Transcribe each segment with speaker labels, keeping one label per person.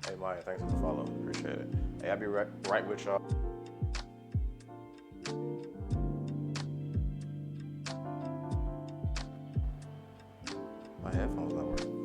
Speaker 1: Hey Maya, thanks for the follow. Appreciate it. Hey, I'll be right with y'all. My headphones not working.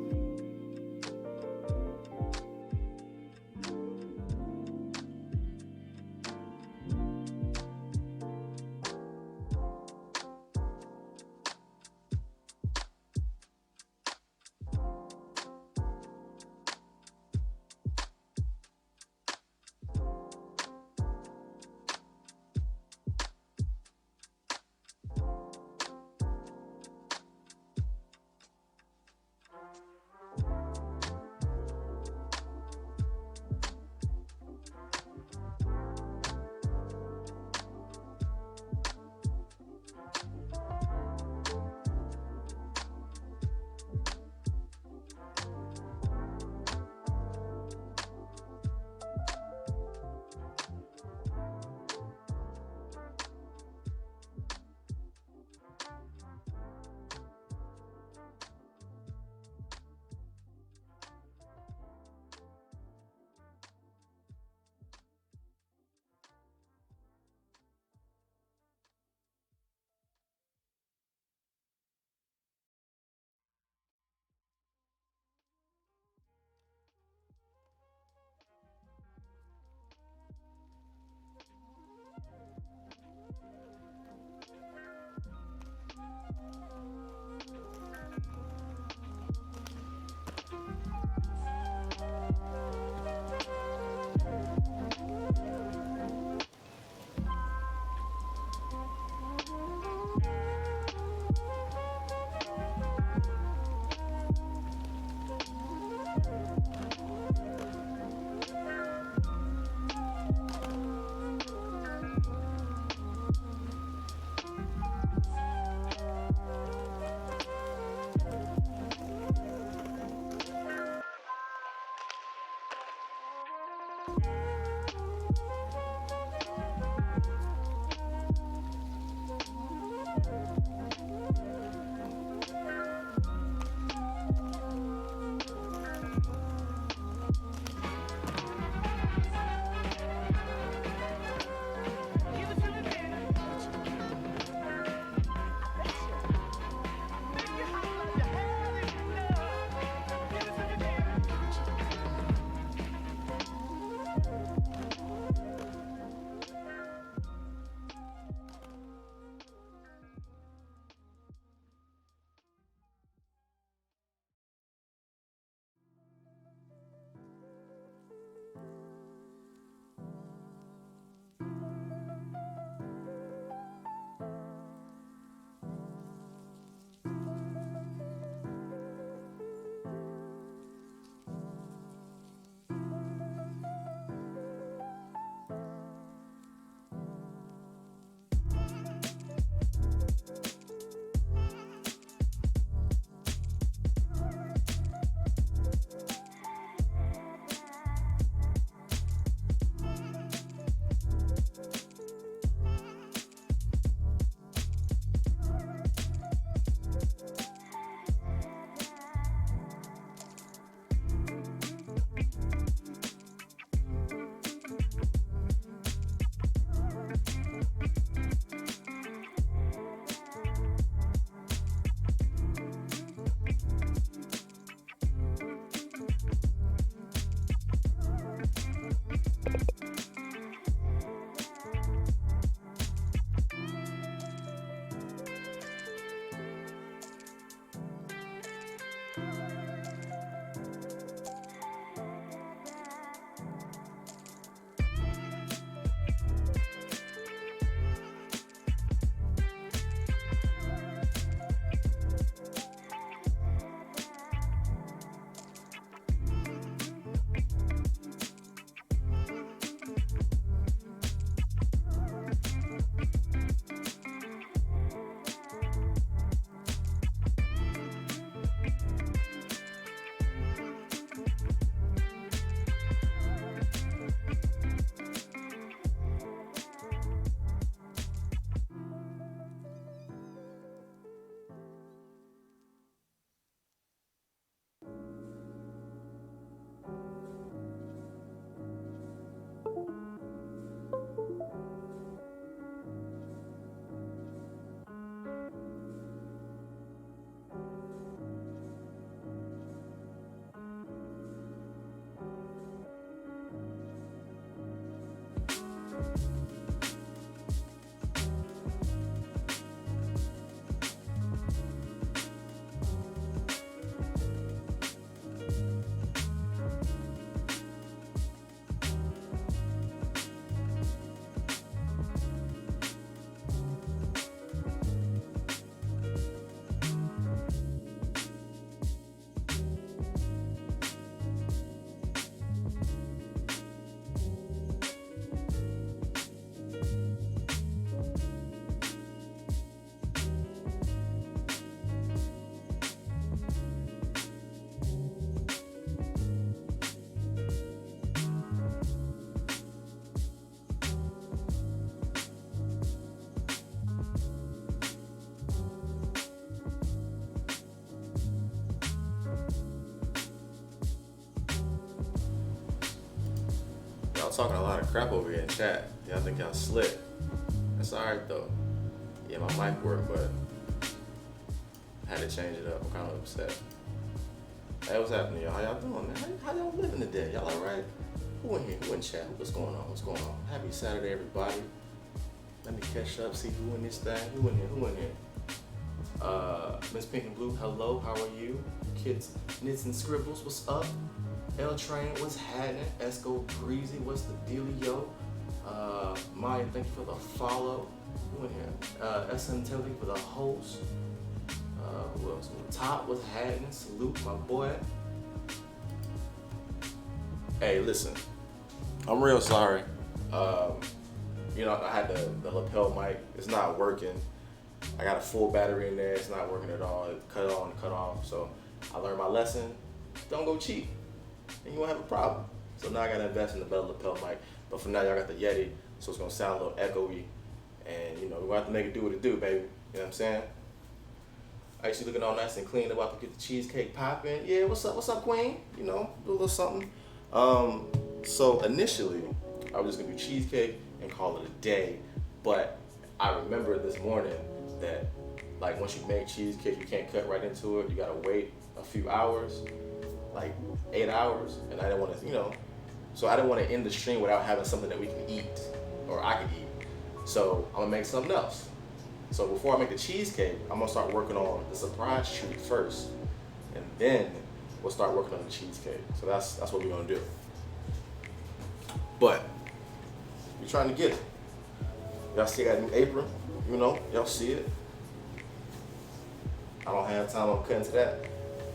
Speaker 1: Y'all talking a lot of crap over here in chat. Y'all think y'all slick. That's alright though. Yeah, my mic worked, but I had to change it up. I'm kind of upset. Hey, what's happening, y'all? How y'all doing, man? How y'all living today? Y'all alright? Who in here? Who in chat? What's going on? What's going on? Happy Saturday, everybody. Let me catch up, see who in this thing. Who in here? Who in here? Miss Pink and Blue, hello, how are you? Kids, Knits and Scribbles, what's up? L Train, what's happening? Esco Breezy, what's the dealio? Maya, thank you for the follow. Who in here? SM Telly for the host. Who else? Top, what's happening? Salute, my boy. Hey, listen, I'm real sorry. You know, I had the lapel mic. It's not working. I got a full battery in there. It's not working at all. It cut on, cut off. So I learned my lesson. Don't go cheap, and you won't have a problem. So now I gotta invest in the better lapel mic. But for now, y'all got the Yeti, so it's gonna sound a little echoey. And you know, we're gonna have to make it do what it do, baby. You know what I'm saying? I actually looking all nice and clean, about to get the cheesecake popping. Yeah, what's up, queen? You know, do a little something. So initially, I was just gonna do cheesecake and call it a day. But I remember this morning that, like, once you make cheesecake, you can't cut right into it. You gotta wait a few hours, like 8 hours. And I didn't want to, you know, so I didn't want to end the stream without having something that we can eat, or I can eat. So I'm gonna make something else. So before I make the cheesecake, I'm gonna start working on the surprise treat first, and then we'll start working on the cheesecake. So that's what we're gonna do. But we're trying to get it. Y'all see I got a new apron, you know, y'all see it. I don't have time to cut into that.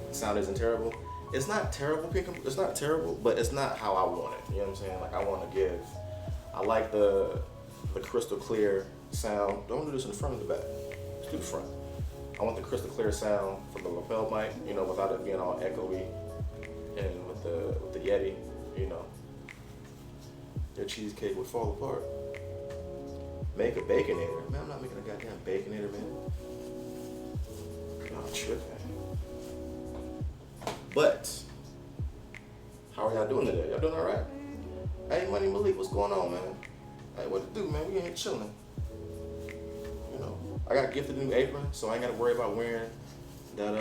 Speaker 1: The sound isn't terrible. It's not terrible, it's not terrible, but it's not how I want it. You know what I'm saying? Like, I like the crystal clear sound. Don't do this in the front or the back. Let's do the front. I want the crystal clear sound from the lapel mic, you know, without it being all echoey, and with the Yeti, you know, your cheesecake would fall apart. Make a baconator. Man, I'm not making a goddamn baconator, man. Y'all tripping. But how are y'all doing today? Y'all doing all right? Hey, Money Malik, what's going on, man? Hey, what to do, man? We in here chilling. You know, I got gifted a new apron, so I ain't got to worry about wearing that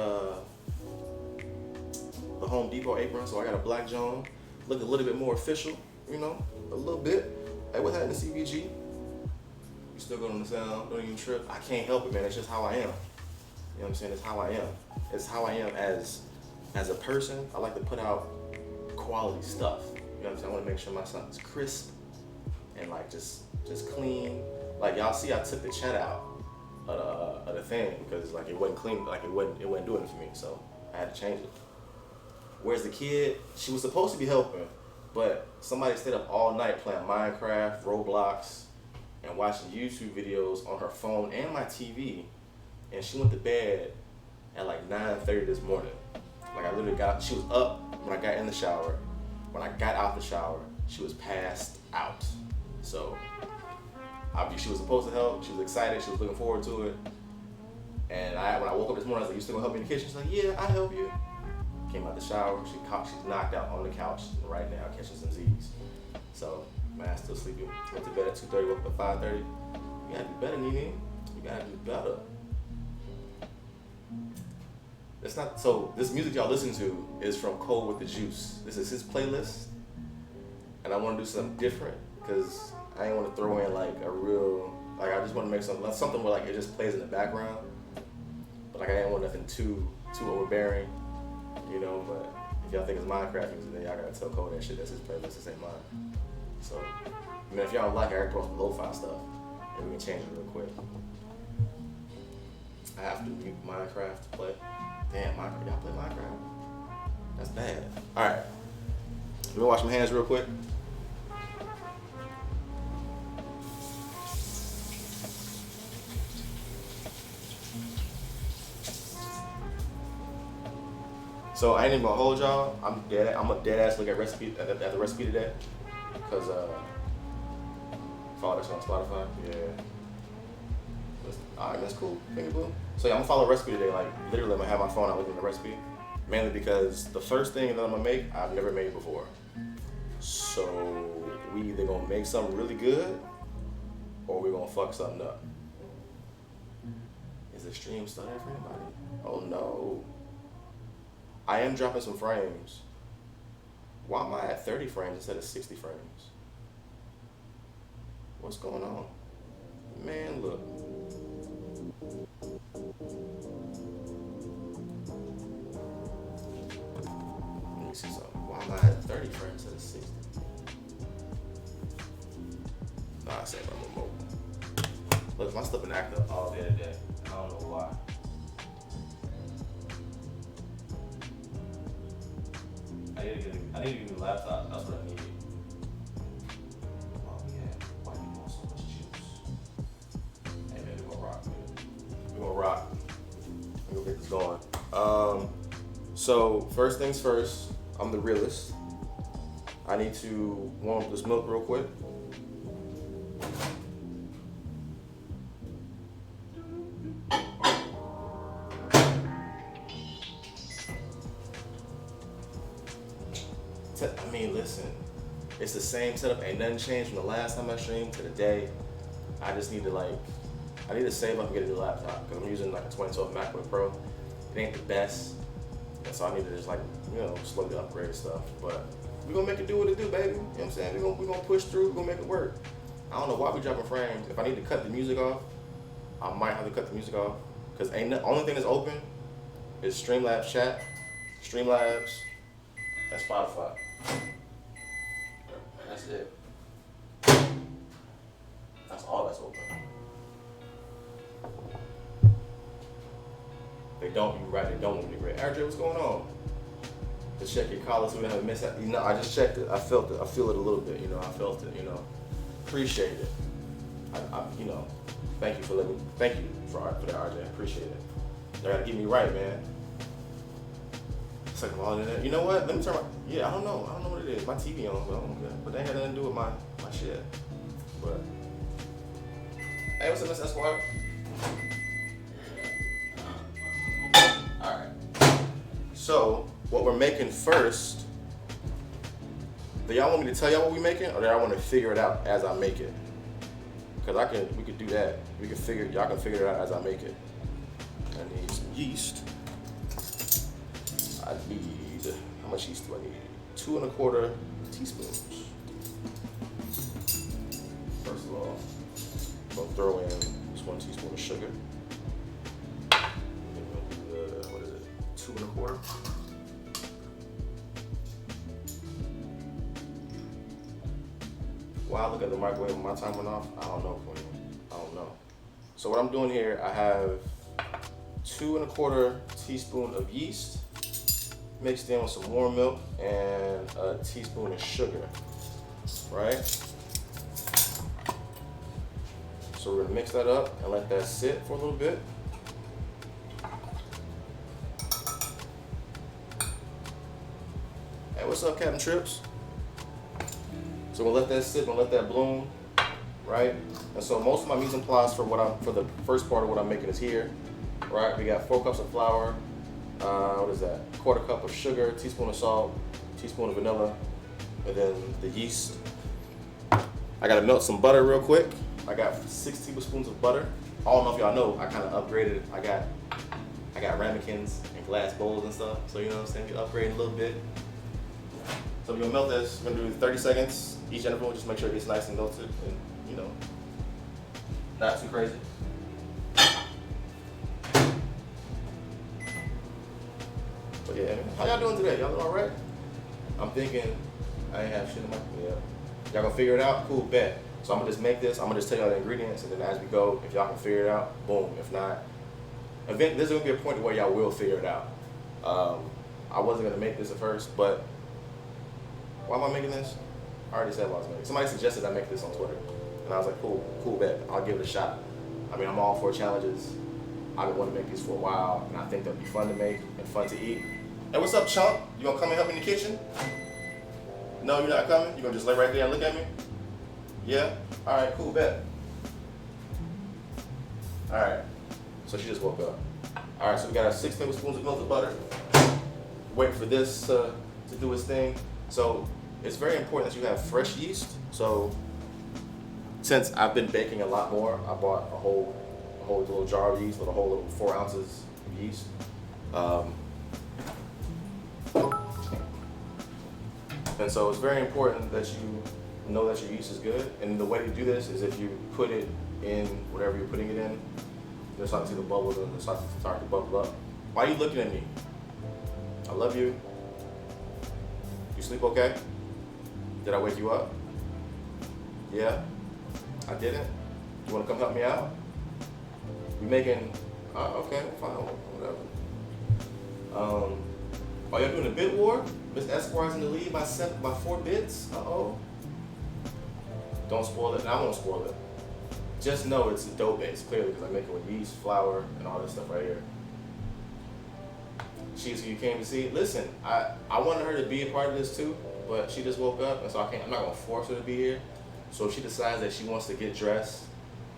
Speaker 1: the Home Depot apron. So I got a black John, look a little bit more official, you know, a little bit. Hey, what's happening, CBG? You still going on the sound? Don't even trip. I can't help it, man. It's just how I am. You know what I'm saying? It's how I am. It's how I am as a person. I like to put out quality stuff. You know what I'm saying? I want to make sure my sound is crisp and like just clean. Like y'all see, I took the chat out of the thing because like it wasn't clean. Like it wasn't doing it for me. So I had to change it. Where's the kid? She was supposed to be helping, but somebody stayed up all night playing Minecraft, Roblox, and watching YouTube videos on her phone and my TV. And she went to bed at like 9:30 this morning. Like I literally she was up when I got in the shower. When I got out the shower, she was passed out. So she was supposed to help. She was excited. She was looking forward to it. And when I woke up this morning, I was like, "You still gonna help me in the kitchen?" She's like, "Yeah, I'll help you." Came out the shower. She's knocked out on the couch right now, catching some Z's. So man, still sleeping. Went to bed at 2:30. Woke up at 5:30. You gotta do better, Nene. You gotta do better. It's not, so this music y'all listen to is from Cole with the Juice. This is his playlist, and I want to do something different because I ain't want to throw in like a real, like I just want to make something where like it just plays in the background. But like I didn't want nothing too overbearing, you know. But if y'all think it's Minecraft music, then y'all gotta tell Cole that shit. That's his playlist. This ain't mine. So, I mean, if y'all don't like it, I can put on some lo-fi stuff, and we can change it real quick. I have to mute Minecraft to play. Damn, Minecraft, y'all play Minecraft? That's bad. All right, let me wash my hands real quick. So I ain't even gonna hold y'all. I'm a dead ass look at the recipe today, cause follow this on Spotify. Yeah. All right, that's cool. Thank you, boo. So yeah, I'm gonna follow a recipe today. Like literally, I'm gonna have my phone out looking at the recipe, mainly because the first thing that I'm gonna make, I've never made before. So we either gonna make something really good, or we're gonna fuck something up. Is the stream still there for anybody? Oh no. I am dropping some frames. Why am I at 30 frames instead of 60 frames? What's going on? Man, look. Let me see something. Why am I at 30 frames instead of 60? Nah, I said my remote. Look, my stuff been acting up all day today. I don't know why. I need to get a new laptop. That's what I need. Oh yeah, why you want so much juice? Hey man, we're gonna rock, man. We're gonna rock. We're gonna get this going. So first things first, I'm the realist. I need to warm up this milk real quick. I mean, listen, it's the same setup. Ain't nothing changed from the last time I streamed to today. I just need to I need to save up and get a new laptop because I'm using like a 2012 MacBook Pro. It ain't the best, and so I need to just slowly upgrade stuff. But we're gonna make it do what it do, baby. You know what I'm saying? We're gonna push through. We're gonna make it work. I don't know why we dropping frames. If I need to cut the music off, I might have to cut the music off because the only thing that's open is Streamlabs chat, Streamlabs, and Spotify. That's it. That's all that's open. They don't be right. They don't want to be great. RJ, what's going on? Just check your collar so we don't have a miss. You know, I just checked it. I felt it. I feel it a little bit. You know, I felt it. You know, appreciate it. You know, thank you for that, RJ. I appreciate it. They gotta get me right, man. It's like I'm all in there. You know what? Let me turn my. Yeah, I don't know what it is. My TV on, but they had nothing to do with my shit. But hey, what's up, Miss Esquire? All right. So what we're making first. Do y'all want me to tell y'all what we're making, or do y'all want to figure it out as I make it? Because we could do that. Y'all can figure it out as I make it. I need some yeast. How much yeast do I need? 2 1/4 teaspoons. First of all, I'm gonna throw in just 1 teaspoon of sugar. And we'll do what is it? 2 1/4. Wow, look at the microwave when my time went off. I don't know, Queen. I don't know. So what I'm doing here, I have 2 1/4 teaspoon of yeast mixed in with some warm milk and a teaspoon of sugar, right? So we're gonna mix that up and let that sit for a little bit. Hey, what's up, Captain Trips? So we'll let that sit, we'll let that bloom, right? And so most of my mise en place for the first part of what I'm making is here, right? We got 4 cups of flour. What is that? 1/4 cup of sugar, teaspoon of salt, teaspoon of vanilla, and then the yeast. I gotta melt some butter real quick. I got 6 tablespoons of butter. I don't know if y'all know, I kind of upgraded. I got ramekins and glass bowls and stuff. So you know what I'm saying? You upgrade a little bit. So we're gonna melt this. We're gonna do 30 seconds each interval. Just make sure it gets nice and melted, and you know, not too crazy. But yeah, how y'all doing today? Y'all doing all right? I'm thinking I ain't have shit in my Y'all gonna figure it out? Cool, bet. So I'm gonna just make this. I'm gonna just tell y'all the ingredients, and then as we go, if y'all can figure it out, boom. If not, there's gonna be a point where y'all will figure it out. I wasn't gonna make this at first, but why am I making this? I already said what I was making. Somebody suggested I make this on Twitter, and I was like, cool, bet. I'll give it a shot. I mean, I'm all for challenges. I've been wanting to make these for a while, and I think they'll be fun to make and fun to eat. Hey, what's up, chump? You gonna come and help me in the kitchen? No, you're not coming? You gonna just lay right there and look at me? Yeah? All right, cool, bet. All right, so she just woke up. All right, so we got our 6 tablespoons of melted butter. Waiting for this to do its thing. So it's very important that you have fresh yeast. So since I've been baking a lot more, I bought a whole little jar of yeast with a whole little 4 ounces of yeast. And so it's very important that you know that your yeast is good. And the way to do this is if you put it in whatever you're putting it in, you'll start to see the bubbles and start to bubble up. Why are you looking at me? I love you. You sleep okay? Did I wake you up? Yeah? I didn't? You wanna come help me out? You making, okay, fine, whatever. Are y'all doing a bit war? Miss Esquire's in the lead by 4 bits? Uh-oh. Don't spoil it. I won't spoil it. Just know it's dough based, clearly, because I make it with yeast, flour, and all this stuff right here. She's who you came to see. Listen, I wanted her to be a part of this too, but she just woke up, and so I'm not gonna force her to be here. So if she decides that she wants to get dressed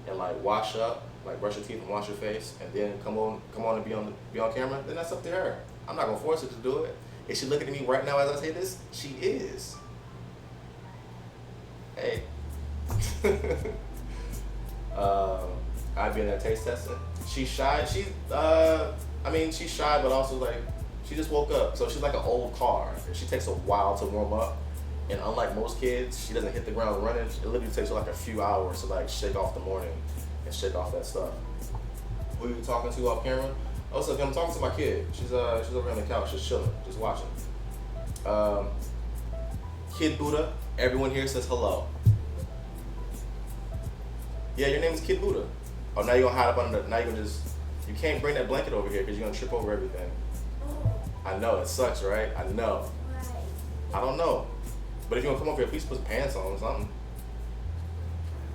Speaker 1: and like wash up, like brush her teeth and wash her face, and then come on and be on camera, then that's up to her. I'm not gonna force her to do it. Is she looking at me right now as I say this? She is. Hey. I've been at taste testing. She's shy. She's shy, but also like she just woke up, so she's like an old car. She takes a while to warm up, and unlike most kids, she doesn't hit the ground running. It literally takes her like a few hours to like shake off the morning and shake off that stuff. Who are you talking to off camera? Oh, so I'm talking to my kid. She's over on the couch, just chilling, just watching. Kid Buddha. Everyone here says hello. Yeah, your name is Kid Buddha. Oh, now you're gonna hide up under. Now you're gonna you can't bring that blanket over here because you're gonna trip over everything. I know, it sucks, right? I know. I don't know. But if you want to come over here, please put pants on or something.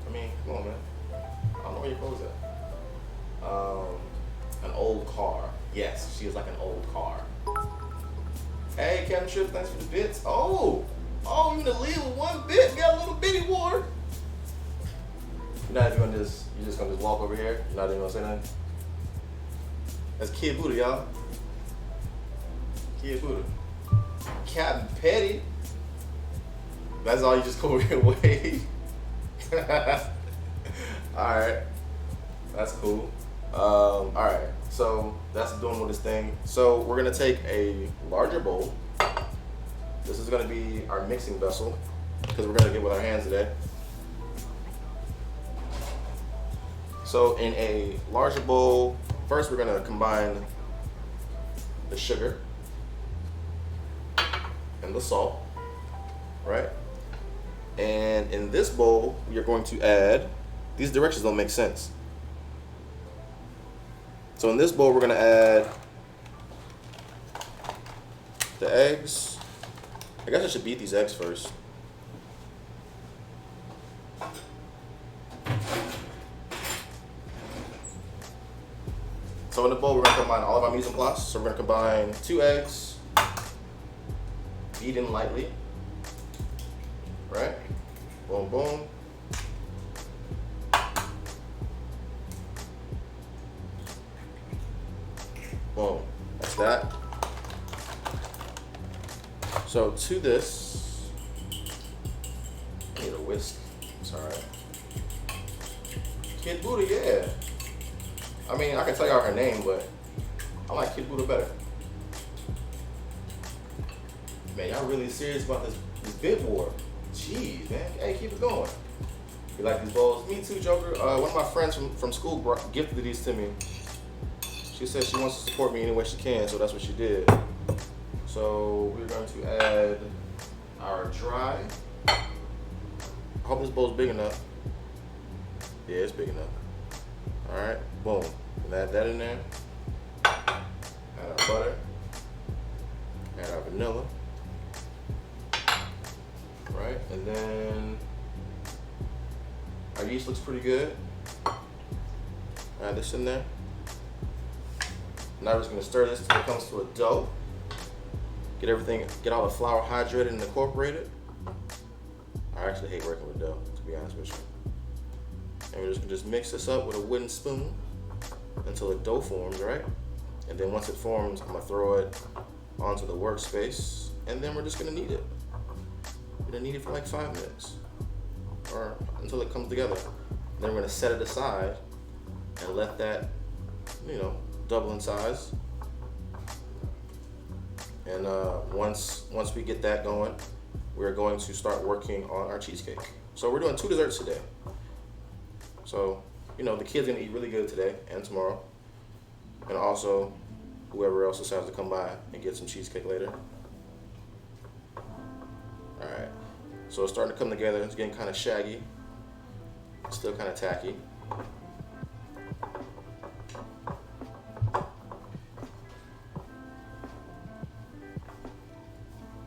Speaker 1: I mean, come on, man. I don't know where your clothes at. An old car. Yes, she is like an old car. Hey, Captain Trip, thanks for the bits. Oh, you in the lead with 1 bit. You got a little bitty war. You're just gonna walk over here. You're not even gonna say nothing. That's Kid Buddha, y'all. Kid Buddha. Captain Petty. That's all you just go over here and wave. Alright. That's cool. Alright. So that's doing with this thing. So we're gonna take a larger bowl. This is gonna be our mixing vessel because we're gonna get with our hands today. So in a larger bowl, first we're gonna combine the sugar and the salt, right? And in this bowl, we are going to add, these directions don't make sense. So in this bowl, we're gonna add the eggs. I guess I should beat these eggs first. So in the bowl, we're gonna combine all of our mise en place. So we're gonna combine 2 eggs, beat in lightly, right? Boom, boom. Boom, that's that. So to this, I need a whisk, it's all right. Kid Buddha, yeah. I mean, I can tell y'all her name, but I like Kid Buddha better. Man, y'all really serious about this bit war. Jeez, man. Hey, keep it going. You like these bowls? Me too, Joker. One of my friends from school gifted these to me. She said she wants to support me any way she can, so that's what she did. So we're going to add our dry. I hope this bowl's big enough. Yeah, it's big enough. All right, boom. And add that in there. Add our butter. Add our vanilla. Right, and then our yeast looks pretty good. Add this in there. Now we're just gonna stir this until it comes to a dough. Get all the flour hydrated and incorporated. I actually hate working with dough, to be honest with you. And we're just gonna mix this up with a wooden spoon until the dough forms, right? And then once it forms, I'm gonna throw it onto the workspace, and then we're just gonna knead it. We're gonna knead it for like 5 minutes, or until it comes together. Then we're gonna set it aside and let that, double in size. And once we get that going, we're going to start working on our cheesecake. So we're doing 2 desserts today. So, the kids are gonna eat really good today and tomorrow. And also, whoever else decides to come by and get some cheesecake later. All right, so it's starting to come together. It's getting kind of shaggy. It's still kind of tacky.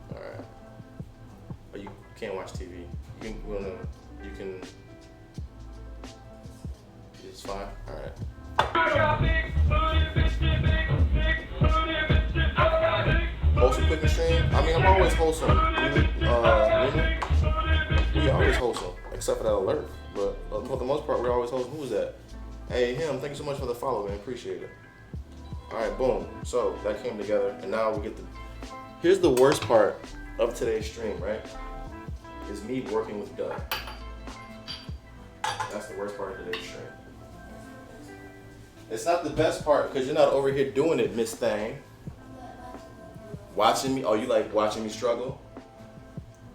Speaker 1: All right, but you can't watch TV. You can. It's fine. All right. Wholesome cooking stream. I mean, I'm always wholesome. We always wholesome, except for that alert. But for the most part, we're always wholesome. Who was that? Hey, him. Thank you so much for the follow, man. Appreciate it. All right, boom. So that came together, and now we get the. Here's the worst part of today's stream, right? Is me working with dough. That's the worst part of today's stream. It's not the best part because you're not over here doing it, Miss Thang. Watching me? Oh, you like watching me struggle?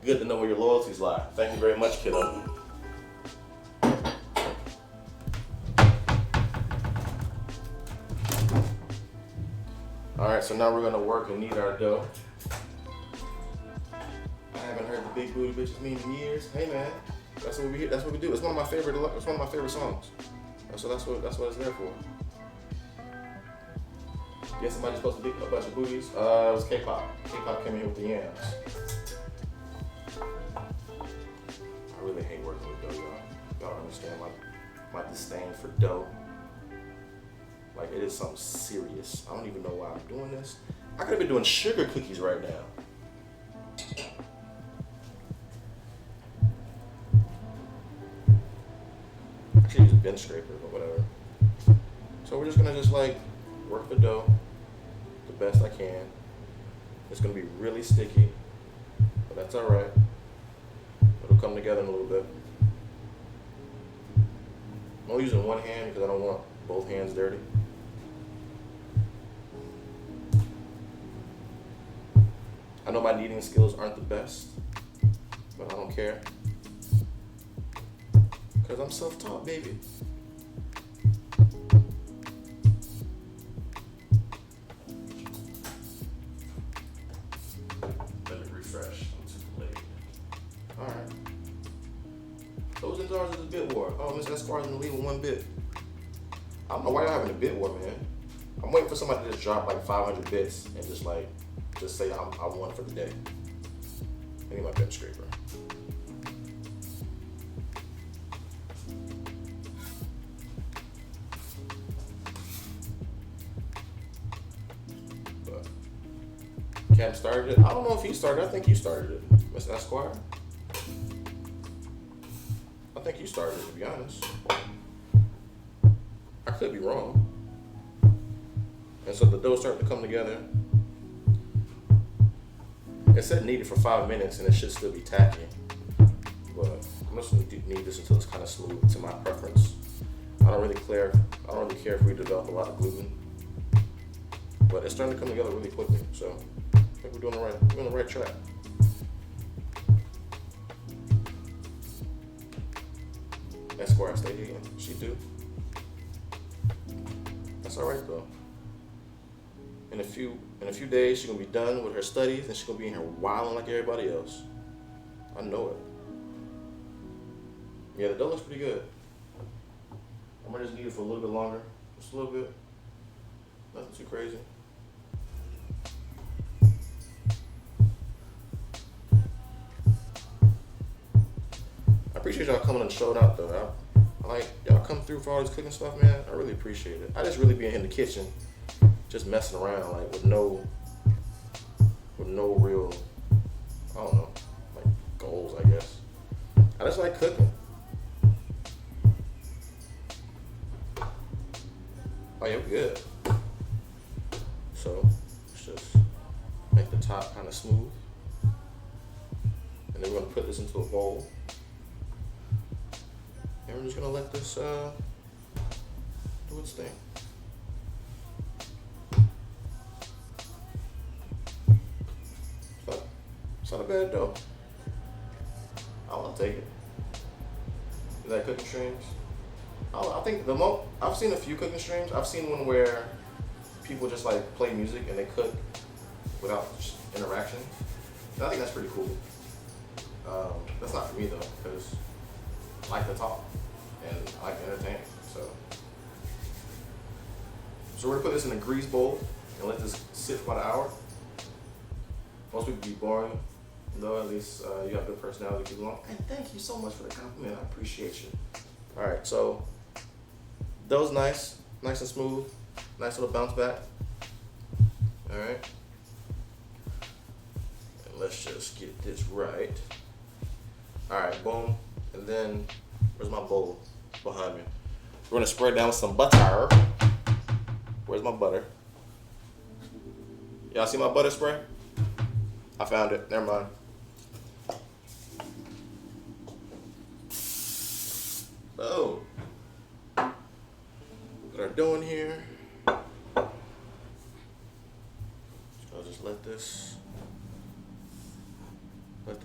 Speaker 1: Good to know where your loyalties lie. Thank you very much, kiddo. All right, so now we're gonna work and knead our dough. I haven't heard the big booty bitches mean in years. Hey man, that's what we do. It's one of my favorite. It's one of my favorite songs. So that's what it's there for. Yeah, somebody's supposed to be a bunch of booties. It was K-pop. K-pop came in here with the yams. I really hate working with dough, y'all. Y'all don't understand my disdain for dough. Like, it is something serious. I don't even know why I'm doing this. I could have been doing sugar cookies right now. I should use a bench scraper, but whatever. So we're just gonna work the dough the best I can. It's gonna be really sticky, but that's all right. It'll come together in a little bit. I'm only using one hand because I don't want both hands dirty. I know my kneading skills aren't the best, but I don't care. Because I'm self-taught, baby. Let me refresh. I'm too late. Alright. Those indoors is a bit war. Oh, Mr. Esquire's gonna leave with 1 bit. I don't know why y'all having a bit war, man. I'm waiting for somebody to just drop like 500 bits and just say I won for the day. I need my bench scraper. But Cam started it. I don't know if he started it. I think you started it, Mr. Esquire. I think you started it, to be honest. I could be wrong. And so the dough started to come together. It said knead it for 5 minutes and it should still be tacky. But I'm just gonna knead this until it's kind of smooth to my preference. I don't really care if we develop a lot of gluten. But it's starting to come together really quickly, so I think we're on the right track. That's where I stay here. She do. That's all right though. In a few days, she's gonna be done with her studies, and she's gonna be in here wilding like everybody else. I know it. Yeah, the dough looks pretty good. I might just need it for a little bit longer, just a little bit. Nothing too crazy. I appreciate y'all coming and showing out though. I like y'all come through for all this cooking stuff, man. I really appreciate it. I just really be in the kitchen, just messing around, like with no real, I don't know, like goals, I guess. I just like cooking. Oh yeah, we're good. So let's just make the top kind of smooth, and then we're gonna put this into a bowl. And we're just gonna let this do its thing. It's not a bad dough. I'll take it. You like cooking streams? I think I've seen a few cooking streams. I've seen one where people just like play music and they cook without interaction. And I think that's pretty cool. That's not for me though, because I like to talk and I like to entertain. So we're gonna put this in a grease bowl and let this sit for about an hour. Most people be boring, though. At least you have good personality to keep along. And thank you so much for the compliment. I appreciate you. All right, so dough's nice and smooth. Nice little bounce back. All right. And let's just get this right. All right, boom. And then, where's my bowl? Behind me. We're gonna spread down with some butter. Where's my butter? Y'all see my butter spray? I found it. Never mind. So, what I'm doing here, I'll just let this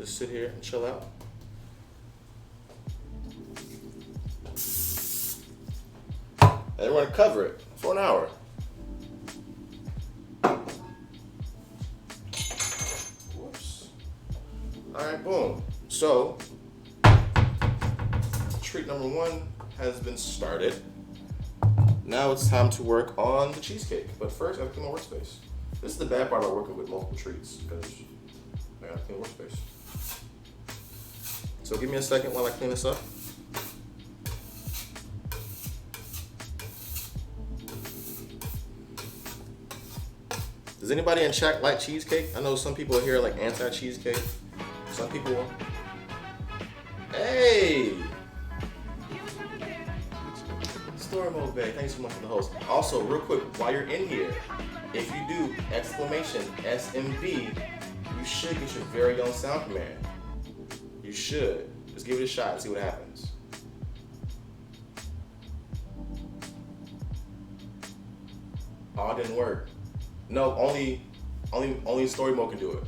Speaker 1: sit here and chill out. And we're gonna cover it for an hour. Whoops. All right, boom. So, treat number one has been started. Now it's time to work on the cheesecake. But first, I have to clean my workspace. This is the bad part about working with multiple treats, because I gotta clean workspace. So give me a second while I clean this up. Does anybody in chat like cheesecake? I know some people here are like anti-cheesecake. Some people. Hey! Story mode, babe. Thanks so much for the host. Also, real quick, while you're in here, if you do exclamation SMB, you should get your very own sound command. You should. Just give it a shot and see what happens. Oh, it didn't work. No, only story mode can do it.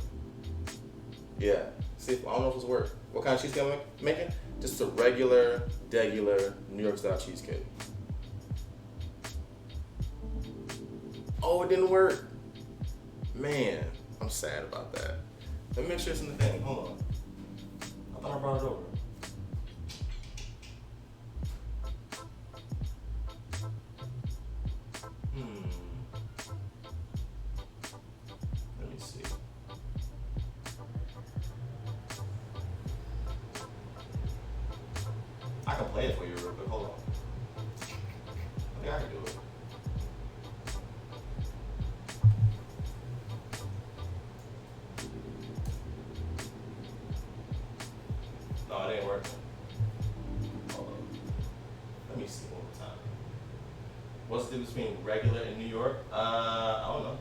Speaker 1: Yeah. See, I don't know if it's work. What kind of cheesecake am I making? Just a regular New York style cheesecake. Oh, it didn't work. Man, I'm sad about that. Let me make sure it's in the thing. Hold on. I thought I brought it over. Let me see. I can play it for you real quick. Hold on. I think I can do it. No, it ain't working. Hold on. Let me see one more time. What's the difference between regular and New York? I don't know.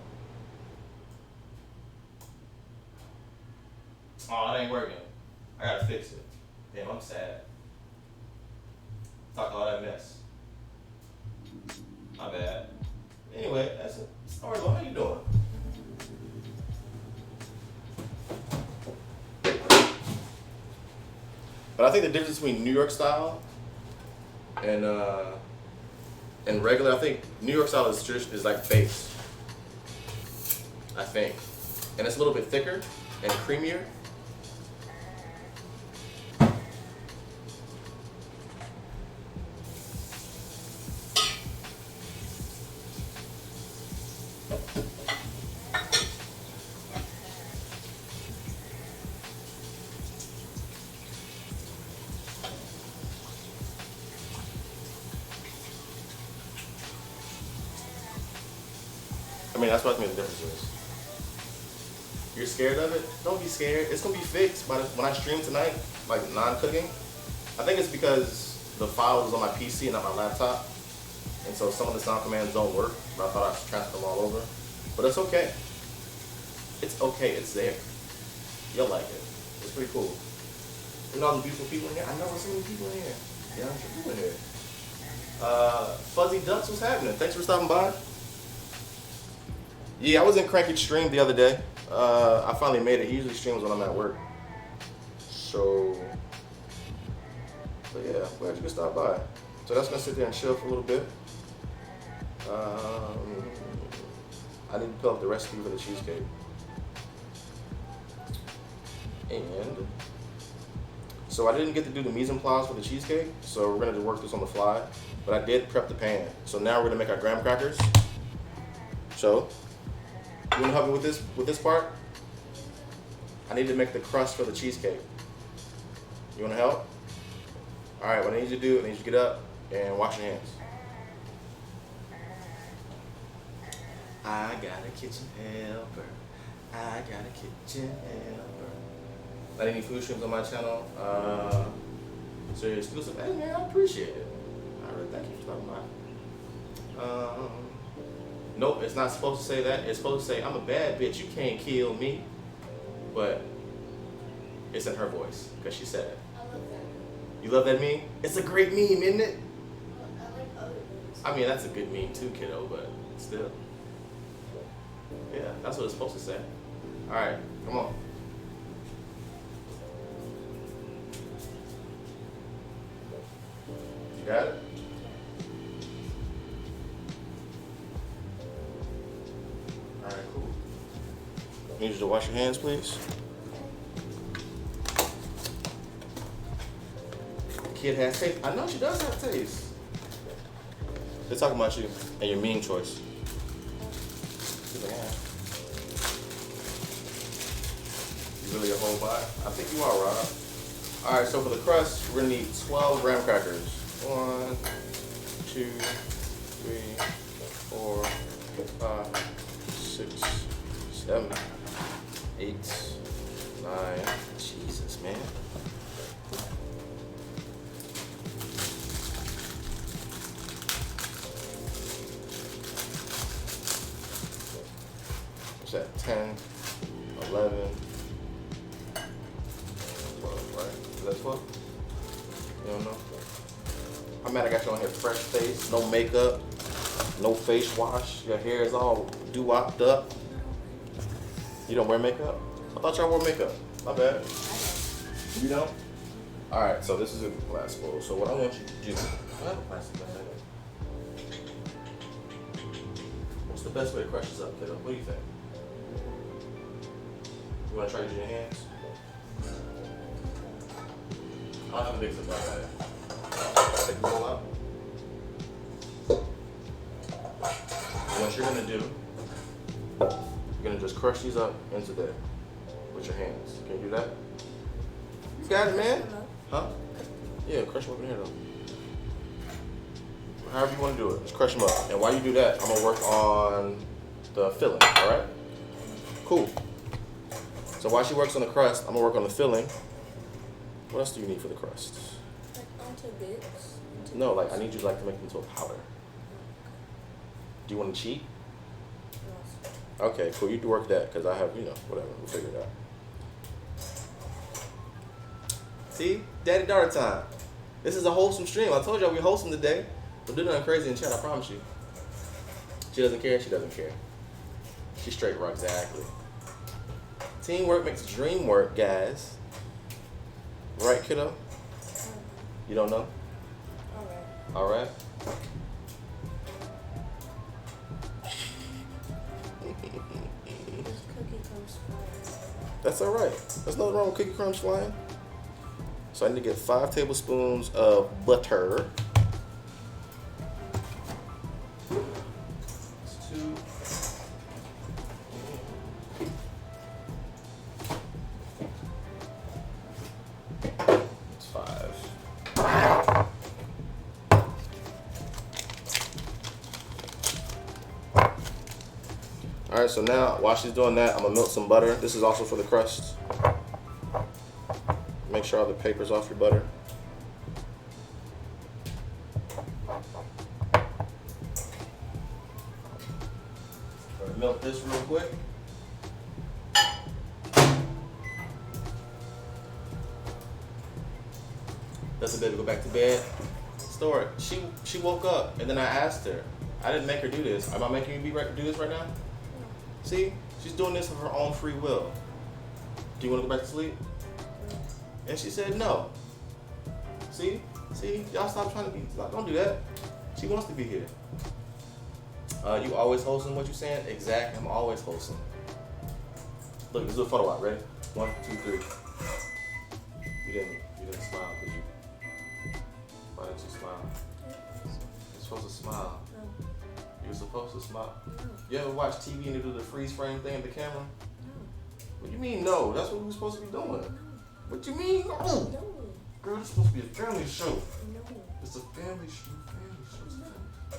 Speaker 1: Oh, it ain't working. I gotta fix it. Damn, I'm sad. Talk all that mess. My bad. Anyway, that's it. Story, how you doing? But I think the difference between New York style and regular, I think New York style is like base. I think, and it's a little bit thicker and creamier. I mean, that's what I think the difference is. You're scared of it? Don't be scared. It's gonna be fixed by when I stream tonight, like non-cooking. I think it's because the file is on my PC and not my laptop, and so some of the sound commands don't work. But I thought I'd transfer them all over. But it's okay. It's okay. It's there. You'll like it. It's pretty cool. Look at all the beautiful people in here. I know there's so many people in here. Yeah, I'm sure people in here. Fuzzy Ducks, what's happening? Thanks for stopping by. Yeah, I was in Cranky's stream the other day. I finally made it. He usually streams when I'm at work. So yeah, glad you could stop by. So that's gonna sit there and chill for a little bit. I need to pull up the recipe for the cheesecake. And so I didn't get to do the mise en place for the cheesecake, so we're gonna just work this on the fly. But I did prep the pan. So now we're gonna make our graham crackers. So you wanna help me with this part? I need to make the crust for the cheesecake. You wanna help? All right, what I need you to do, I need you to get up and wash your hands. I got a kitchen helper. I got a kitchen helper. Not any food streams on my channel. So you're exclusive. Hey man, I appreciate it. All right, thank you for stopping by. Nope, it's not supposed to say that. It's supposed to say, I'm a bad bitch, you can't kill me. But it's in her voice, because she said it.
Speaker 2: I love that.
Speaker 1: You love that meme? It's a great meme, isn't it?
Speaker 2: I like other memes.
Speaker 1: I mean, that's a good meme too, kiddo, but still. Yeah, that's what it's supposed to say. All right, come on. You got it? All right, cool. I need you to wash your hands, please. Kid has taste. I know she does have taste. They're talking about you and your meme choice. She's like, yeah. You really a whole bot? I think you are, Rob. All right, so for the crust, we're gonna need 12 graham crackers. 1, 2, 3, 4, 5, 6, 7, 8, 9. Jesus, man. What's that? 10, 11, 12, right? Is that 12? You don't know? I'm mad I got you on here fresh face, no makeup, no face wash. Your hair is all doo-wopped up. You don't wear makeup? I thought y'all wore makeup. My bad. You don't? Alright, so this is a glass bowl. So what I want you to do, what's the best way to crush this up, kiddo? What do you think? You want to try using your hands? I don't have a big zip like that. Take the bowl out. What you're going to do, you're going to just crush these up into there with your hands. Can you do that? You got it, man. Huh? Yeah, crush them up in here, though. However you want to do it, just crush them up. And while you do that, I'm going to work on the filling, all right? Cool. So while she works on the crust, I'm gonna work on the filling. What else do you need for the crust?
Speaker 2: Like onto bits?
Speaker 1: No, like I need you to make them into a powder. Do you want to cheat?
Speaker 2: No.
Speaker 1: Okay, cool. You do work that, because I have, whatever. We'll figure it out. See? Daddy-daughter time. This is a wholesome stream. I told y'all we wholesome today. Don't do nothing crazy in chat, I promise you. She doesn't care, she doesn't care. She's straight raw, exactly. Teamwork makes the dream work, guys. Right, kiddo? You don't know?
Speaker 2: Alright.
Speaker 1: All right.
Speaker 2: This cookie comes flying.
Speaker 1: That's all right. There's nothing wrong with cookie crumbs flying. So I need to get 5 tablespoons of butter. That's 2. That's 5. All right, so now while she's doing that, I'm gonna melt some butter. This is also for the crust. Make sure all the paper's off your butter. Melt this real quick. That's a bit to go back to bed. Story. She woke up and then I asked her. I didn't make her do this. Am I making you do this right now? See, she's doing this of her own free will. Do you want to go back to sleep? And she said no. See, y'all stop trying to be. Don't do that. She wants to be here. You always wholesome. What you saying? Exactly. I'm always wholesome. Look, let's do a photo op. Ready? 1, 2, 3. You didn't smile, did you? Why didn't you smile? You're supposed to smile.
Speaker 2: No.
Speaker 1: You're supposed to smile.
Speaker 2: No.
Speaker 1: You ever watch TV and they do the freeze frame thing at the camera?
Speaker 2: No.
Speaker 1: What do you mean no? That's what we're supposed to be doing.
Speaker 2: No.
Speaker 1: What you mean no?
Speaker 2: No.
Speaker 1: Girl, this is supposed to be a family show.
Speaker 2: No.
Speaker 1: It's a family show.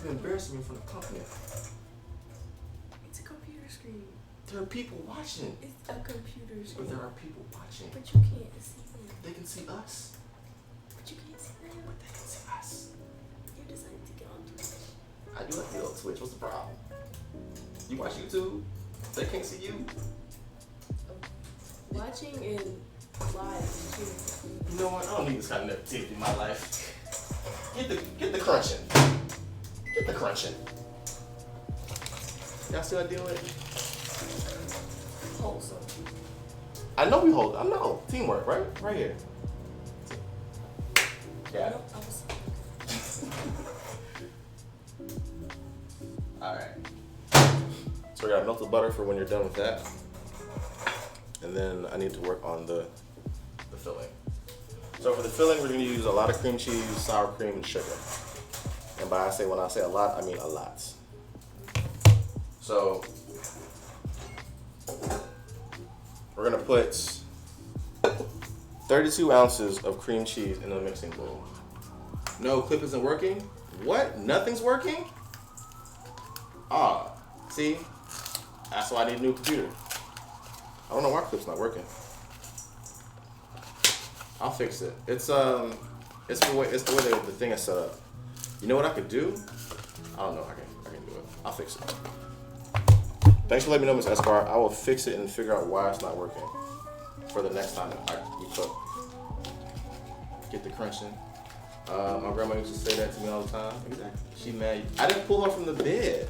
Speaker 1: You're embarrassing me in front of the company.
Speaker 2: It's a computer screen.
Speaker 1: There are people watching.
Speaker 2: It's a computer
Speaker 1: But
Speaker 2: screen.
Speaker 1: there are people watching.
Speaker 2: But you can't see them.
Speaker 1: They can see us.
Speaker 2: But you can't see them.
Speaker 1: But they can see us.
Speaker 2: You decided to get on Twitch.
Speaker 1: I do like to be on Twitch. What's the problem? You watch YouTube. They can't see you.
Speaker 2: Watching and live too.
Speaker 1: You know what? I don't need this kind of negativity in my life. Get the crunching. Get the crunching. Y'all see what I deal with?
Speaker 2: Wholesome.
Speaker 1: I know we hold. I know teamwork, right? Right here. Yeah.
Speaker 2: Nope, I was.
Speaker 1: All right. So we got melted butter for when you're done with that, and then I need to work on the filling. So for the filling, we're going to use a lot of cream cheese, sour cream, and sugar. And when I say a lot, I mean a lot. So we're going to put 32 ounces of cream cheese in a mixing bowl. No, clip isn't working? What? Nothing's working? Ah, see? That's why I need a new computer. I don't know why clip's not working. I'll fix it. It's the way the thing is set up. You know what I could do? I don't know. I can do it. I'll fix it. Thanks for letting me know, Ms. Escar. I will fix it and figure out why it's not working for the next time we cook. Get the crunching. My grandma used to say that to me all the time. Exactly. She mad. I didn't pull her from the bed.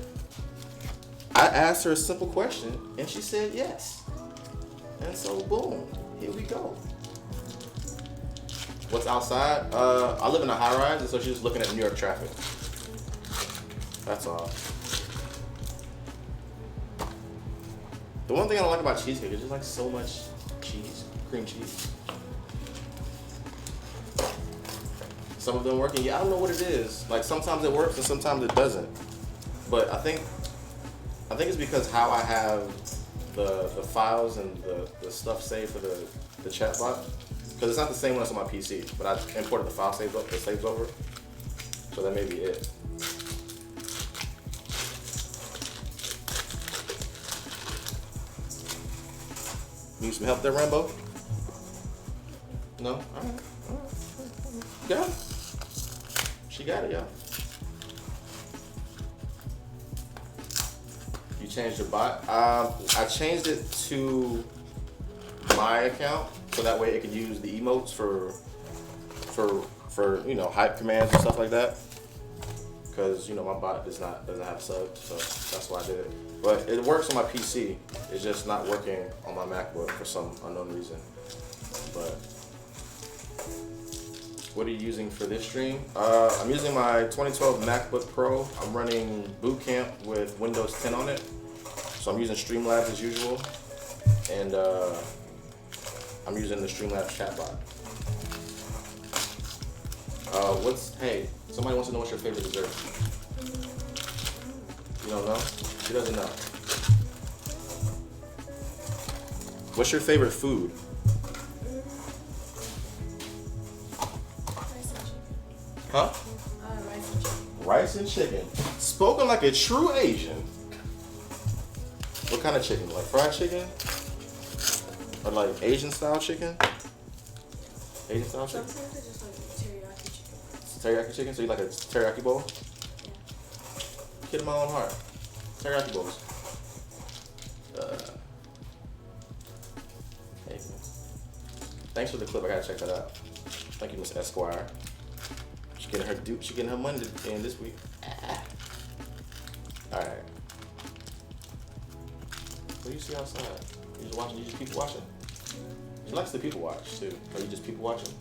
Speaker 1: I asked her a simple question and she said yes. And so boom, here we go. What's outside? I live in a high rise, and so she's just looking at New York traffic. That's all. The one thing I don't like about cheesecake is just like so much cheese, cream cheese. Some of them working. Yeah, I don't know what it is. Like sometimes it works and sometimes it doesn't. But I think it's because how I have the files and the stuff saved for the chat bot. Because it's not the same one as on my PC, but I imported the file saves over. So that may be it. Need some help there, Rambo? No? Alright. Yeah. She got it, y'all. You changed your bot? I changed it to my account, so that way it can use the emotes for hype commands and stuff like that. Because my bot doesn't have subs, so that's why I did it. But it works on my PC. It's just not working on my MacBook for some unknown reason. But What are you using for this stream? I'm using my 2012 MacBook Pro. I'm running boot camp with Windows 10 on it. So I'm using Streamlabs as usual. And I'm using the Streamlabs chatbot. Hey, somebody wants to know what's your favorite dessert. You don't know? She doesn't know. What's your favorite food? Huh?
Speaker 2: Rice and chicken.
Speaker 1: Rice and chicken. Spoken like a true Asian. What kind of chicken? Like fried chicken? Or like Asian style chicken? Asian style chicken?
Speaker 2: Sometimes I just like teriyaki chicken.
Speaker 1: Teriyaki chicken? So you like a teriyaki bowl?
Speaker 2: Yeah.
Speaker 1: Kid of my own heart. Teriyaki bowls. Hey, man. Thanks for the clip. I gotta check that out. Thank you, Miss Esquire. She getting her money in this week. All right. What do you see outside? You just watching? You just people watching? She likes the people watch too. Are you just people watching?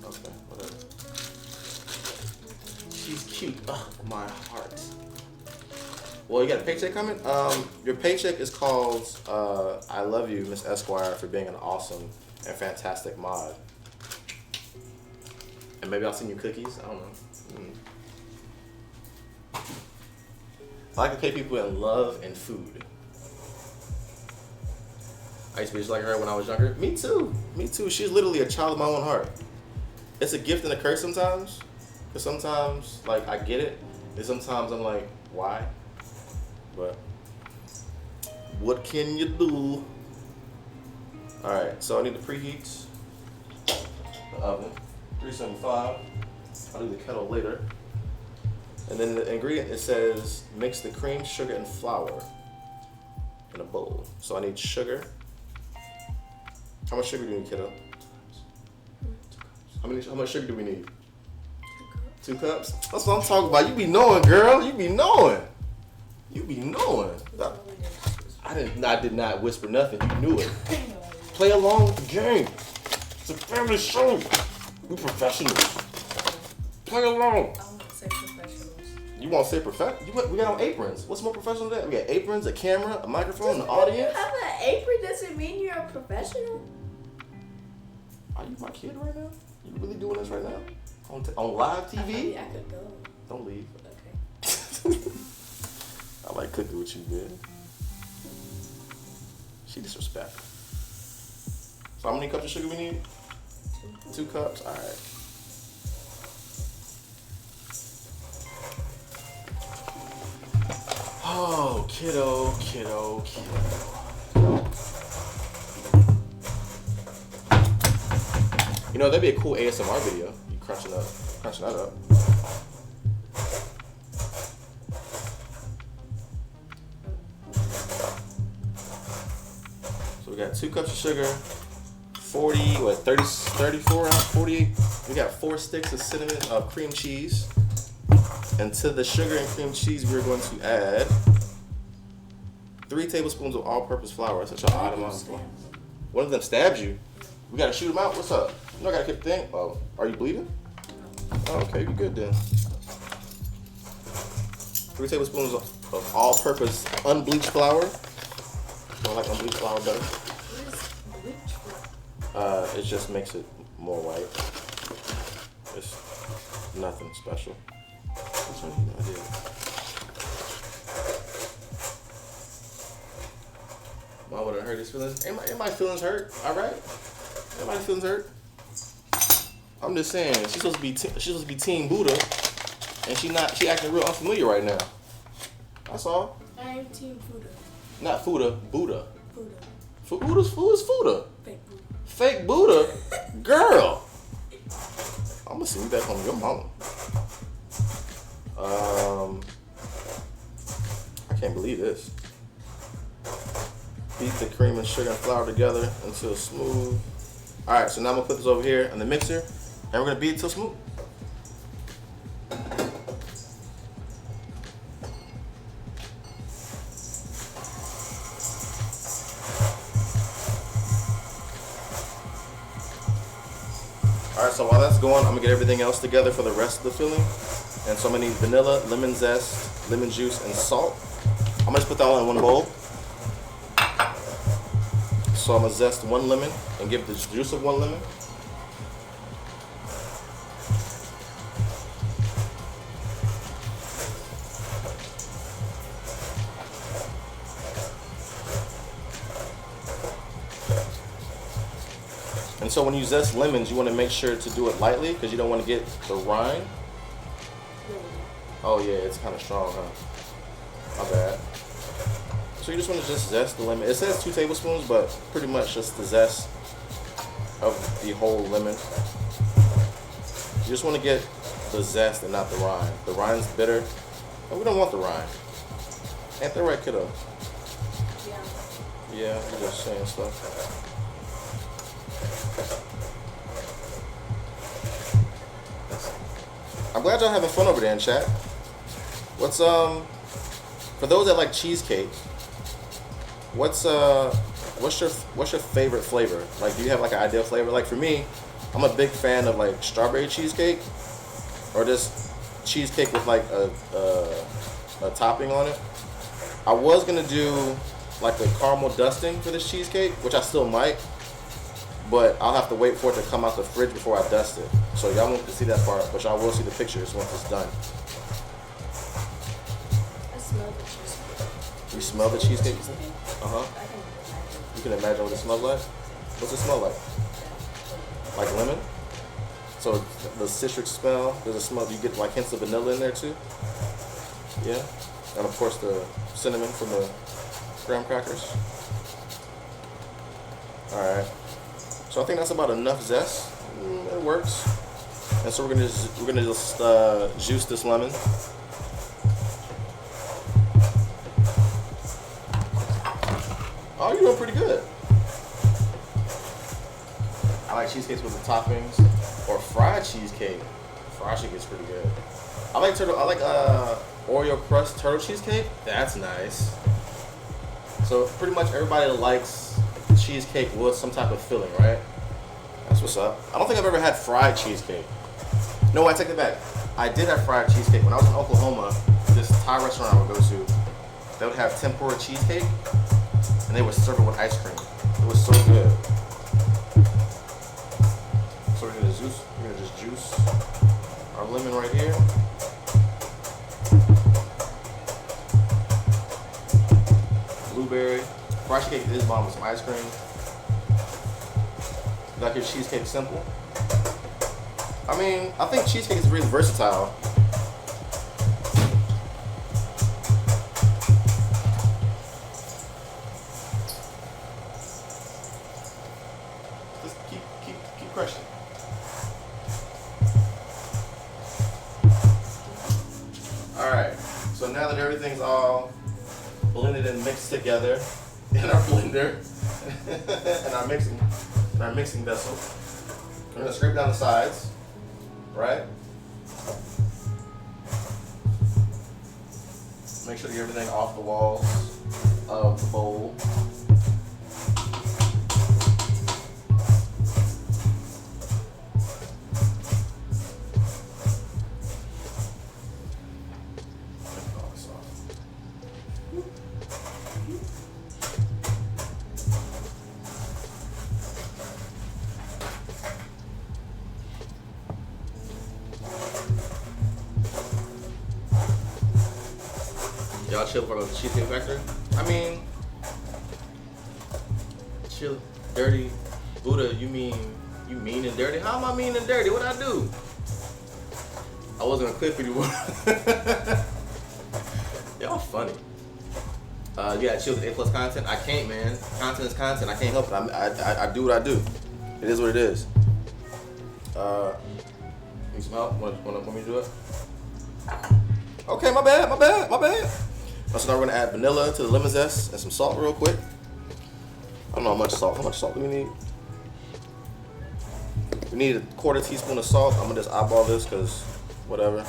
Speaker 1: Okay, whatever. She's cute. Oh, my heart. Well, you got a paycheck coming? Your paycheck is called I love you, Miss Esquire, for being an awesome and fantastic mod. And maybe I'll send you cookies. I don't know. I like to pay people in love and food. I used to be just like her when I was younger. Me too. Me too. She's literally a child of my own heart. It's a gift and a curse sometimes. Because sometimes, like, I get it. And sometimes I'm like, why? But what can you do? Alright, so I need to preheat the oven. 375. I'll do the kettle later. And then the ingredient, it says mix the cream, sugar, and flour in a bowl. So I need sugar. How much sugar do you need, kiddo? How much sugar do we need? 2 cups? That's what I'm talking about. You be knowing, girl. You be knowing. You be knowing. I did not whisper nothing. You knew it. Play along with the game. It's a family show. We professionals. Play along.
Speaker 2: I want to say professionals.
Speaker 1: You want to say professional? We got on aprons. What's more professional than that? We got aprons, a camera, a microphone, an audience.
Speaker 2: You have an apron doesn't mean you're a professional.
Speaker 1: Are you my kid right now? You really doing this right now? On live TV?
Speaker 2: I could go.
Speaker 1: Don't leave.
Speaker 2: Okay.
Speaker 1: I like cooking with you, man. She disrespectful. So how many cups of sugar we need? 2 cups? Alright. Oh, kiddo. You know, that'd be a cool ASMR video. You crunching that up. So we got 2 cups of sugar, 34 ounce, 48. We got 4 sticks of cinnamon, cream cheese. And to the sugar and cream cheese, we're going to add 3 tablespoons of all-purpose flour. Such an odd amount of flour. One of them stabbed you. We gotta shoot him out. What's up? You know I gotta keep the thing. Oh, are you bleeding? Oh, okay, you good then. 3 tablespoons of all-purpose unbleached flour. I like unbleached flour better.
Speaker 2: What is bleach flour?
Speaker 1: It just makes it more white. It's nothing special. Which one I did? Why would it hurt his feelings? Ain't my feelings hurt? All right. Ain't my feelings hurt? I'm just saying she's supposed to be Team Buddha, and she acting real unfamiliar right now. That's all.
Speaker 2: I am Team Fuda.
Speaker 1: Not Fuda, Buddha.
Speaker 2: Fuda.
Speaker 1: Who's Fuda?
Speaker 2: Fake Buddha.
Speaker 1: Fake Buddha? Girl. I'm gonna send you back home to your mama. I can't believe this. Beat the cream and sugar and flour together until smooth. Alright, so now I'm gonna put this over here in the mixer and we're gonna beat it till smooth. so while that's going, I'm gonna get everything else together for the rest of the filling. And so I'm gonna need vanilla, lemon zest, lemon juice, and salt. I'm gonna just put that all in one bowl. So I'm gonna zest 1 lemon and give the juice of 1 lemon. And so when you zest lemons, you want to make sure to do it lightly because you don't want to get the rind. Oh yeah, it's kind of strong, huh? My bad. So you just want to just zest the lemon. It says 2 tablespoons, but pretty much just the zest of the whole lemon. You just want to get the zest and not the rind. The rind's bitter, and we don't want the rind. Ain't that right, kiddo?
Speaker 2: Yeah.
Speaker 1: Yeah, I'm just saying stuff. I'm glad y'all having fun over there in chat. What's for those that like cheesecake, what's your favorite flavor? Like, do you have like an ideal flavor? Like for me, I'm a big fan of like strawberry cheesecake, or just cheesecake with like a topping on it. I was gonna do like the caramel dusting for this cheesecake, which I still might, but I'll have to wait for it to come out the fridge before I dust it. So y'all won't see that part, but y'all will see the pictures once it's done.
Speaker 2: I smell the cheesecake.
Speaker 1: You smell the cheesecake? Uh-huh.
Speaker 2: I can imagine.
Speaker 1: You can imagine what it smells like? What's it smell like? Like lemon? So the citric smell, there's a smell, you get like hints of vanilla in there too? Yeah? And of course the cinnamon from the graham crackers. Alright. So I think that's about enough zest. It works. And so we're gonna just juice this lemon. Oh, you're doing pretty good. I like cheesecakes with the toppings, or fried cheesecake. Fried cheesecake is pretty good. I like Oreo crust turtle cheesecake. That's nice. So pretty much everybody likes cheesecake with some type of filling, right? That's what's up. I don't think I've ever had fried cheesecake. No, I take it back. I did have fried cheesecake when I was in Oklahoma. This Thai restaurant I would go to, they would have tempura cheesecake, and they would serve it with ice cream. It was so good. So we're gonna just juice our lemon right here. Blueberry. Fried cheesecake is bomb with some ice cream. Like your cheesecake simple. I mean, I think cheesecake is really versatile. Just keep crushing. Alright, so now that everything's all blended and mixed together in our blender and our mixing vessel, we're gonna scrape down the sides, right? Make sure to get everything off the walls of the bowl. Y'all chill for the Cheesecake Factory? I mean, chill, dirty, Buddha, you mean and dirty? How am I mean and dirty? What'd I do? I wasn't gonna clip anymore. Y'all funny. Yeah, chill with A+ content. I can't, man. Content is content. I can't help it. I do what I do. It is what it is. Need some help? Want me to do it? Okay, my bad. So now we're gonna add vanilla to the lemon zest and some salt real quick. I don't know how much salt. How much salt do we need? We need a 1/4 teaspoon of salt. I'm gonna just eyeball this because whatever.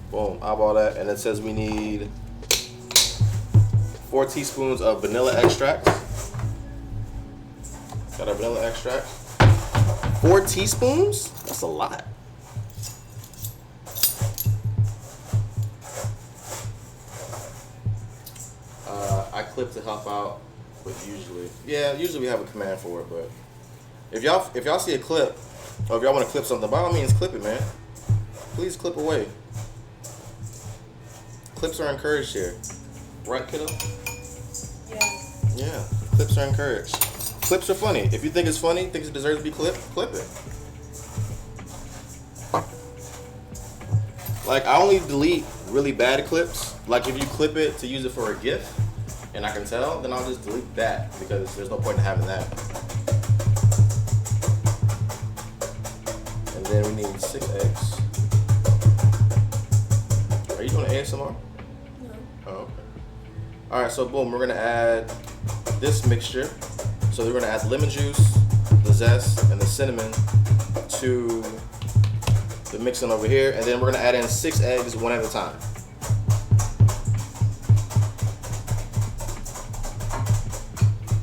Speaker 1: Boom, eyeball that. And it says we need 4 teaspoons of vanilla extract. Got our vanilla extract. 4 teaspoons? That's a lot. I clip to help out with usually. Yeah, usually we have a command for it, but if y'all see a clip, or if y'all want to clip something, by all means clip it, man. Please clip away. Clips are encouraged here. Right, kiddo?
Speaker 2: Yeah.
Speaker 1: Yeah, clips are encouraged. Clips are funny. If you think it's funny, think it deserves to be clipped, clip it. Like, I only delete really bad clips. Like, if you clip it to use it for a GIF, and I can tell, then I'll just delete that because there's no point in having that. And then we need 6 eggs. Are you doing ASMR?
Speaker 2: No.
Speaker 1: Oh, okay. All right, so boom, we're gonna add this mixture. So we're gonna add lemon juice, the zest, and the cinnamon to the mixing over here, and then we're gonna add in 6 eggs one at a time.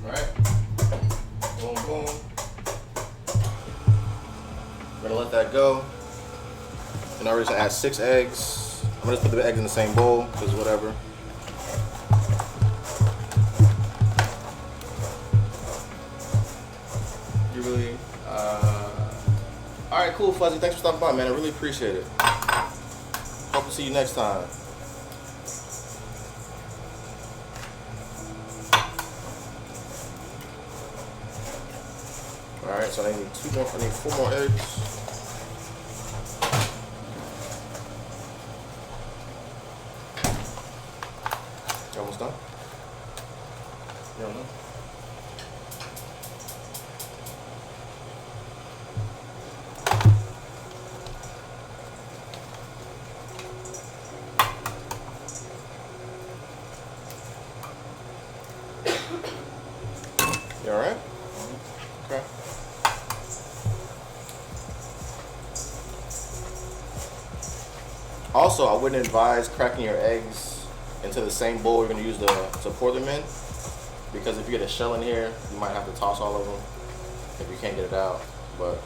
Speaker 1: All right, boom, boom. We're gonna let that go. And now we're just gonna add 6 eggs. I'm gonna just put the eggs in the same bowl, because whatever. You really, all right, cool, Fuzzy. Thanks for stopping by, man. I really appreciate it. Hope to see you next time. All right, so I need 4 more eggs. You almost done? You don't know? You all right? Okay. Also, I wouldn't advise cracking your eggs into the same bowl you're going to use to pour them in, because if you get a shell in here, you might have to toss all of them if you can't get it out. But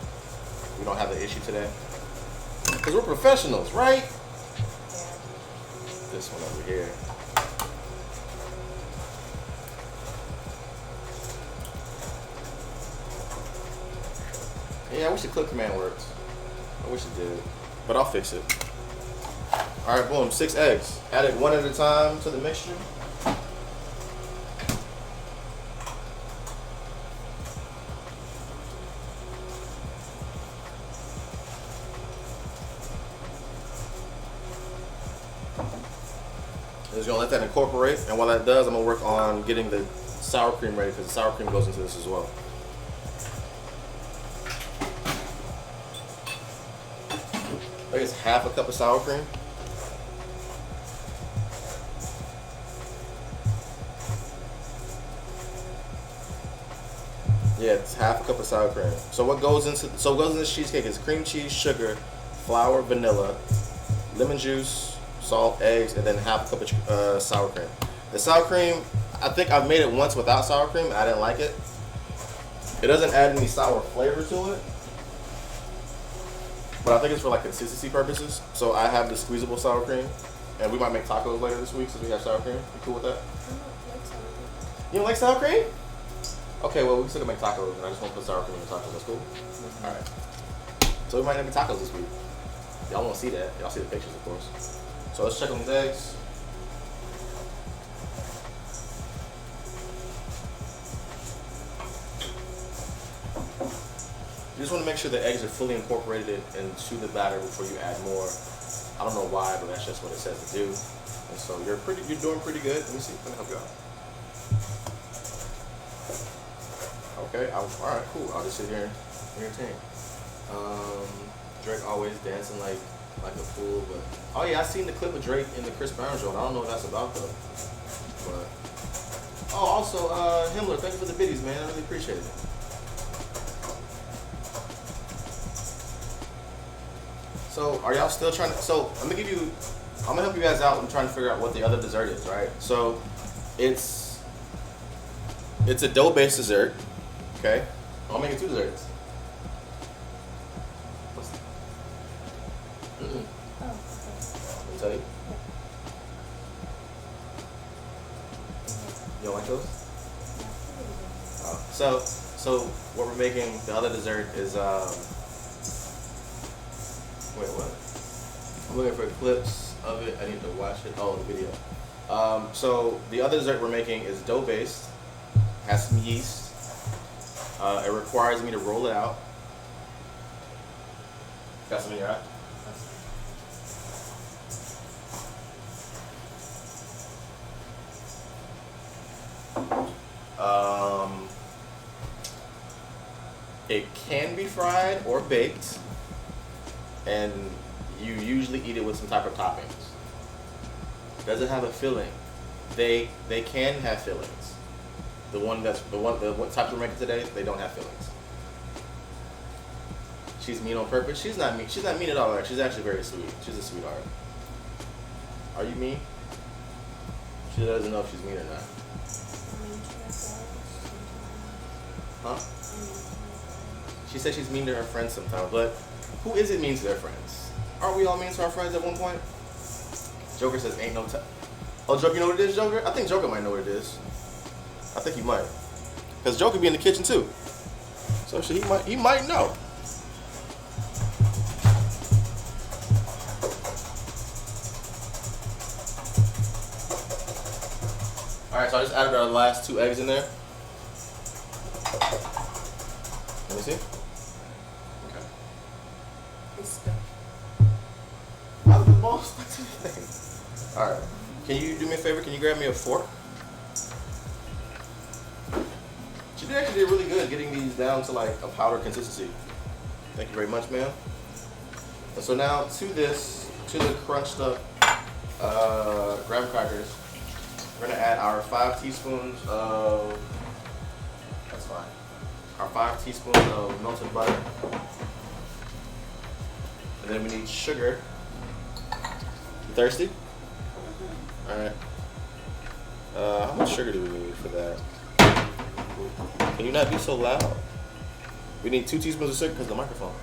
Speaker 1: we don't have the issue today because we're professionals, right? This one over here. Yeah, I wish the clip command worked. I wish it did, but I'll fix it. All right, boom, 6 eggs. Add it one at a time to the mixture. Just gonna let that incorporate, and while that does, I'm gonna work on getting the sour cream ready, because the sour cream goes into this as well. I guess half a cup of sour cream. Yeah, it's half a cup of sour cream. So what goes into cheesecake is cream cheese, sugar, flour, vanilla, lemon juice, salt, eggs, and then half a cup of sour cream. The sour cream, I think I've made it once without sour cream. I didn't like it. It doesn't add any sour flavor to it, but I think it's for like consistency purposes. So I have the squeezable sour cream, and we might make tacos later this week since we have sour cream. You cool with that? You don't like sour cream? Okay, well we still gonna make tacos, and I just want to put sour cream in the tacos. That's cool. All right. So we might have tacos this week. Y'all won't see that. Y'all see the pictures, of course. So let's check on these eggs. You just want to make sure the eggs are fully incorporated into the batter before you add more. I don't know why, but that's just what it says to do. And so you're doing pretty good. Let me see. Let me help you out. Okay. All right. Cool. I'll just sit here and entertain. Drake always dancing like a fool, but oh yeah, I seen the clip of Drake in the Chris Brown joint. I don't know what that's about though. But oh, also Himmler, thank you for the biddies, man. I really appreciate it. So are y'all still trying to? So I'm gonna help you guys out. I'm trying to figure out what the other dessert is, right? So it's a dough-based dessert. Okay, I'll make it 2 desserts. You don't like those? So what we're making, the other dessert is wait, what? I'm looking for clips of it. I need to watch it. Oh, the video. So the other dessert we're making is dough based. Has some yeast. It requires me to roll it out. Got some in your eye? It can be fried or baked, and you usually eat it with some type of toppings. Does it have a filling? They can have fillings. The types we're making today, they don't have fillings. She's mean on purpose. She's not mean. She's not mean at all. She's actually very sweet. She's a sweetheart. Are you mean? She doesn't know if she's mean or not. Huh? She said she's mean to her friends sometimes, but who isn't mean to their friends? Aren't we all mean to our friends at one point? Joker says ain't no time. Oh, Joker, you know what it is, Joker? I think Joker might know what it is. I think he might. Because Joker be in the kitchen too. So he might know. Alright, so I just added our last 2 eggs in there. Let me see. Okay.
Speaker 2: It's stuck.
Speaker 1: How did the ball stuck to the thing? Alright. Can you do me a favor? Can you grab me a fork? She actually did really good getting these down to like a powder consistency. Thank you very much, ma'am. And so now to the crunched up graham crackers, we're gonna add our 5 teaspoons of, that's fine, our 5 teaspoons of melted butter. And then we need sugar. You thirsty? Alright. How much sugar do we need for that? Can you not be so loud? We need 2 teaspoons of sugar because of the microphone.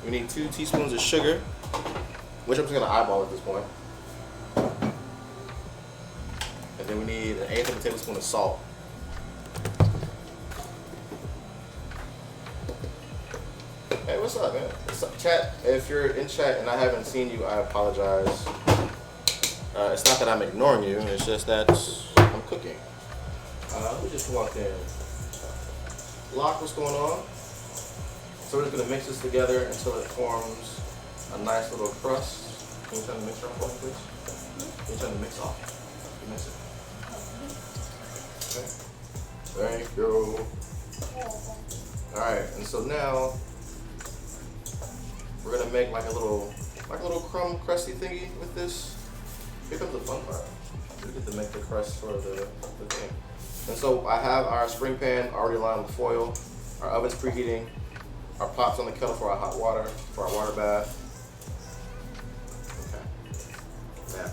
Speaker 1: We need 2 teaspoons of sugar, which I'm just gonna eyeball at this point. And then we need 1/8 of a tablespoon of salt. Hey, what's up, man? What's up, chat? If you're in chat and I haven't seen you, I apologize. It's not that I'm ignoring you, it's just that I'm cooking. Who just walked in? Locke, what's going on? So we're just gonna mix this together until it forms a nice little crust. Can you turn the mixer off for me, please? Can you turn the mix off? You mix it. Okay. Thank you. Alright, and so now we're gonna make like a little crumb crusty thingy with this. Here comes the fun part. We get to make the crust for the thing. And so I have our spring pan already lined with foil. Our oven's preheating. Our pot's on the kettle for our hot water, for our water bath. Okay. Now,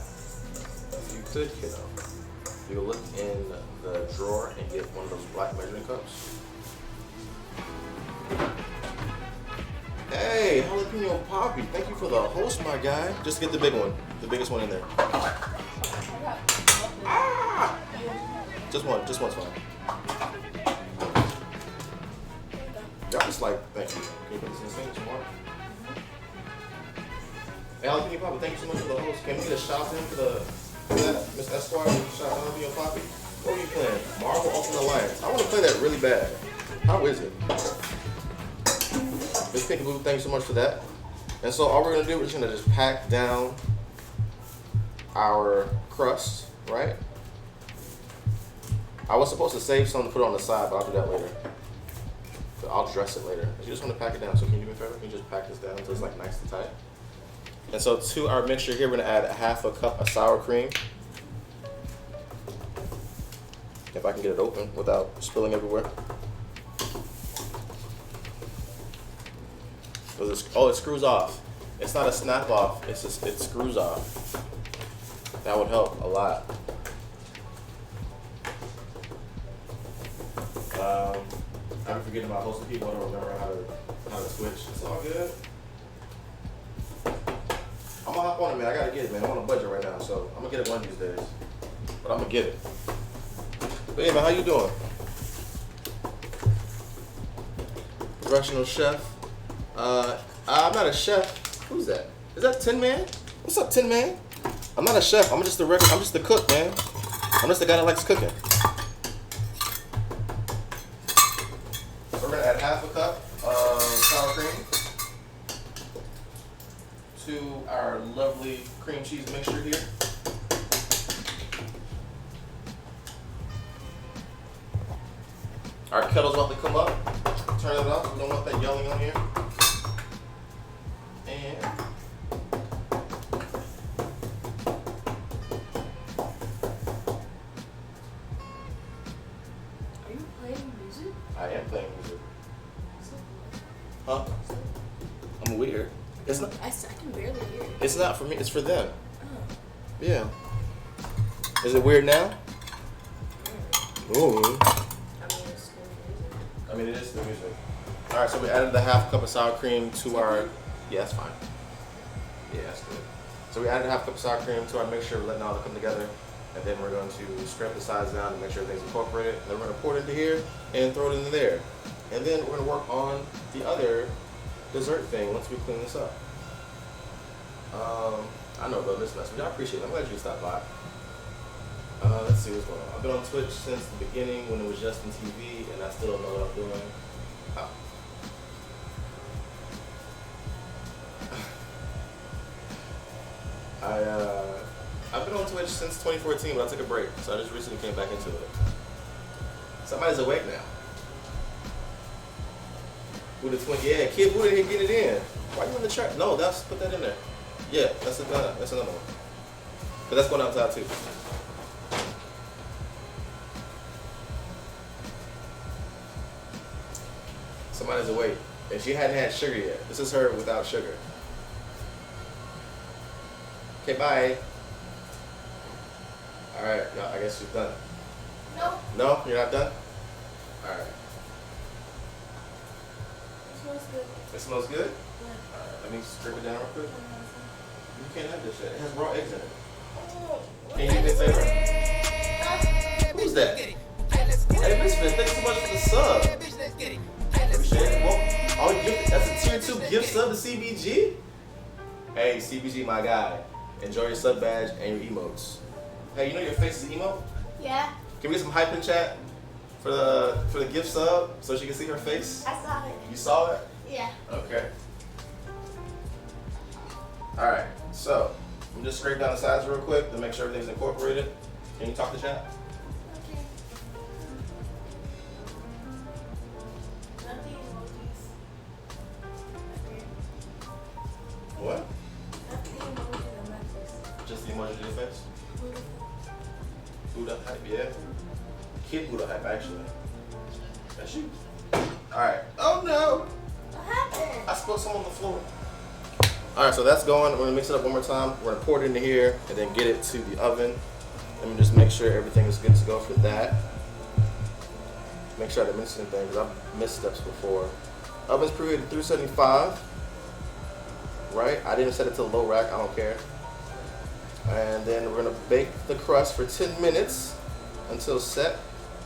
Speaker 1: if you could, kiddo, you look in the drawer and get one of those black measuring cups. Hey, jalapeno poppy, thank you for the host, my guy. Just get the big one, the biggest one in there. Ah! Just one's fine. Y'all just like, thank you. Can you put this in the sink some water? Hey, jalapeno poppy, thank you so much for the host. Can we get a shout out for that, Miss Esquire? Shout out jalapeno poppy. What are you playing? Marvel Ultimate Alliance. I want to play that really bad. How is it? Miss Pink Blue, thank you so much for that. And so all we're gonna do, we're just gonna pack down our crust, right? I was supposed to save some to put on the side, but I'll do that later. But I'll dress it later. You just want to pack it down. So can you do me a favor? Can you just pack this down until it's like nice and tight? And so to our mixture here, we're gonna add 1/2 cup of sour cream. If I can get it open without spilling everywhere. Oh, it screws off. It's not a snap off. It's just, it screws off. That would help a lot. I've been forgetting about hosting people. I don't remember how to switch. It's all good. I'm gonna hop on it, man. I gotta get it, man. I'm on a budget right now, so I'm gonna get it one of these days. But I'm gonna get it. But yeah, man, how you doing? Professional chef. I'm not a chef. Who's that? Is that Tin Man? What's up, Tin Man? I'm not a chef. I'm just a I'm just a cook, man. I'm just the guy that likes cooking. We're gonna add half a cup of sour cream to our lovely cream cheese mixture here. Our kettle's about to come up. Turn it off. We don't want that yelling on here. And
Speaker 2: Are you playing music?
Speaker 1: I am playing music. Huh? I'm weird. It's not.
Speaker 2: I can barely hear it.
Speaker 1: It's not for me. It's for them.
Speaker 2: Oh.
Speaker 1: Yeah. Is it weird now? Ooh.
Speaker 2: I mean, it's still music.
Speaker 1: I mean, it is the music. All right, so we added the half cup of sour cream to our. Yeah, that's fine. Yeah, that's good. So we added a half cup of sour cream to our mixture, letting all that come together, and then we're going to scrape the sides down to make sure everything's incorporated. Then we're going to pour it into here and throw it into there, and then we're going to work on the other dessert thing once we clean this up. I know about this mess, but I appreciate it. I'm glad you stopped by. Let's see what's going on. I've been on Twitch since the beginning when it was just in TV, and I still don't know what I'm doing. Oh. I've been on Twitch since 2014, but I took a break, so I just recently came back into it. Somebody's awake now. Buddha twin, yeah, Kid Buddha here, get it in. Why you in the chat? No, put that in there. Yeah, that's another one. But that's going outside too. Somebody's awake, and she hadn't had sugar yet. This is her without sugar. Okay, bye. All right, no, I guess she's done.
Speaker 2: No.
Speaker 1: No, you're not done? All right.
Speaker 2: It smells good.
Speaker 1: It smells good?
Speaker 2: Yeah.
Speaker 1: All right, let me scrape it down real quick. You can't have this shit. It has raw eggs in it.
Speaker 2: Oh,
Speaker 1: Can you do me a favor? Who's that? Hey, Misfits, thanks so much for the sub. Appreciate it. Well, that's a tier 2 gift sub to CBG? Hey, CBG, my guy. Enjoy your sub badge and your emotes. Hey, you know your face is emote?
Speaker 2: Yeah.
Speaker 1: Can we get some hype in chat for the gift sub so she can see her face?
Speaker 2: I saw it.
Speaker 1: You saw it?
Speaker 2: Yeah.
Speaker 1: Okay. Alright, so I'm just scrape down the sides real quick to make sure everything's incorporated. Can you talk to chat?
Speaker 2: Okay. None of the emojis. Okay.
Speaker 1: What?
Speaker 2: Not the emoji on my face.
Speaker 1: Just the emoji to your face? Buddha hype, yeah. Kid Buddha hype, actually. That's you. Alright. Oh no!
Speaker 2: What happened?
Speaker 1: I spilled some on the floor. Alright, so that's going. We're gonna mix it up one more time. We're gonna pour it into here and then get it to the oven. Let me just make sure everything is good to go for that. Make sure I didn't miss anything because I've missed steps before. Oven's preheated 375. Right? I didn't set it to low rack, I don't care. And then we're gonna bake the crust for 10 minutes until set.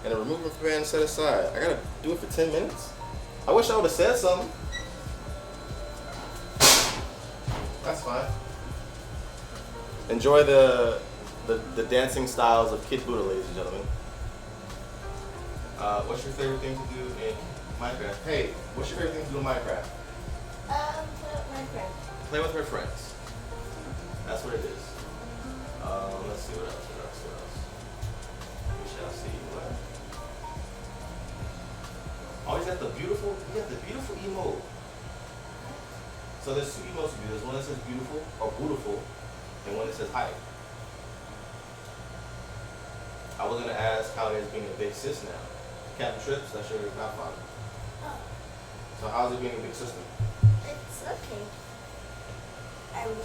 Speaker 1: And then remove it from the pan and set aside. I gotta do it for 10 minutes? I wish I would have said something. That's fine. Enjoy the dancing styles of Kid Buddha, ladies and gentlemen. What's your favorite thing to do in Minecraft? Hey, what's your favorite thing to do in Minecraft?
Speaker 2: Minecraft.
Speaker 1: Play with her friends. That's what it is. Let's see what else. We shall see what. Oh, you got the beautiful emote. So there's two emotes to do. There's one that says beautiful or beautiful, and one that says hype. I was gonna ask how it is being a big sis now. Captain Trips, that's your godfather.
Speaker 2: Oh,
Speaker 1: So how's it being a big sister?
Speaker 2: it's okay. I mean,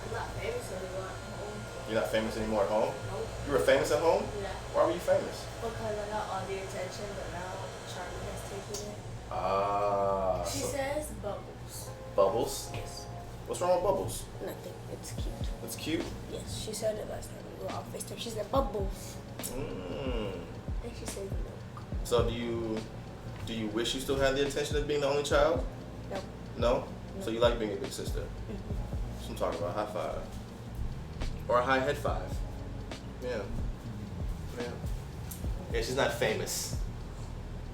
Speaker 2: I'm not famous anymore at home.
Speaker 1: You're not famous anymore at home?
Speaker 2: Nope.
Speaker 1: You were famous at home?
Speaker 2: Yeah.
Speaker 1: Why were you famous?
Speaker 2: Because I got all the attention, but now Charlie has taken it.
Speaker 1: Ah.
Speaker 2: She
Speaker 1: So
Speaker 2: says bubbles.
Speaker 1: Bubbles.
Speaker 2: Yes.
Speaker 1: What's wrong with Bubbles?
Speaker 2: Nothing. It's cute.
Speaker 1: It's cute.
Speaker 2: Yes, she said it last time we were off FaceTime. She said Bubbles.
Speaker 1: Mm.
Speaker 2: And she said milk.
Speaker 1: So do you wish you still had the intention of being the only child?
Speaker 2: No.
Speaker 1: No? So you like being a big sister?
Speaker 2: Mm-hmm.
Speaker 1: So I'm talking about high five. Or a high head five. Yeah. Yeah. Yeah, she's not famous.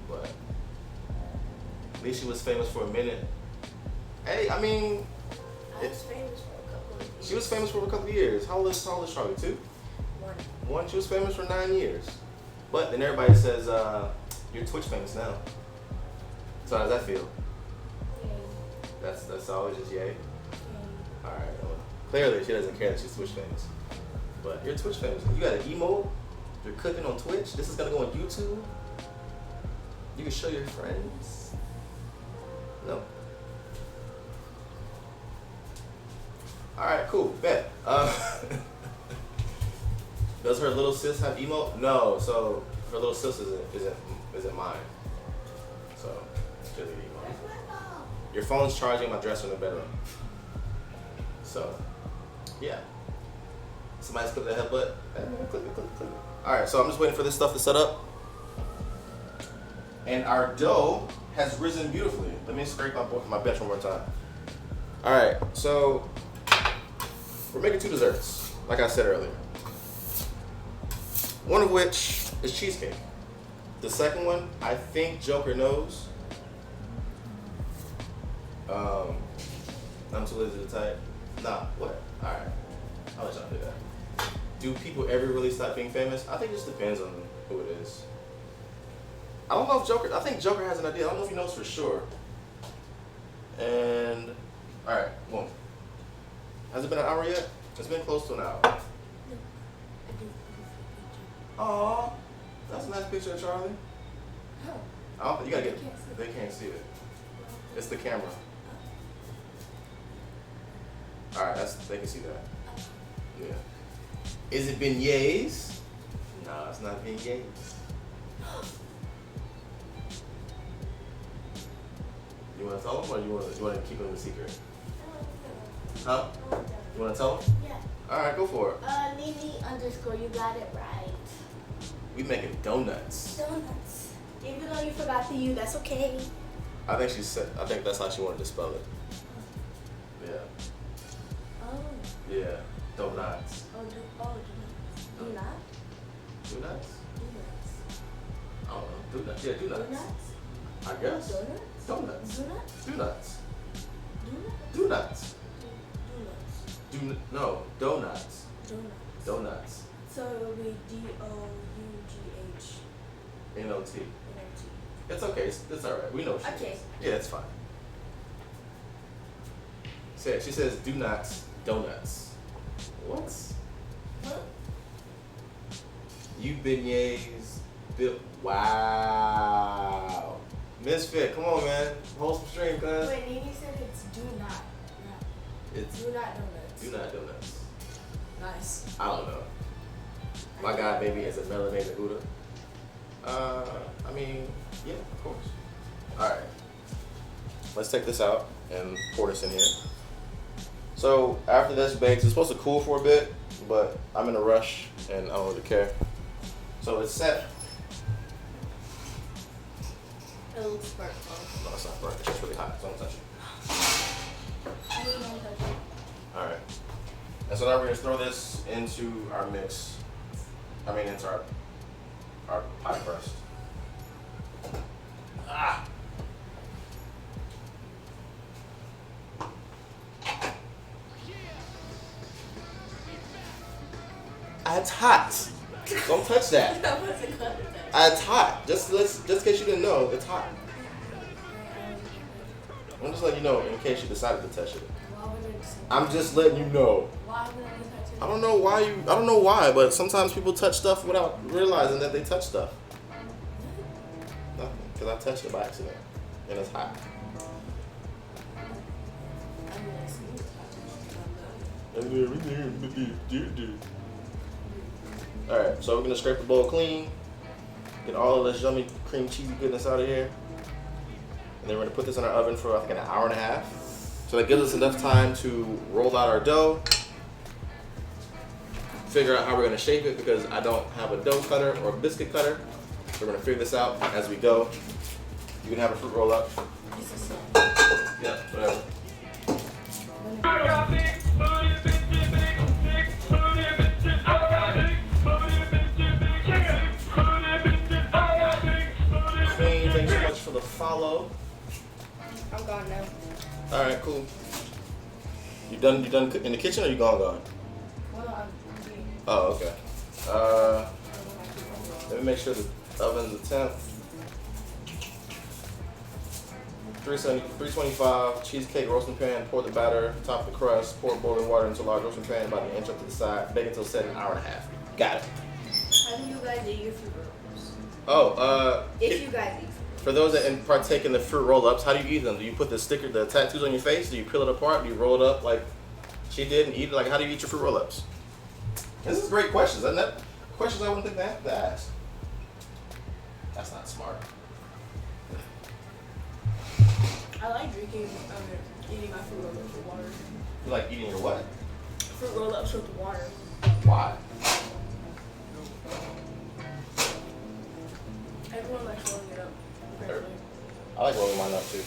Speaker 1: But at least she was famous for a minute. Hey, I mean,
Speaker 2: I was famous for a couple of years.
Speaker 1: she was famous for a couple of years. How old is Charlie? 2? 1. She was famous for 9 years. But then everybody says, you're Twitch famous now. So how does that feel?
Speaker 2: Yay.
Speaker 1: That's always just yay.
Speaker 2: Yay.
Speaker 1: Alright, well, clearly she doesn't care that she's Twitch famous. But you're Twitch famous. You got an emote. You're cooking on Twitch. This is gonna go on YouTube. You can show your friends. No. Alright, cool. Bet. Does her little sis have emote? No. So her little sis isn't mine. So she doesn't get emote. Your phone's charging my dresser in the bedroom. So yeah. Somebody's click the headbutt. Click it. Alright, so I'm just waiting for this stuff to set up. And our dough has risen beautifully. Let me scrape my bench one more time. Alright, so we're making 2 desserts, like I said earlier. One of which is cheesecake. The second one, I think Joker knows. I'm too lazy to type. Nah, what? Alright. I'll let y'all do that. Do people ever really stop being famous? I think it just depends on who it is. I don't know if I think Joker has an idea. I don't know if he knows for sure. And, alright, boom. Has it been an hour yet? It's been close to an hour. Aww, that's a nice picture of Charlie. I don't think you gotta get. They can't see it. It's the camera. All right, they can see that. Yeah. Is it beignets? No, it's not beignets. You want to tell them, or you want to keep them a secret? Huh? You want to tell them?
Speaker 2: Yeah.
Speaker 1: All right, go for it.
Speaker 2: Nini_, you got it right.
Speaker 1: We making donuts.
Speaker 2: Donuts. Even though you forgot the U, that's okay.
Speaker 1: I think that's how she wanted to spell it. Yeah.
Speaker 2: Oh.
Speaker 1: Yeah. Donuts.
Speaker 2: Donuts. Do not?
Speaker 1: Donuts?
Speaker 2: Donuts.
Speaker 1: I don't know. Donuts. Yeah, donuts.
Speaker 2: Donuts?
Speaker 1: I guess.
Speaker 2: Donuts?
Speaker 1: Donuts.
Speaker 2: Donuts?
Speaker 1: Donuts.
Speaker 2: Donuts?
Speaker 1: Donuts.
Speaker 2: Donuts.
Speaker 1: No, donuts.
Speaker 2: Donuts.
Speaker 1: Donuts.
Speaker 2: So it will be DOUGH.
Speaker 1: NOT.
Speaker 2: NRT.
Speaker 1: It's okay. It's all right. We know she
Speaker 2: Okay.
Speaker 1: is. Yeah, it's fine. She says do nots, donuts. What?
Speaker 2: Huh?
Speaker 1: You beignets. Wow. Misfit, come on, man. Hold some stream, cuz.
Speaker 2: Wait, Nini said it's do not.
Speaker 1: It's
Speaker 2: Do not donuts.
Speaker 1: do not donuts.
Speaker 2: Nice.
Speaker 1: I don't know. My god, baby, is a melanated Buddha. I mean, yeah, of course. Alright. Let's take this out and pour this in here. So, after this bakes, it's supposed to cool for a bit, but I'm in a rush and I don't really care. So, it's set.
Speaker 2: It looks burnt.
Speaker 1: No, it's not burnt. It's just really hot, so don't touch it.
Speaker 2: I didn't know that.
Speaker 1: Alright. And so now we're going to throw this into our mix. Into our pie crust. Ah! It's hot. Don't touch that.
Speaker 2: That wasn't good.
Speaker 1: It's hot. Just in case you didn't know, it's hot. I'm just letting you know in case you decided to touch it. I'm just letting you know.
Speaker 2: Why would I touch it?
Speaker 1: I don't know why, but sometimes people touch stuff without realizing that they touch stuff. Nothing, because I touched it by accident, and it's hot. Alright, so we're gonna scrape the bowl clean, get all of this yummy cream cheesy goodness out of here, and then we're gonna put this in our oven for I think an hour and a half So that gives us enough time to roll out our dough, figure out how we're gonna shape it because I don't have a dough cutter or a biscuit cutter. We're gonna figure this out as we go. You can have a fruit roll up. Yeah, whatever. Queen, thanks so much for the follow.
Speaker 2: I'm gone now.
Speaker 1: All right, cool. You done in the kitchen or you gone?
Speaker 2: Well, I'm eating.
Speaker 1: Oh, okay. Let me make sure the oven's a temp. 325, cheesecake roasting pan, pour the batter, top the crust, pour boiling water into large roasting pan about an inch up to the side, bake until set an hour and a half. Got it.
Speaker 2: How do you guys eat your fruit roll-ups?
Speaker 1: Oh,
Speaker 2: If you guys eat fruit
Speaker 1: for those that partake in the fruit roll-ups, how do you eat them? Do you put the tattoos on your face? Do you peel it apart? Do you roll it up like she did and eat it? Like, how do you eat your fruit roll-ups? This is great questions, isn't that? Questions I wouldn't think to ask. That's not smart.
Speaker 2: I like drinking, eating my fruit roll-ups with water.
Speaker 1: You like eating your what?
Speaker 2: Fruit roll-ups with water.
Speaker 1: Why?
Speaker 2: Everyone likes rolling it up. Apparently.
Speaker 1: I like rolling mine up too.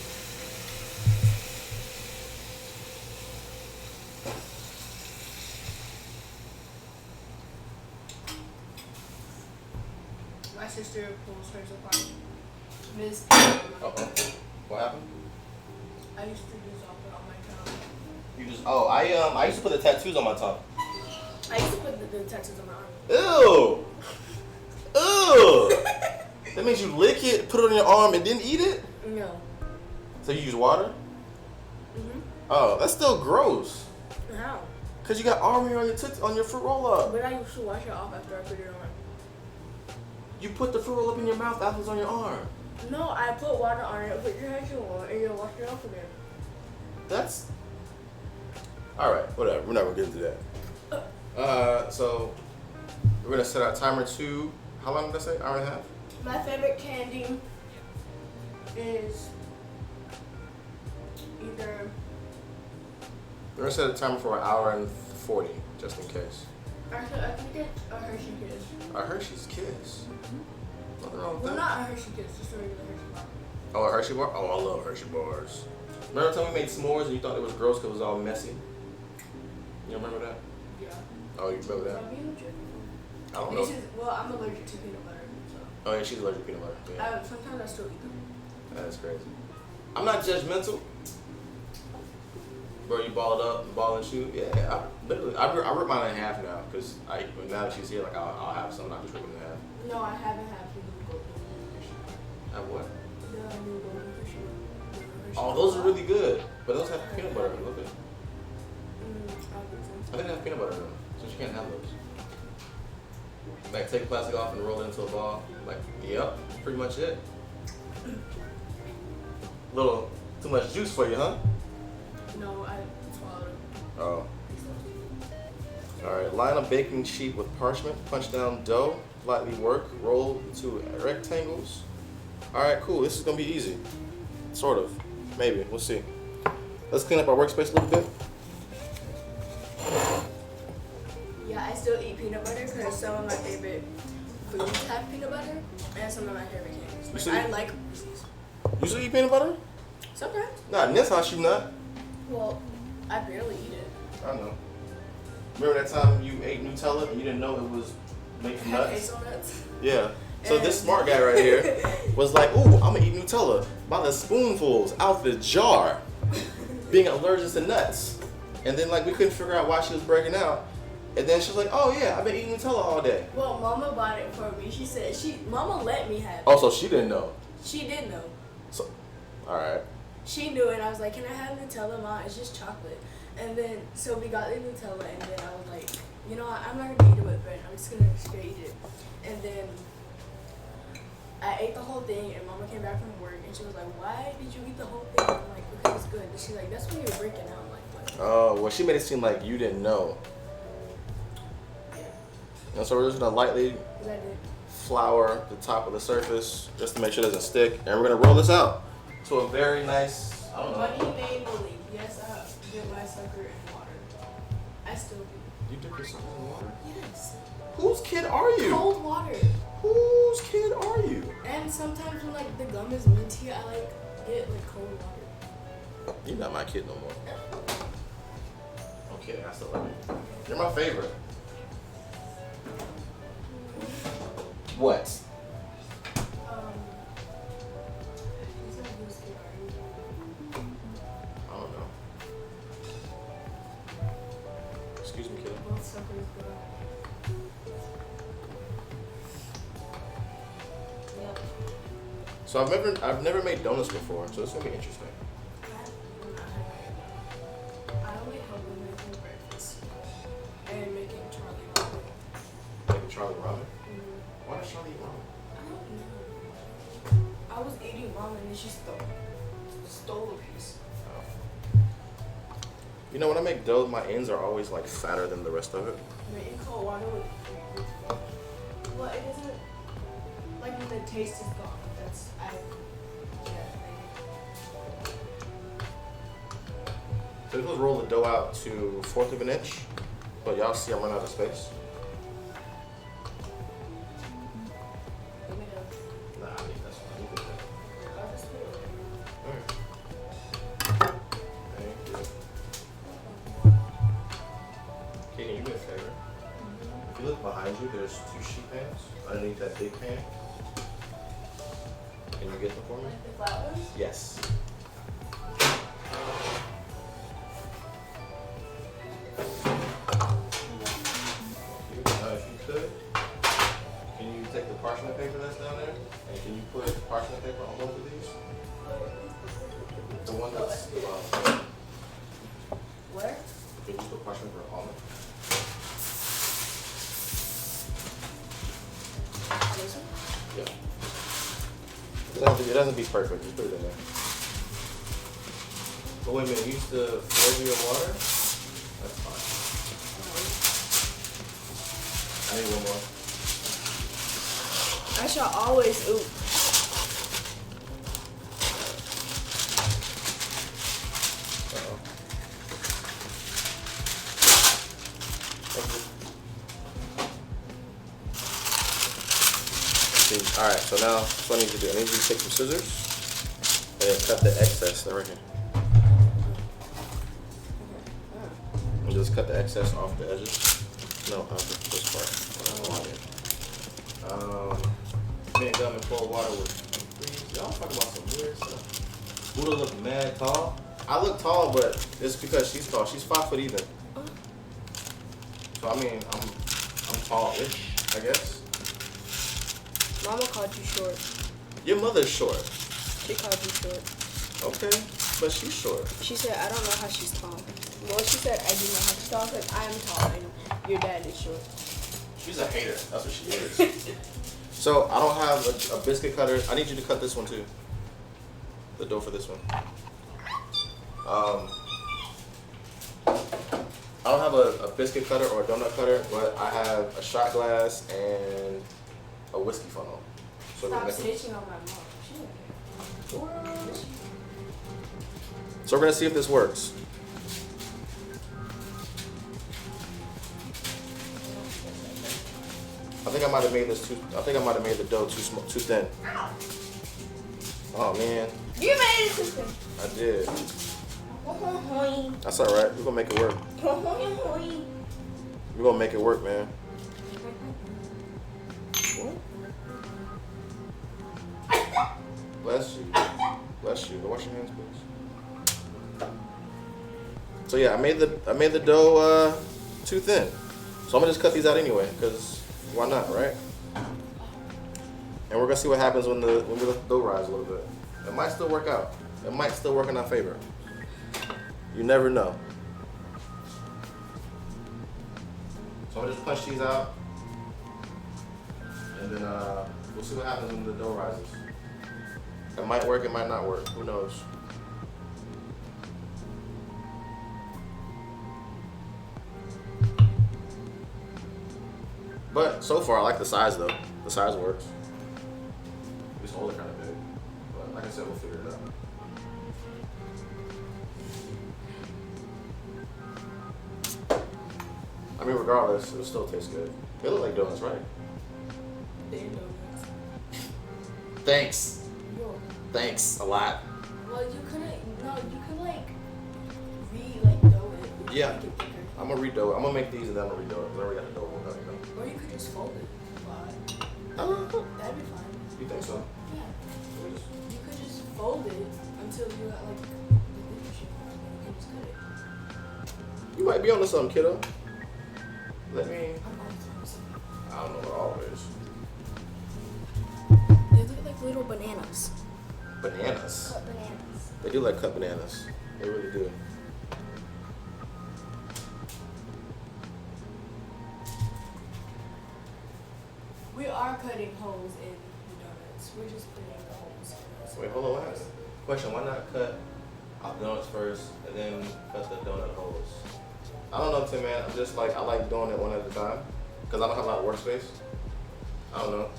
Speaker 2: My sister pulls hers apart. Miss.
Speaker 1: Uh-oh. What happened?
Speaker 2: I used to do something on my tongue.
Speaker 1: You just I used to put the tattoos on my tongue.
Speaker 2: I used to put the tattoos on my arm.
Speaker 1: Ew! Ew! That means you lick it, put it on your arm, and then eat it?
Speaker 2: No.
Speaker 1: So you use water?
Speaker 2: Mhm.
Speaker 1: Oh, that's still gross.
Speaker 2: How?
Speaker 1: Cause you got army on your fruit roll up.
Speaker 2: But I used to wash it off after I put it on.
Speaker 1: You put the fruit roll up in your mouth after it's on your arm.
Speaker 2: No, I put water on it, put your tattoo on, and you wash it off again.
Speaker 1: That's alright, whatever. We're not gonna get into that. So we're gonna set our timer to how long did I say? Hour and a half?
Speaker 2: My favorite candy is either
Speaker 1: We're gonna set a timer for an hour and 40, just in case.
Speaker 2: actually I think it's a Hershey Kiss.
Speaker 1: A Hershey's Kiss. Nothing wrong with
Speaker 2: Well,
Speaker 1: that.
Speaker 2: not a Hershey Kiss, just a regular Hershey bar.
Speaker 1: Oh, a Hershey bar? Oh, I love Hershey bars. Remember the time we made s'mores and you thought it was gross because it was all messy? You remember that?
Speaker 2: Yeah.
Speaker 1: Oh, you remember that?
Speaker 2: I'm being legit.
Speaker 1: I don't know.
Speaker 2: Well, I'm allergic to peanut butter, so.
Speaker 1: Oh, yeah, she's allergic to peanut butter. Yeah.
Speaker 2: Sometimes I still eat them.
Speaker 1: That's crazy. I'm not judgmental. Bro, you balled up, ball and shoot. Yeah, I rip mine in half now because now that she's here, like I'll have some. Not just rip it in half.
Speaker 2: No, I haven't had the new golden Hershey bar.
Speaker 1: Have what?
Speaker 2: The new golden Hershey bar.
Speaker 1: Oh, those are really good, but those have peanut butter in them. Look at. I think they have peanut butter in them, so you can't have those. Like take the plastic off and roll it into a ball. Like, yep, pretty much it. Little too much juice for you, huh?
Speaker 2: No, I swallowed it.
Speaker 1: Oh. Alright, line a baking sheet with parchment, punch down dough, lightly work, roll into rectangles. Alright, cool. This is gonna be easy. Sort of. Maybe. We'll see. Let's clean up our workspace a little bit.
Speaker 2: Yeah, I still eat peanut butter because some of my favorite foods have peanut butter and some of my favorite candies. Like, I like Reese's.
Speaker 1: You still eat peanut butter?
Speaker 2: Sometimes.
Speaker 1: Nah, in this house you not.
Speaker 2: Well, I barely eat it.
Speaker 1: I know. Remember that time you ate Nutella and you didn't know it was made from nuts?
Speaker 2: Hazelnuts.
Speaker 1: Yeah. So this smart guy right here was like, ooh, I'm gonna eat Nutella by the spoonfuls out the jar, being allergic to nuts. And then like we couldn't figure out why she was breaking out. And then she was like, oh yeah, I've been eating Nutella all day.
Speaker 2: Well, Mama bought it for me. She said Mama let me have it.
Speaker 1: Oh, so she didn't know.
Speaker 2: She did know.
Speaker 1: So, all right.
Speaker 2: She knew it. I was like, can I have Nutella, Mom? It's just chocolate. And then, so we got the Nutella, and then I was like, you know what? I'm not gonna eat it with bread. I'm just gonna straight eat it. And then I ate the whole thing, and Mama came back from work, and she was like, why did you eat the whole thing? I'm like, because it's good. And she's like, that's when you're breaking out. I'm like, what?
Speaker 1: Oh, well, she made it seem like you didn't know. And so we're just gonna lightly
Speaker 2: Because I did.
Speaker 1: flour the top of the surface just to make sure it doesn't stick. And we're gonna roll this out to a very nice, I don't know.
Speaker 2: Money made believe. Yes, I still do.
Speaker 1: You dip your sauce in water?
Speaker 2: Yes.
Speaker 1: Whose kid are you?
Speaker 2: Cold water.
Speaker 1: Whose kid are you?
Speaker 2: And sometimes when like the gum is minty, I like get like cold water.
Speaker 1: You're not my kid no more. I'm kidding, I still love you. You're my favorite. What?
Speaker 2: He said whose kid are you?
Speaker 1: I don't know. Excuse me, kid.
Speaker 2: Both suckers, bro. Yep.
Speaker 1: So I've never made donuts before, so it's gonna be interesting.
Speaker 2: I only help with making breakfast and making Charlie ramen.
Speaker 1: Making Charlie ramen? Why does Charlie eat ramen?
Speaker 2: I don't know. I was eating ramen and she stole a piece.
Speaker 1: You know, when I make dough, my ends are always like fatter than the rest of it.
Speaker 2: Making cold water with well, it isn't like when the taste is gone. That's
Speaker 1: So we're gonna roll the dough out to 1/4 of an inch, but y'all see I'm running out of space.
Speaker 2: Let me know.
Speaker 1: Nah, I need this one. I need this one.
Speaker 2: I'll just put it over.
Speaker 1: Alright. Thank you. Okay, can you do me a favor? If you look behind you, there's 2 sheet pans underneath that big pan. Can you get them for me?
Speaker 2: Like the flat ones?
Speaker 1: Yes. If you could, can you take the parchment paper that's down there, and can you put parchment paper on both of these? The one that's the
Speaker 2: Where?
Speaker 1: Did you put parchment paper on it?
Speaker 2: This one?
Speaker 1: Yeah. It doesn't be perfect. Just put it in there. But wait a minute, you used to flavor your water? That's fine. I need one more.
Speaker 2: I shall always oop.
Speaker 1: Uh-oh. See, all right, so now what I need to do, I need you to take some scissors and then cut the excess. They're right here. And just cut the excess off the edges. No, off this part. Me and gum and cold water with y'all talking about some weird stuff. Buddha look mad tall. I look tall, but it's because she's tall. She's 5 foot even. So I mean, I'm tall-ish, I guess.
Speaker 2: Mama called you short.
Speaker 1: Your mother's short.
Speaker 2: She called you short.
Speaker 1: Okay, but she's short.
Speaker 2: She said, I don't know how she's tall. Well, she said, I do know how she's tall because I am tall and your dad is short.
Speaker 1: She's a hater. That's what she is. So I don't have a biscuit cutter. I need you to cut this one too. The dough for this one. I don't have a biscuit cutter or a donut cutter, but I have a shot glass and a whiskey funnel. So
Speaker 2: Stop
Speaker 1: we're gonna-
Speaker 2: snitching on my mom. She don't care.
Speaker 1: So we're gonna see if this works. I think I might have made this too. I think I might have made the dough too thin. Oh man.
Speaker 2: You made it too thin.
Speaker 1: I did. That's all right. We're gonna make it work. We're gonna make it work, man. What? Bless you. Bless you. Go wash your hands, please. So yeah, I made the dough too thin. So I'm gonna just cut these out anyway, because why not, right? And we're gonna see what happens when we let the dough rise a little bit. It might still work out. It might still work in our favor. You never know. So I'm gonna just punch these out, and then we'll see what happens when the dough rises. It might work, it might not work. Who knows? But so far, I like the size though. The size works. This hole is kind of big, but like I said, we'll figure it out. I mean, regardless, it'll still taste good. They look like donuts, right?
Speaker 2: They're donuts.
Speaker 1: Thanks.
Speaker 2: Yo.
Speaker 1: Thanks a lot.
Speaker 2: Well, you couldn't. No, you could like dough it.
Speaker 1: Yeah.
Speaker 2: Make it thicker.
Speaker 1: I'm gonna redough it. I'm gonna make these and then I'm gonna redough it. We already got the dough rolled out, you know.
Speaker 2: Or you could just fold it. That'd be fine.
Speaker 1: You think so?
Speaker 2: Yeah. You could just fold it until you got like the leadership on it, and you can just cut it.
Speaker 1: You might be onto something, kiddo. Let me.
Speaker 2: I'm on something.
Speaker 1: I don't know what all it is.
Speaker 2: They look like little bananas.
Speaker 1: Bananas.
Speaker 2: Cut bananas.
Speaker 1: They do like cut bananas. They really do.
Speaker 2: We are cutting holes in the donuts. We're just putting the holes in this.
Speaker 1: Wait, hold on. What happened? Question: why not cut off the donuts first and then cut the donut holes? I don't know, Tim, man. I'm just like I like doing it one at a time because I don't have a lot of workspace. I don't know.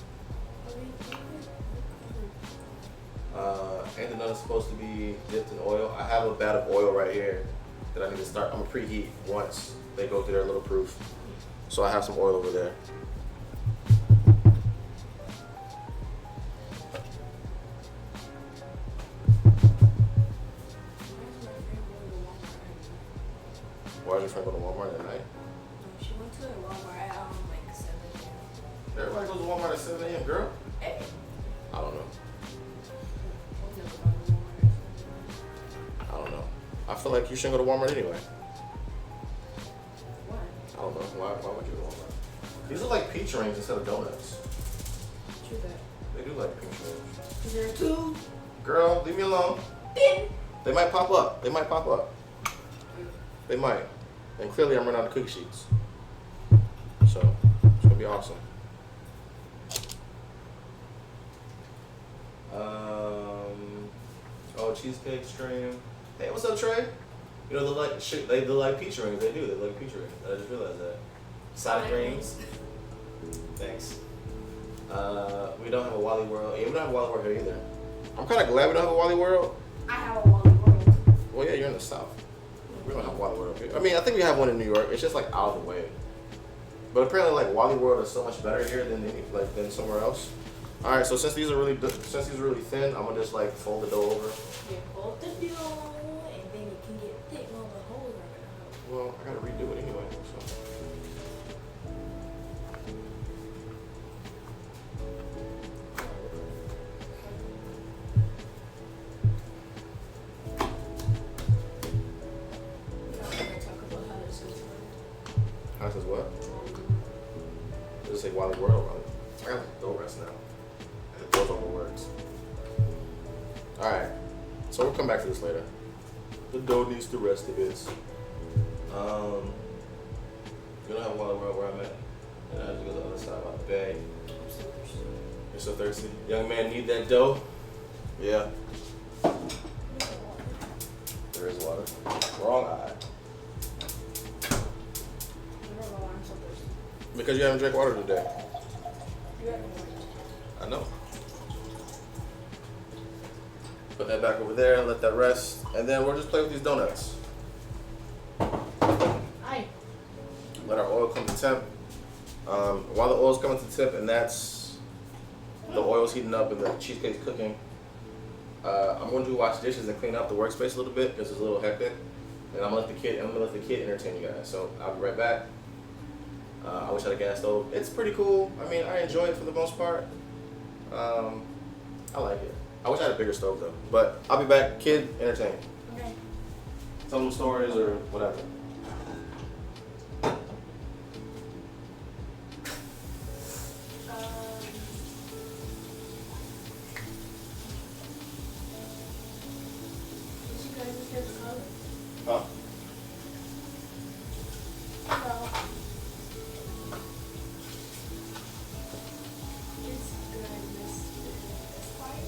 Speaker 1: Ain't the donut supposed to be dipped in oil? I have a vat of oil right here that I need to start. I'm gonna preheat once they go through their little proof. So I have some oil over there. Why is your friend go to Walmart at night?
Speaker 2: She went to Walmart at like 7 a.m.
Speaker 1: Everybody goes to Walmart at 7 a.m., girl.
Speaker 2: Hey.
Speaker 1: I don't know. I don't know. I feel like you shouldn't go to Walmart anyway.
Speaker 2: Why?
Speaker 1: I don't know. Why would you go to Walmart? These are like peach rings instead of donuts.
Speaker 2: True that.
Speaker 1: They do like peach rings.
Speaker 2: Is there two?
Speaker 1: Girl, leave me alone.
Speaker 2: Bin.
Speaker 1: They might pop up. They might pop up. They might. And clearly I'm running out of cookie sheets. So, it's going to be awesome. Oh, cheesecake stream. Hey, what's up, Trey? You know, they like peach rings. They do. They like peach rings. I just realized that. Sonic rings. Thanks. We don't have a Wally World. Yeah, we don't have a Wally World here either. I'm kind of glad we don't have a Wally World.
Speaker 2: I have a Wally World.
Speaker 1: Well, yeah, you're in the South. We don't have a Wally World here. I mean, I think we have one in New York. It's just like out of the way. But apparently, like Wally World is so much better here than somewhere else. All right, so since these are really thin, I'm gonna just like fold the dough over.
Speaker 2: Yeah, fold the dough, and then it can get thick. Well, the holes are gonna help.
Speaker 1: Well, I gotta redo it anyway. So. How says what? Does it say Wally World on it? I got the dough rest now. And the dough's overworked. Alright. So we'll come back to this later. The dough needs to rest a bit. You don't have Wally World where I'm at. And I have to go to the other side of the bay. You're so thirsty. Young man need that dough? Yeah. There is water. Wrong eye. Because you haven't drank water today. I know. Put that back over there, let that rest, and then we'll just play with these donuts.
Speaker 2: Hi.
Speaker 1: Let our oil come to temp. While the oil's coming to temp, and that's the oil's heating up and the cheesecake's cooking, I'm going to wash dishes and clean up the workspace a little bit because it's a little hectic, and I'm gonna let the kid entertain you guys. So I'll be right back. I wish I had a gas stove. It's pretty cool. I mean, I enjoy it for the most part. I like it. I wish I had a bigger stove though. But I'll be back. Kid, entertain.
Speaker 2: Okay.
Speaker 1: Tell them stories or whatever.
Speaker 2: Did you guys just get the color?
Speaker 1: Huh?
Speaker 2: Well, it's good. This part.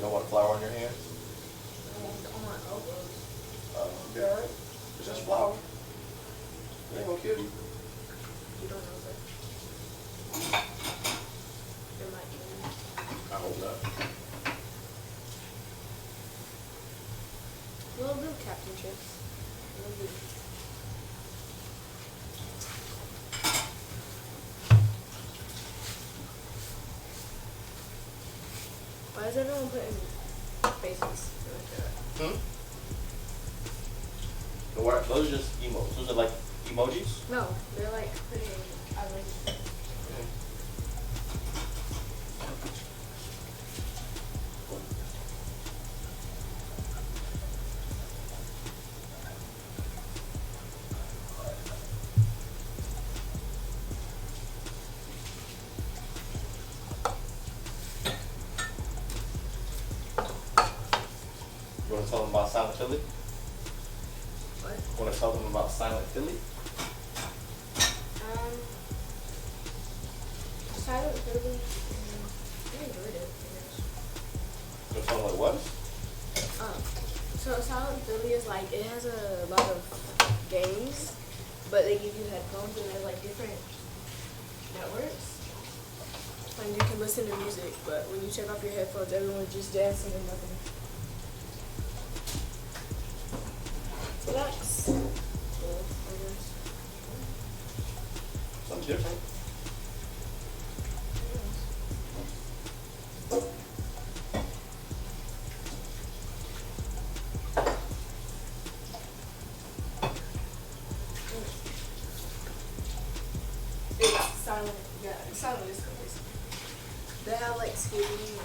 Speaker 1: don't want flour on your hands?
Speaker 2: On my elbows.
Speaker 1: You alright? It's just flour. It ain't gonna kill you.
Speaker 2: You don't know that. It might kill you.
Speaker 1: I hope not.
Speaker 2: Little bit of Captain Chips. Little bit. Why is everyone putting faces like that?
Speaker 1: What? Those are just emotes. Those are like emojis?
Speaker 2: No, they're like putting. I like.
Speaker 1: You want to tell them about Silent Philly?
Speaker 2: What?
Speaker 1: Want to tell them about Silent Philly?
Speaker 2: Silent Philly. I enjoyed it.
Speaker 1: You want to tell them what it was?
Speaker 2: So Silent Philly is like it has a lot of games, but they give you headphones and there's like different networks. And you can listen to music, but when you take off your headphones, everyone's just dancing and nothing. So that's cool, I guess.
Speaker 1: Something different.
Speaker 2: It's silent, yeah, it's silent disco basically. They have like skating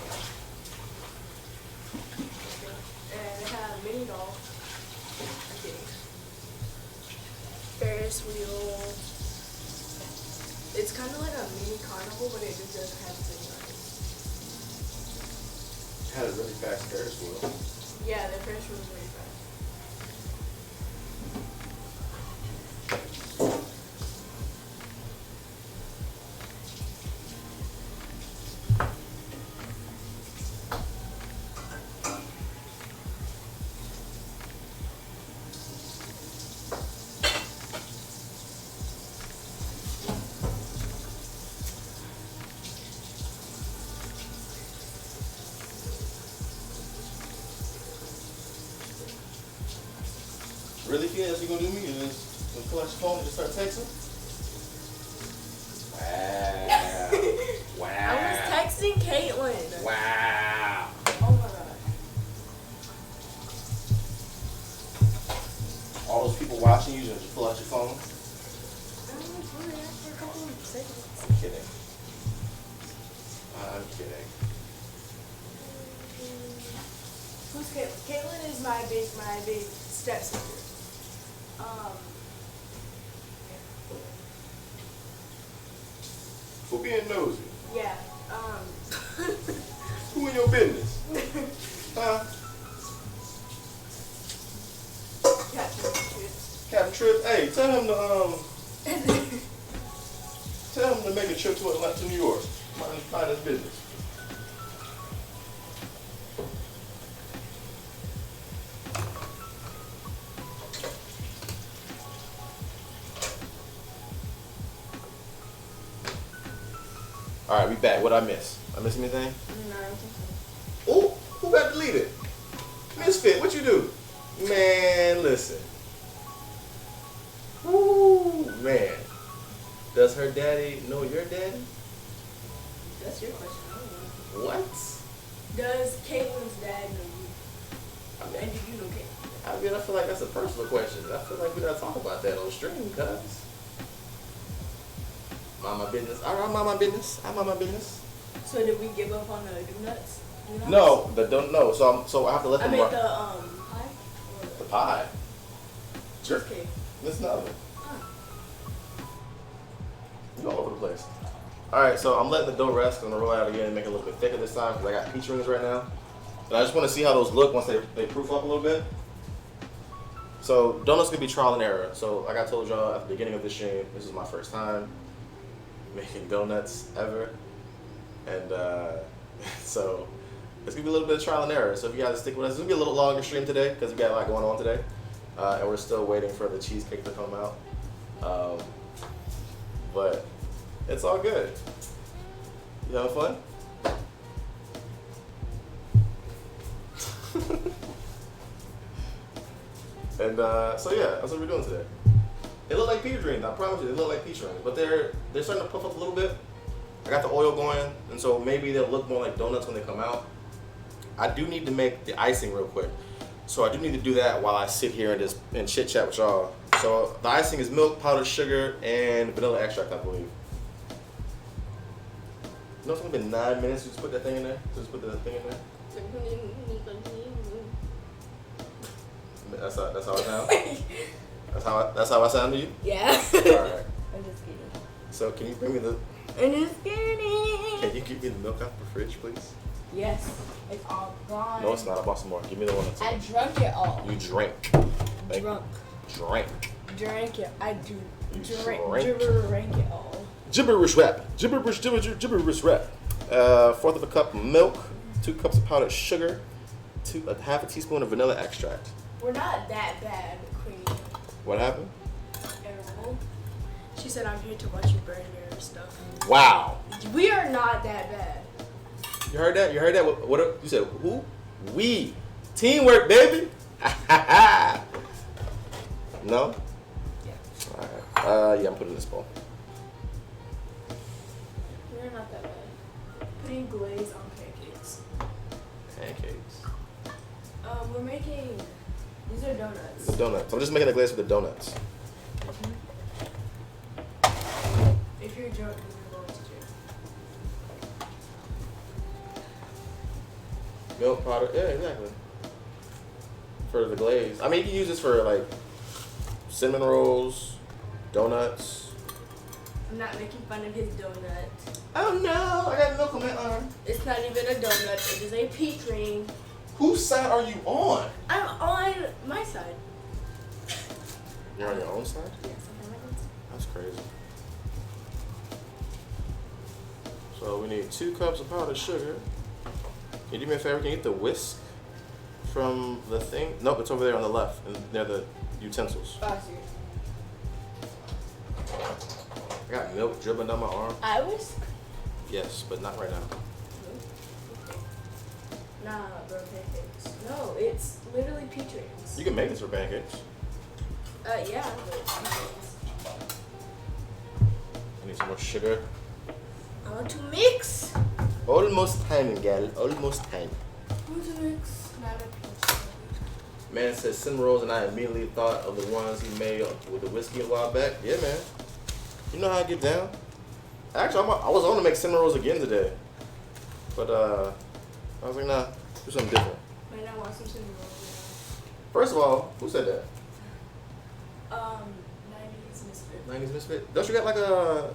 Speaker 2: and they have mini dolls. I think. Ferris wheel. It's kind of like a mini carnival, but it just doesn't have mini rides.
Speaker 1: Had a really fast Ferris wheel.
Speaker 2: Yeah, the Ferris wheel is really fast.
Speaker 1: Really, kid? That's what you gonna do me? You just pull out your phone and just start texting? Wow.
Speaker 2: I was texting Caitlin.
Speaker 1: Wow.
Speaker 2: Oh my god.
Speaker 1: All those people watching you, just pull out your phone?
Speaker 2: I was doing that for a couple of seconds.
Speaker 1: I'm kidding. I'm kidding.
Speaker 2: Who's Caitlin? Caitlin is my big stepsister.
Speaker 1: Who being nosy?
Speaker 2: Yeah.
Speaker 1: Who in your business? Huh? Captain Tripp, hey, tell him to make a trip to New York. Mind his business. All right, we back. What I miss? I miss anything?
Speaker 2: No, I don't think so.
Speaker 1: Ooh, who got deleted? Misfit, what you do? Man, listen. Ooh, man. Does her daddy know your daddy?
Speaker 2: That's your question. I don't know.
Speaker 1: What?
Speaker 2: Does Caitlin's dad know you? And do you know Caitlin?
Speaker 1: I mean, I feel like that's a personal question. I feel like we gotta talk about that on stream, cuz. Mind my business. All right, mind my business. I mind my business.
Speaker 2: So did we give up on the donuts?
Speaker 1: No, don't know. So I have to let
Speaker 2: I
Speaker 1: them.
Speaker 2: made
Speaker 1: run.
Speaker 2: the pie.
Speaker 1: The pie.
Speaker 2: Cheesecake.
Speaker 1: Listen to it.
Speaker 2: Huh.
Speaker 1: You all over the place. All right, so I'm letting the dough rest. I'm gonna roll it out again and make it a little bit thicker this time because I got peach rings right now. And I just want to see how those look once they proof up a little bit. So donuts can be trial and error. So like I told y'all at the beginning of this stream, this is my first time making donuts ever, and so It's gonna be a little bit of trial and error. So if you guys stick with us, it's gonna be a little longer stream today because we got a lot going on today, and we're still waiting for the cheesecake to come out. But it's all good. You having fun? And so yeah, that's what we're doing today. They look like peach rings. I promise you, they look like peach rings, but they're starting to puff up a little bit. I got the oil going, and so maybe they'll look more like donuts when they come out. I do need to make the icing real quick, so I do need to do that while I sit here and chit chat with y'all. So the icing is milk, powdered sugar, and vanilla extract, I believe. You know, it's only been 9 minutes. Just put that thing in there. Just put the thing in there. That's how it sounds. That's how I sound to you.
Speaker 2: Yeah.
Speaker 1: All right.
Speaker 2: I'm just kidding.
Speaker 1: So can you bring me the?
Speaker 2: I'm just kidding.
Speaker 1: Can you give me the milk out the fridge, please?
Speaker 2: Yes, it's all gone.
Speaker 1: No, it's not. I bought some more. Give me the one that's.
Speaker 2: I drunk it all.
Speaker 1: You drank.
Speaker 2: Drunk.
Speaker 1: Drank.
Speaker 2: Drank it. I do.
Speaker 1: You
Speaker 2: Drank it all.
Speaker 1: Gibberish rap. Gibberish rap. 1/4 of a cup of milk, 2 cups of powdered sugar, half a teaspoon of vanilla extract.
Speaker 2: We're not that bad, Queen.
Speaker 1: What happened?
Speaker 2: Errol. She said I'm here to watch you burn your stuff.
Speaker 1: Wow.
Speaker 2: We are not that bad.
Speaker 1: You heard that? You heard that? What you said? Who? We. Teamwork, baby. No?
Speaker 2: Yeah.
Speaker 1: Alright. Yeah, I'm putting this bowl.
Speaker 2: We're not that bad. Putting glaze on pancakes.
Speaker 1: Pancakes.
Speaker 2: We're making. These are donuts.
Speaker 1: The donuts. I'm just making a glaze for the donuts.
Speaker 2: If you're drunk, then you're going to jail.
Speaker 1: Milk powder. Yeah, exactly. For the glaze. I mean, you can use this for like cinnamon rolls, donuts.
Speaker 2: I'm not making fun of his donut.
Speaker 1: Oh no, I got milk on my arm.
Speaker 2: It's not even a donut. It is a peach ring.
Speaker 1: Whose side are you on?
Speaker 2: I'm on my side.
Speaker 1: You're on your own side?
Speaker 2: Yes, I'm on my own side.
Speaker 1: That's crazy. So we need 2 cups of powdered sugar. Can you do me a favor? Can you get the whisk from the thing? Nope, it's over there on the left, near the utensils.
Speaker 2: Oh, I see.
Speaker 1: I got milk dribbling down my arm.
Speaker 2: I whisk?
Speaker 1: Yes, but not right now.
Speaker 2: Nah, bro, pancakes. No, it's literally peach rings.
Speaker 1: You can make this for pancakes.
Speaker 2: Yeah, but pancakes.
Speaker 1: I need some more sugar.
Speaker 2: I want to mix.
Speaker 1: Almost time, gal. Almost time.
Speaker 2: I want to mix. Not a peach.
Speaker 1: Man says cinnamon rolls, and I immediately thought of the ones he made with the whiskey a while back. Yeah, man. You know how I get down. Actually, I was on to make cinnamon rolls again today, but I was like, nah, do something different.
Speaker 2: Might not want some cinnamon rolls.
Speaker 1: First of all, who said that?
Speaker 2: 90s Misfit.
Speaker 1: 90s Misfit. Don't you got like a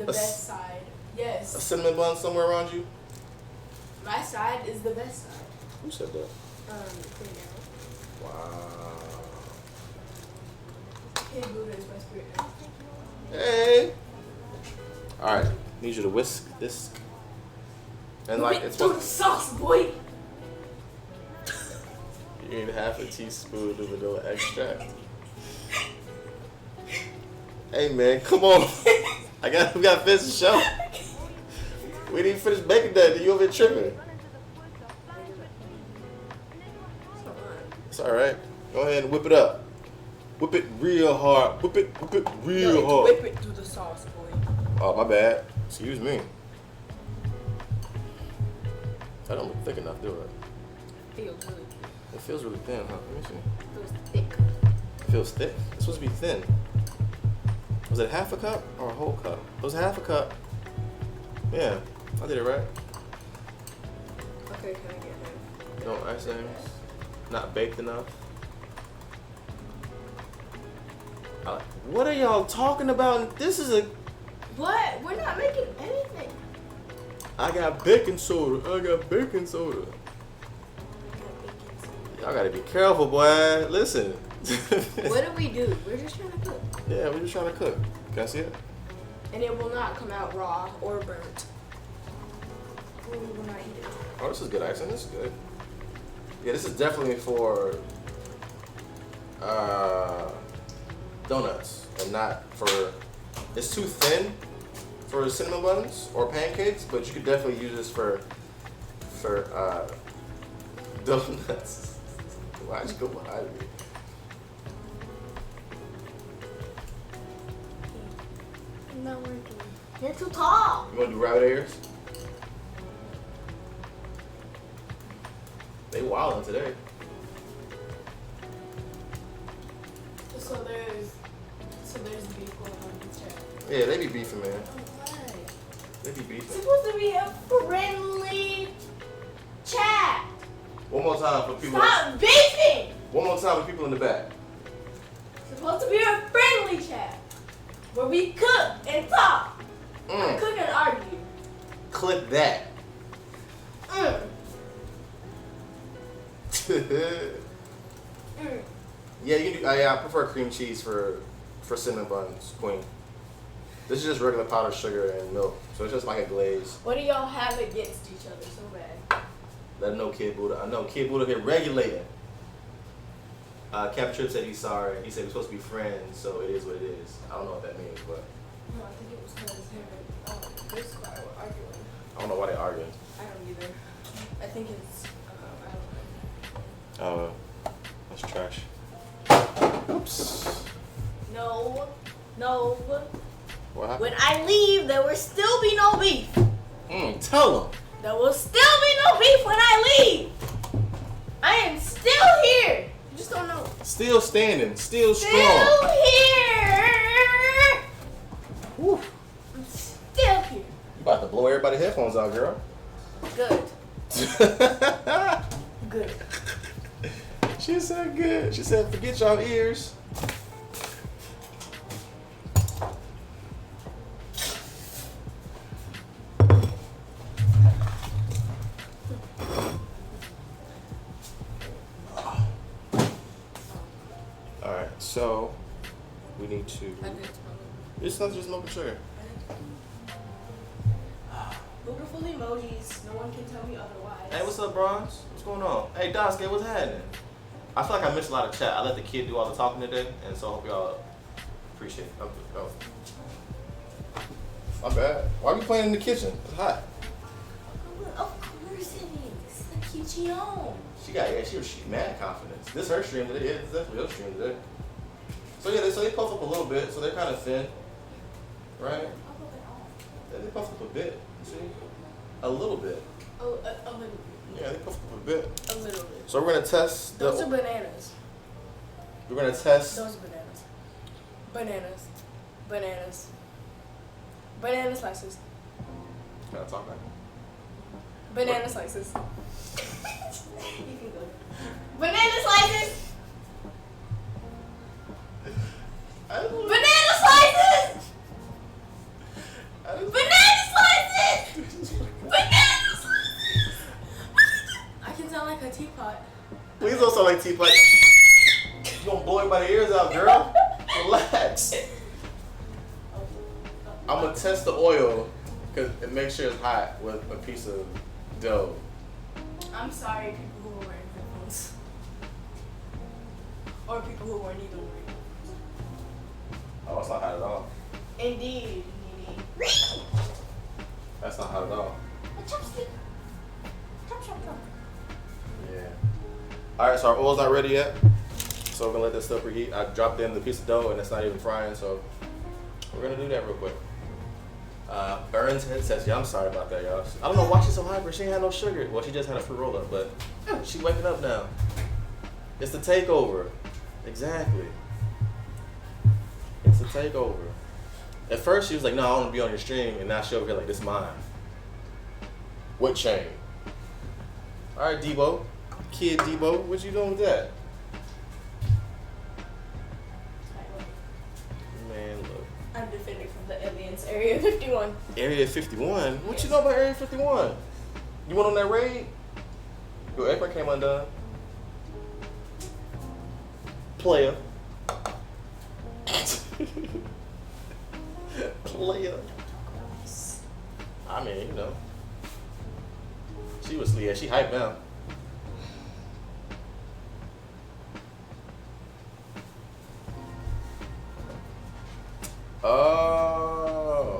Speaker 2: Best side. Yes.
Speaker 1: a cinnamon bun somewhere around you?
Speaker 2: My side is the best side.
Speaker 1: Who said that?
Speaker 2: Clean out.
Speaker 1: Wow.
Speaker 2: Hey, Buddha is my spirit now.
Speaker 1: Hey. All right. Need you to whisk this. And like it's
Speaker 2: do
Speaker 1: what
Speaker 2: the sauce, boy.
Speaker 1: you need half a teaspoon of vanilla extract. Hey man, come on. we got to finish the show. We didn't finish baking that. You over here tripping? It's all right. Go ahead and whip it up. Whip it real hard. Whip it real hard.
Speaker 2: Whip it through the sauce, boy.
Speaker 1: Oh, my bad. Excuse me. That don't look thick enough, do it?
Speaker 2: Feels really good.
Speaker 1: It feels really thin, huh? Let me see.
Speaker 2: Feels thick.
Speaker 1: It feels thick? It's supposed to be thin. Was it half a cup or a whole cup? It was half a cup. Yeah, I did it right.
Speaker 2: Okay, can I get
Speaker 1: No icing. Not baked enough. What are y'all talking about? This is a...
Speaker 2: What? We're not making anything.
Speaker 1: I got baking soda. I got baking soda. Y'all gotta be careful, boy. Listen.
Speaker 2: What do we do? We're just trying to cook.
Speaker 1: Yeah, we're just trying to cook. Can I see it?
Speaker 2: And it will not come out raw or burnt. we will not eat it.
Speaker 1: Oh, this is good icing. This is good. Yeah, this is definitely for donuts and not for. It's too thin for cinnamon buns or pancakes, but you could definitely use this for donuts. Why'd you go behind me?
Speaker 2: Not working. You're too tall.
Speaker 1: You wanna do rabbit ears? They wildin' today.
Speaker 2: So there's beef going on in this chat.
Speaker 1: Yeah, they be beefing, man.
Speaker 2: Oh, why?
Speaker 1: They be
Speaker 2: It's
Speaker 1: beefing.
Speaker 2: supposed to be a friendly chat.
Speaker 1: One more time for people.
Speaker 2: Stop beefing.
Speaker 1: One more time for people in the back.
Speaker 2: It's supposed to be a friendly chat where we cook and talk. Cook and argue.
Speaker 1: Click that. Yeah, you can do. I prefer cream cheese for cinnamon buns, queen. This is just regular powdered sugar and milk, so it's just like a glaze.
Speaker 2: What do y'all have against each other so bad?
Speaker 1: Let him know, Kid Buddha. I know Kid Buddha here regulating. Cap Trip said he's sorry. He said we're supposed to be friends, so it is what it is. I don't know what that means, but
Speaker 2: No, I think it was because him and this guy were arguing.
Speaker 1: I don't know why they're arguing.
Speaker 2: I don't either. I think it's, I don't know.
Speaker 1: Oh, that's trash. Oops.
Speaker 2: No.
Speaker 1: What happened?
Speaker 2: When I leave, there will still be no beef.
Speaker 1: Tell him.
Speaker 2: There will still be no beef when I leave. I am still here. You just don't know.
Speaker 1: Still standing. Still strong.
Speaker 2: Still here.
Speaker 1: Woo.
Speaker 2: I'm still here.
Speaker 1: You about to blow everybody's headphones out, girl.
Speaker 2: Good. Good.
Speaker 1: She said good. She said forget y'all ears. Alright, so we need to.
Speaker 2: I did smoke.
Speaker 1: It's not just milk and sugar.
Speaker 2: Beautiful emojis. No one can tell me otherwise.
Speaker 1: Hey, what's up, Bronze? What's going on? Hey, Daske, what's happening? I feel like I missed a lot of chat. I let the kid do all the talking today, and so I hope y'all appreciate it. Oh. My bad. Why are you playing in the kitchen? It's hot.
Speaker 2: Of course it is. The kitchen.
Speaker 1: She's mad confidence. This her stream today. Yeah, it's definitely her stream today. So yeah, they puff up a little bit, so they're kind of thin, right? Yeah, they puff up a bit. See, a little bit.
Speaker 2: A little bit.
Speaker 1: Yeah, they puff up a bit.
Speaker 2: A little bit.
Speaker 1: So we're gonna test.
Speaker 2: Those are bananas.
Speaker 1: We're gonna test.
Speaker 2: Those are bananas. Bananas. Bananas. Banana slices.
Speaker 1: Can I talk back?
Speaker 2: Banana slices. You can go. Banana slices. Banana slices. Banana slices. Banana slices. I can sound like a teapot.
Speaker 1: Please don't sound like teapot. You gonna blow everybody's ears out, girl. Relax. I'm gonna test the oil and make sure it's hot with a piece of dough.
Speaker 2: I'm sorry, people who were wearing headphones. Or people who weren't even wearing headphones.
Speaker 1: Oh, it's not hot at all.
Speaker 2: Indeed.
Speaker 1: That's not hot at all.
Speaker 2: A chopstick. Chop, chop, chop.
Speaker 1: Yeah. Alright, so our oil's not ready yet. So we're gonna let this stuff preheat. I dropped in the piece of dough and it's not even frying, so we're gonna do that real quick. Burns head says, yeah, I'm sorry about that, y'all. I don't know why she's so hyper. She ain't had no sugar. Well, she just had a fruit roll up, but she waking up now. It's the takeover. Exactly. It's the takeover. At first, she was like, no, I want to be on your stream, and now she over here like, this is mine. What chain? All right, Debo. Kid Debo, what you doing with that? Man, look.
Speaker 2: I'm defending from the aliens. Area 51.
Speaker 1: Area 51? What you know about Area 51? You went on that raid? Your apron came undone. Player. Player. I mean, you know. She hyped now.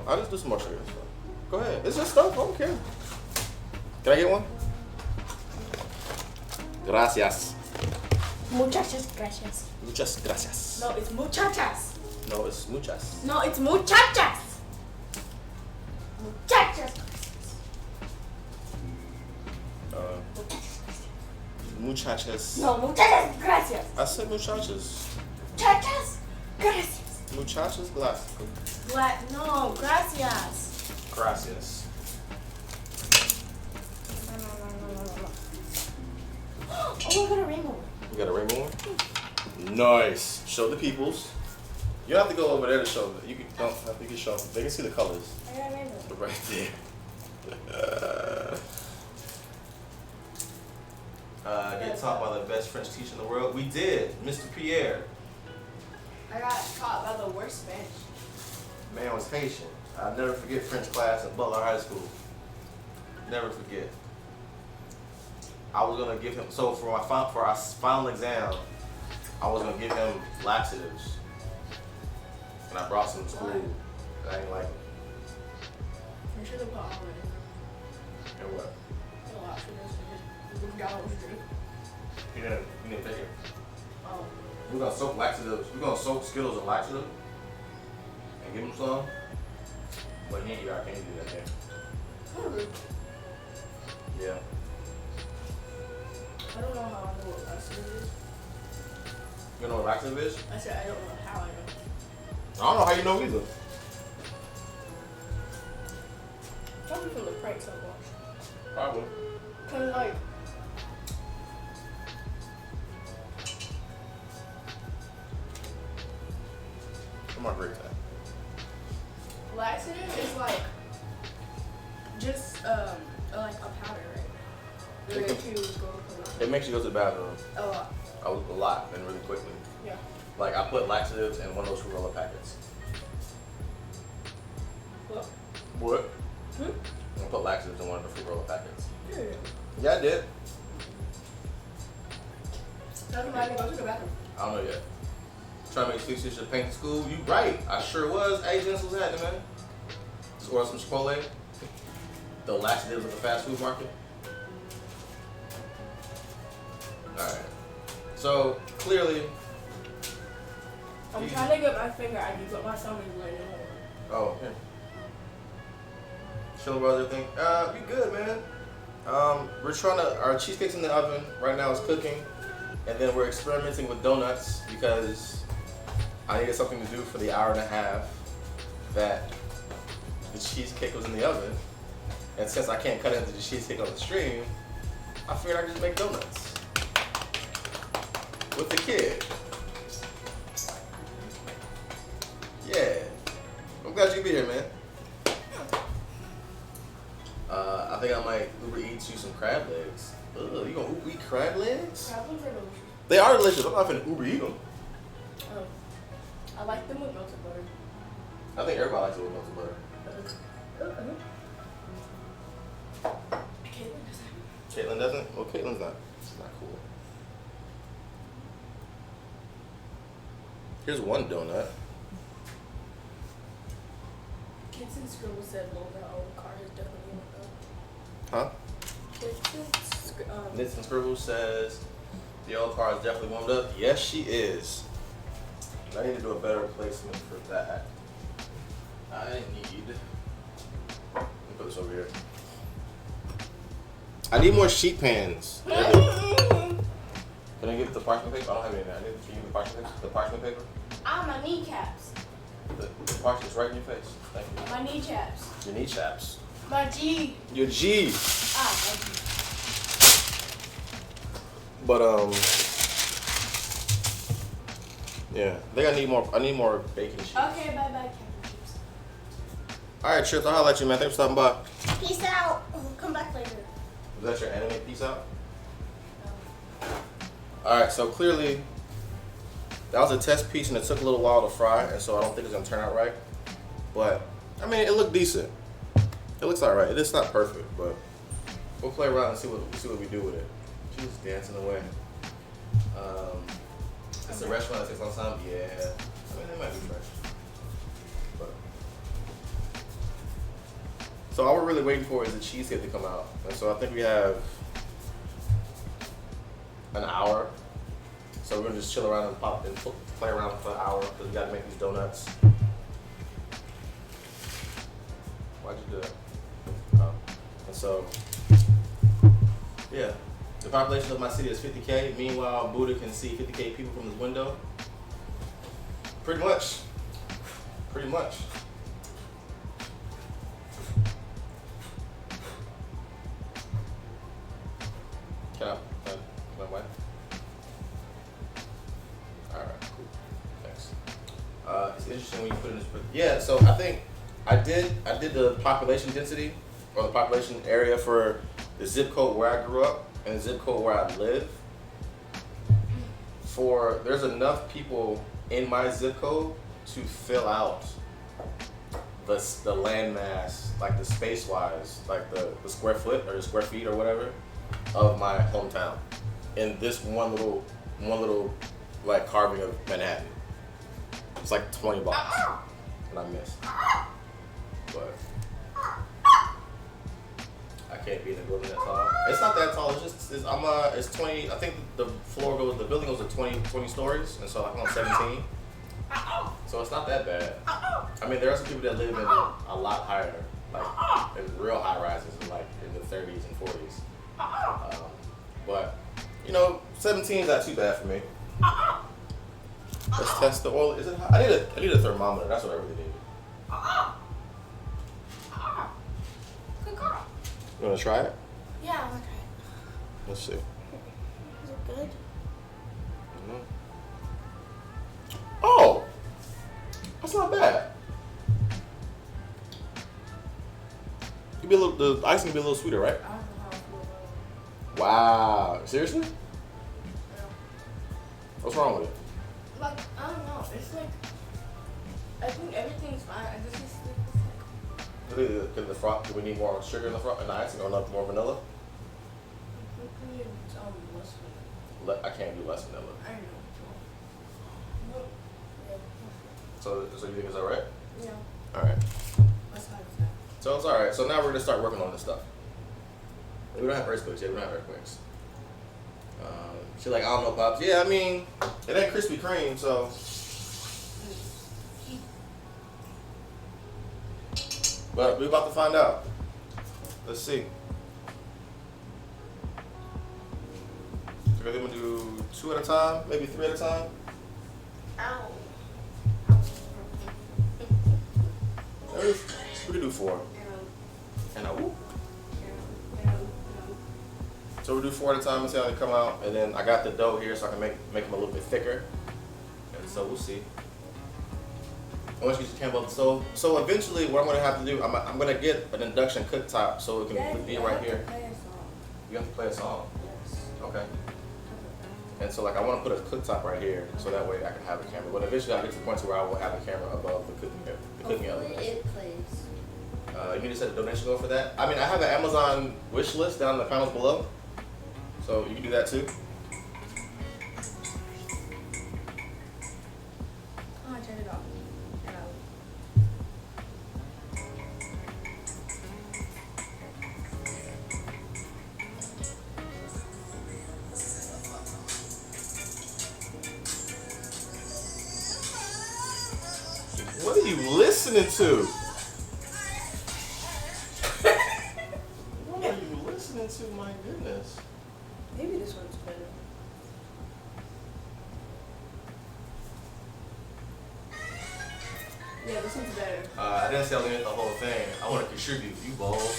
Speaker 1: I'll just do some more sugar. Go ahead. It's just stuff. I don't care. Can I get one? Gracias.
Speaker 2: Muchachas, gracias.
Speaker 1: Muchas gracias.
Speaker 2: No, it's muchachas.
Speaker 1: No, it's muchas.
Speaker 2: No, it's muchachas. Muchachas.
Speaker 1: Muchachas.
Speaker 2: No, muchachas, gracias.
Speaker 1: I said muchachas.
Speaker 2: Muchachas, gracias.
Speaker 1: Muchachas, glass.
Speaker 2: No, gracias.
Speaker 1: Gracias.
Speaker 2: Oh, I got a rainbow.
Speaker 1: You got a rainbow one? Nice. Show the peoples. You don't have to go over there to show them. You can show them. They can see the colors.
Speaker 2: I got a rainbow.
Speaker 1: Right there. Get taught by the best French teacher in the world. We did, Mr. Pierre.
Speaker 2: I got taught by the worst Spanish.
Speaker 1: Man was Haitian. I'll never forget French class at Butler High School. Never forget. I was gonna give him for our final exam. I was gonna give him laxatives, and I brought some to school. I ain't like them.
Speaker 2: You should have put all in.
Speaker 1: And what?
Speaker 2: A lot for this. This guy was good.
Speaker 1: You didn't take it.
Speaker 2: Oh.
Speaker 1: We're gonna soak laxatives. We're gonna soak Skittles in laxative and give him some. But he ain't got can't do that there.
Speaker 2: Really?
Speaker 1: Yeah.
Speaker 2: I don't know how I know what laxative is.
Speaker 1: You know what laxative is?
Speaker 2: I said I don't know how I know.
Speaker 1: I don't know how you know either.
Speaker 2: Probably from the pranks I watched.
Speaker 1: Probably.
Speaker 2: Cause like.
Speaker 1: Come on, great time.
Speaker 2: Laxative is like just like a powder, right?
Speaker 1: It It makes you go to the bathroom
Speaker 2: a lot.
Speaker 1: a lot and really quickly.
Speaker 2: Yeah.
Speaker 1: Like I put laxatives in one of those Corolla packets.
Speaker 2: What?
Speaker 1: What?
Speaker 2: Hmm?
Speaker 1: I put laxatives in one of the Corolla packets.
Speaker 2: Yeah.
Speaker 1: Yeah, I did.
Speaker 2: Doesn't matter. Go to the bathroom.
Speaker 1: I don't know yet. Trying to make excuses to paint the school. You right. I sure was. Hey, Jens, what's happening, man? Just order some Chipotle. The laxatives at the fast food market. Alright. So, clearly...
Speaker 2: I'm trying to get my finger ID, but my thumb is letting it
Speaker 1: Oh, here. Show about everything. We good, man. We're trying to... Our cheesecake's in the oven. Right now it's cooking. And then we're experimenting with donuts because I needed something to do for the hour and a half that the cheesecake was in the oven. And since I can't cut into the cheesecake on the stream, I figured I'd just make donuts with the kid. Yeah. I'm glad you could be here, man. I think I might Uber Eats you some crab legs. Ugh, you gonna Uber eat crab legs?
Speaker 2: Crab legs are delicious.
Speaker 1: They are delicious. I'm not finna Uber eat them.
Speaker 2: Oh. I like them with melted butter.
Speaker 1: I think everybody likes it with melted butter.
Speaker 2: Caitlin doesn't.
Speaker 1: Caitlin doesn't? Well, Caitlin's not. It's not cool. Here's one donut.
Speaker 2: Kids in school said, well, that old car is definitely one of
Speaker 1: Huh?
Speaker 2: them.
Speaker 1: Knits and Scribbles says the old car is definitely warmed up. Yes, she is. I need to do a better placement for that. I need. Let me put this over here. I need more sheet pans. Can I get the parchment paper? I don't have any. I need to give the parchment paper. The parchment paper.
Speaker 2: Ah, my kneecaps.
Speaker 1: The parchment's right in your face. Thank you.
Speaker 2: My kneecaps.
Speaker 1: Your kneecaps.
Speaker 2: My G.
Speaker 1: Your G.
Speaker 2: Ah, my G.
Speaker 1: But yeah. I think I need more bacon sheets.
Speaker 2: Okay, bye-bye.
Speaker 1: All right, Trips. I'll holler at you, man. Thanks for stopping by.
Speaker 2: Peace out. Come back later.
Speaker 1: Was that your anime piece out? Alright, so clearly that was a test piece and it took a little while to fry, and so I don't think it's gonna turn out right. But I mean, it looked decent. It looks alright. It's not perfect, but we'll play around and see what we do with it. She's just dancing away. It's a restaurant that takes a long time. Yeah, I mean it might be fresh. But so all we're really waiting for is the cheesecake to come out, and so I think we have an hour. So we're gonna just chill around and pop and play around for an hour because we gotta make these donuts. Why'd you do that? Oh. And so, yeah, the population of my city is 50K. Meanwhile, Buddha can see 50K people from his window. Pretty much. Pretty much. Can I wipe? Alright, cool. Thanks. It's interesting when you put in this. Yeah, so I think I did the population density or the population area for the zip code where I grew up and the zip code where I live. There's enough people in my zip code to fill out the landmass, like the space wise, like the square foot or the square feet or whatever of my hometown in this one little like carving of Manhattan. It's like 20 blocks and I missed. But I can't be in a building that tall. It's not that tall. It's 20. I think the building goes to 20 stories, and so I'm on 17. So it's not that bad. I mean, there are some people that live in a lot higher, like in real high rises, like in the 30s and 40s. But you know, 17 is not too bad for me. Let's test the oil. Is it hot? I need a thermometer. That's what I really need. You wanna try it?
Speaker 2: Yeah, I want to try it.
Speaker 1: Let's see.
Speaker 2: Is it good?
Speaker 1: Mm-hmm. Oh, that's not bad. The icing can be a little sweeter, right?
Speaker 2: I don't know how I feel about it.
Speaker 1: Wow, seriously?
Speaker 2: Yeah.
Speaker 1: What's wrong with it?
Speaker 2: Like, I don't know. It's like, I think everything's fine. I just need
Speaker 1: Do we need more sugar in the icing or not more vanilla?
Speaker 2: less vanilla.
Speaker 1: I can't do less vanilla.
Speaker 2: I know.
Speaker 1: So you think it's all right?
Speaker 2: Yeah.
Speaker 1: All right.
Speaker 2: Let's have that.
Speaker 1: So it's all right. So now we're gonna start working on this stuff. We don't have earthquakes yet. We don't have earthquakes. She's like, I don't know, Pops. Yeah, I mean, it ain't Krispy Kreme, so. But we're about to find out. Let's see. So we're gonna do 2 at a time, maybe 3 at a time.
Speaker 2: Ow.
Speaker 1: We can do 4. And so we'll do 4 at a time and see how they come out. And then I got the dough here so I can make them a little bit thicker. And so we'll see. I want you to get your camera up. So eventually what I'm gonna have to do, I'm gonna get an induction cooktop so it can be right here. You have to play a song.
Speaker 2: Yes.
Speaker 1: Okay. And so like I want to put a cooktop right here so that way I can have a camera. But eventually I'll get to the point where I will have a camera above the cooking element.
Speaker 2: It plays.
Speaker 1: You need to set a donation goal for that. I mean, I have an Amazon wish list down in the comments below, so you can do that too.
Speaker 2: Oh, I turned it off.
Speaker 1: What are you listening to? What are you listening to? My goodness.
Speaker 2: Maybe this one's better. Yeah, this one's better.
Speaker 1: I didn't say I was gonna get the whole thing. I want to contribute. You bold.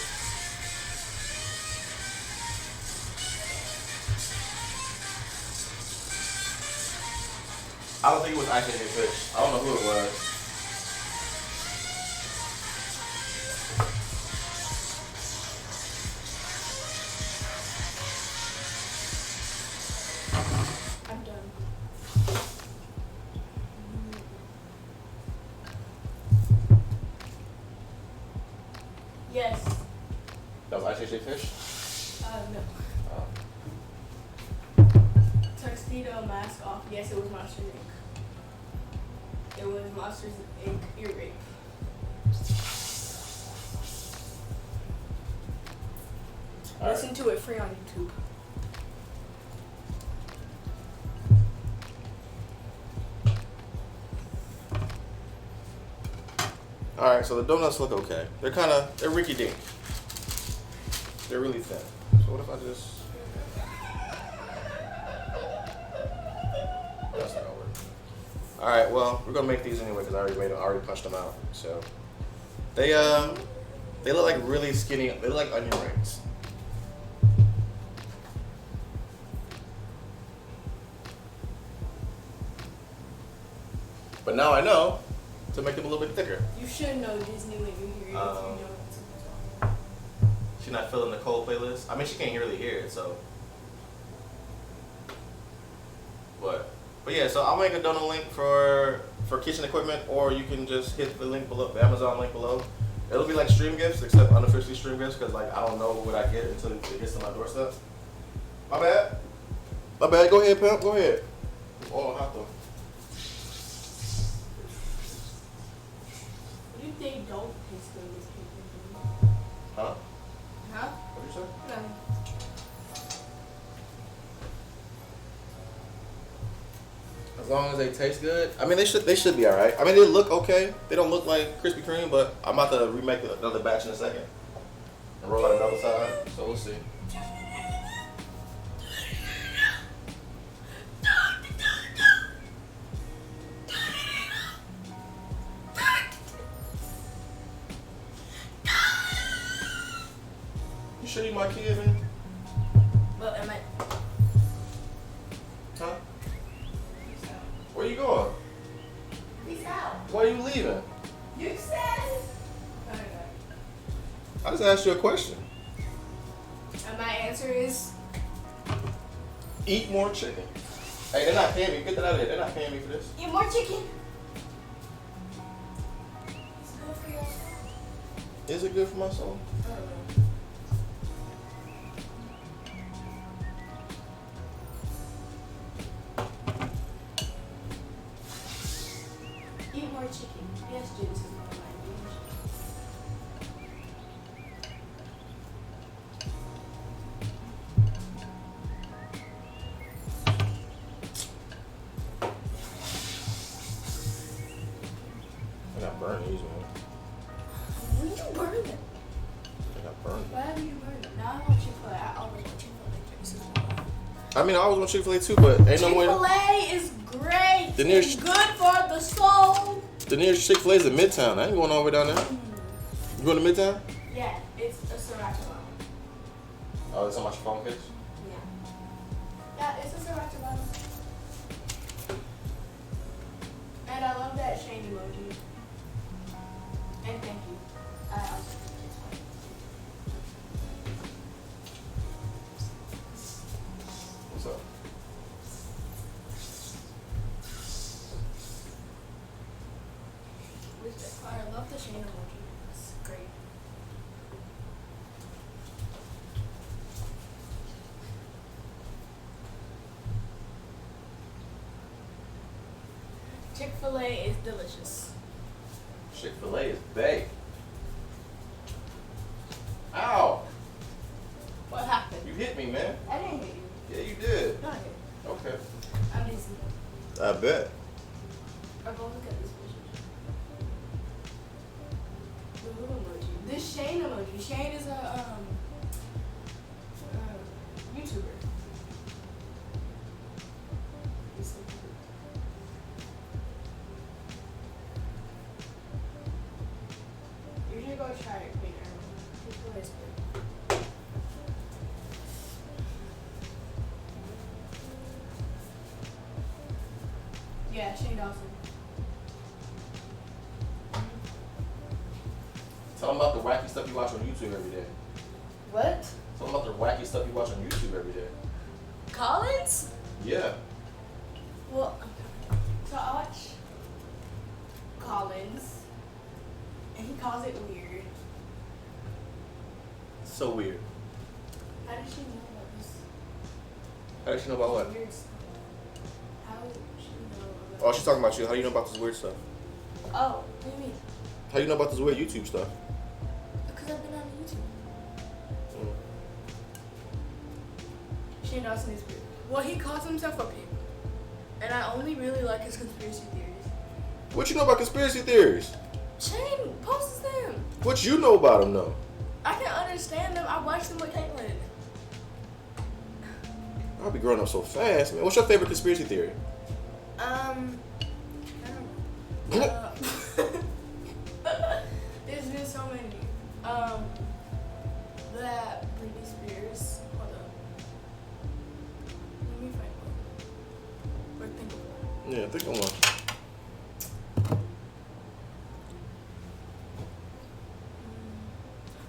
Speaker 1: I don't think it was Ice Age Fish. I don't know who it was.
Speaker 2: I'm done. Yes.
Speaker 1: That was Ice Age Fish?
Speaker 2: No.
Speaker 1: Oh.
Speaker 2: Tuxedo mask off. Yes, it was Monsters Inc. It was Monsters Inc. Ear rape. Listen to it free on YouTube.
Speaker 1: Alright, so the donuts look okay. They're Ricky Dink. They're really thin. So what if I just... That's not gonna work. Alright, well, we're gonna make these anyway because I already punched them out. So they look like really skinny, they look like onion rings. But now I know to make them a little bit thicker.
Speaker 2: You should know Disney when you hear it. If you don't.
Speaker 1: She's not feeling the Cole playlist. I mean, she can't really hear it, so. But yeah, so I'll make a donut link for kitchen equipment, or you can just hit the link below, the Amazon link below. It'll be like stream gifts, except unofficially stream gifts, because like I don't know what I get until it gets to my doorstep. My bad. My bad. Go ahead, pimp. Go ahead. Oh, hot though.
Speaker 2: What if they don't taste good as people?
Speaker 1: Huh?
Speaker 2: Huh?
Speaker 1: What did you say?
Speaker 2: Nothing.
Speaker 1: As long as they taste good. I mean, they should be all right. I mean, they look okay. They don't look like Krispy Kreme, but I'm about to remake another batch in a second and roll out another side. So we'll see. You sure you my kid, man?
Speaker 2: Well, am I?
Speaker 1: Huh? Where you going?
Speaker 2: Peace out.
Speaker 1: Why are you leaving?
Speaker 2: You said.
Speaker 1: I just asked you a question.
Speaker 2: And my answer is.
Speaker 1: Eat more chicken. Hey, they're not paying me. Get that out of here. They're not paying me for this.
Speaker 2: Eat more chicken. It's good for your soul.
Speaker 1: Is it good for my soul?
Speaker 2: I don't know. Eat more chicken. Yes, James is not my language.
Speaker 1: I got burned these, man.
Speaker 2: When did you burn them?
Speaker 1: I got burned.
Speaker 2: Why have you burned them? Now I want Chick-fil-A. I always want Chick-fil-A.
Speaker 1: I mean, I always want Chick-fil-A too, but ain't no way.
Speaker 2: Chick-fil-A is great.
Speaker 1: The nearest-
Speaker 2: It's good for the soul.
Speaker 1: The nearest Chick-fil-A is in Midtown. I ain't going all the way down there. You going to Midtown?
Speaker 2: Yeah, it's a sriracha bottle.
Speaker 1: Oh, that's how much your phone gets?
Speaker 2: Yeah. Yeah, it's a sriracha bottle. And I love that Shane emoji. And thank you. I also think it's funny.
Speaker 1: What's up?
Speaker 2: I love the Shane emoji. It's great. Chick-fil-A is delicious.
Speaker 1: Chick-fil-A is bae. Ow!
Speaker 2: What happened?
Speaker 1: You hit me, man.
Speaker 2: I didn't hit you.
Speaker 1: Yeah, you did.
Speaker 2: No, I didn't.
Speaker 1: Okay.
Speaker 2: I'm decent.
Speaker 1: I bet.
Speaker 2: I'll go look at this picture. The little emoji. This Shane emoji. Shane is a YouTuber. He's so cute. You should go try it, Queen Arrow. Chick-fil-A is good. Yeah, Shane Dawson.
Speaker 1: Tell them about the wacky stuff you watch on YouTube every day.
Speaker 2: What?
Speaker 1: Tell them about the wacky stuff you watch on YouTube every day.
Speaker 2: Collins?
Speaker 1: Yeah.
Speaker 2: Well, so I watch Collins, and he calls it weird.
Speaker 1: So weird.
Speaker 2: I How did she know about this?
Speaker 1: How did she know about what?
Speaker 2: Weird stuff. How did she know about
Speaker 1: Oh, she's talking about you. How do you know about this weird stuff?
Speaker 2: Oh, what do you mean?
Speaker 1: How do you know about this weird YouTube stuff?
Speaker 2: Because I've been on YouTube.
Speaker 1: Mm.
Speaker 2: Shane Dawson is weird. Well, he calls himself a pig. And I only really like his conspiracy theories.
Speaker 1: What you know about conspiracy theories?
Speaker 2: Shane posts them.
Speaker 1: What you know about them, though?
Speaker 2: I can understand them. I watch them with Caitlin.
Speaker 1: I'll be growing up so fast, man. What's your favorite conspiracy theory?
Speaker 2: I don't know. There's been so many. That Britney Spears. Hold up. Let me find one. Or think of one.
Speaker 1: Yeah, think of one.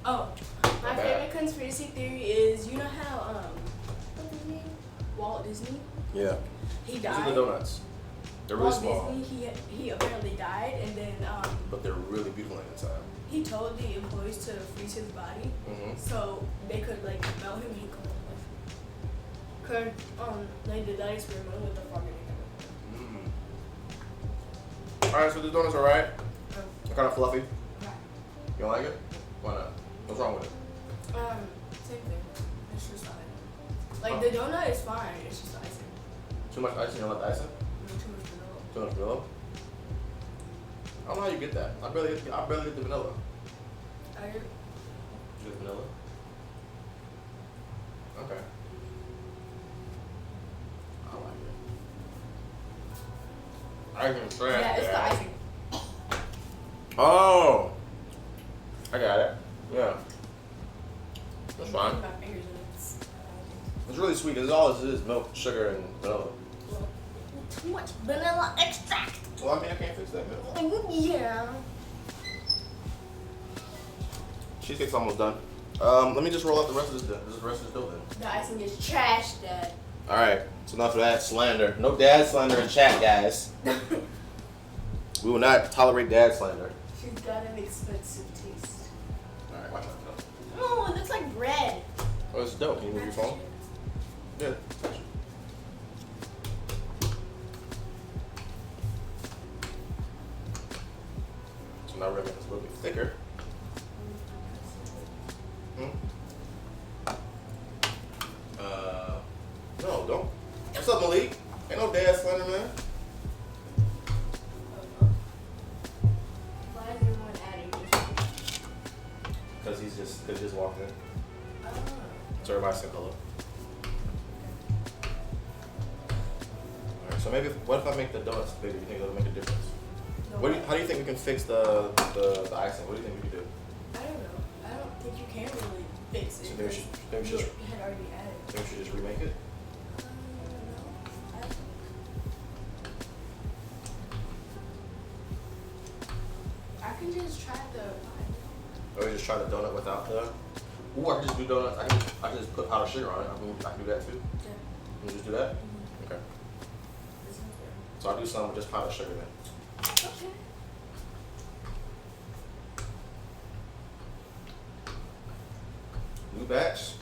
Speaker 2: Oh, my favorite conspiracy theory is, you know how what's his name? Walt Disney.
Speaker 1: Yeah.
Speaker 2: He
Speaker 1: Those are
Speaker 2: died.
Speaker 1: the donuts. They're really
Speaker 2: Walt
Speaker 1: small,
Speaker 2: Disney. He apparently died, and then
Speaker 1: but they're really beautiful on the inside.
Speaker 2: he told the employees to freeze his body,
Speaker 1: Mm-hmm.
Speaker 2: so they could like melt him and he come to life. Cause they did that experiment with the frog and
Speaker 1: Mm. All right, so the donuts are right.
Speaker 2: everything.
Speaker 1: They're kind of fluffy.
Speaker 2: Okay.
Speaker 1: You don't like it? Why not? What's wrong with it?
Speaker 2: Same thing. It's just icing. Like the donut is fine. It's just icing.
Speaker 1: Too much icing? You don't like the icing?
Speaker 2: Too much vanilla.
Speaker 1: Too much vanilla? I don't know how you get that. I barely get the vanilla.
Speaker 2: I get
Speaker 1: You get vanilla? Okay. I like it. Icing's trash.
Speaker 2: yeah, it's the
Speaker 1: guys.
Speaker 2: icing.
Speaker 1: Oh! I got it. Yeah. That's fine.
Speaker 2: My fingers in it.
Speaker 1: It's really sweet. It's all it is milk, sugar, and vanilla.
Speaker 2: Well, too much vanilla extract.
Speaker 1: Well, I mean, I can't fix that milk.
Speaker 2: Yeah.
Speaker 1: Cheesecake's almost done. Let me just roll out the rest of this dough then.
Speaker 2: The icing is trash, Dad.
Speaker 1: Alright, so enough of that slander. No dad slander in chat, guys. We will not tolerate dad slander.
Speaker 2: She's got an expensive taste.
Speaker 1: Alright, watch my phone.
Speaker 2: Oh, it looks like bread.
Speaker 1: Oh, it's dope. Can you move your phone? Yeah. So now we're gonna make this a little bit thicker. No, don't. What's up, Malik? Ain't no dad slander, man.
Speaker 2: Why is everyone adding this?
Speaker 1: Cause he just walked in.
Speaker 2: Oh.
Speaker 1: So everybody said hello. Alright, so maybe what if I make the donuts bigger? You think it'll make a difference?
Speaker 2: No,
Speaker 1: How do you think we can fix the icing? What do you think we can do?
Speaker 2: I don't know. I don't think you can really fix it.
Speaker 1: So maybe we should just
Speaker 2: You had already added.
Speaker 1: maybe we should just remake it?
Speaker 2: I can just try the.
Speaker 1: Or we just try the donut without the. Ooh, I can just do donuts. I can just put powdered sugar on it. I can do that too.
Speaker 2: Yeah.
Speaker 1: Can we just do that?
Speaker 2: Mm-hmm.
Speaker 1: Okay.
Speaker 2: This one's good.
Speaker 1: So I'll do some with just powdered sugar then.
Speaker 2: Okay.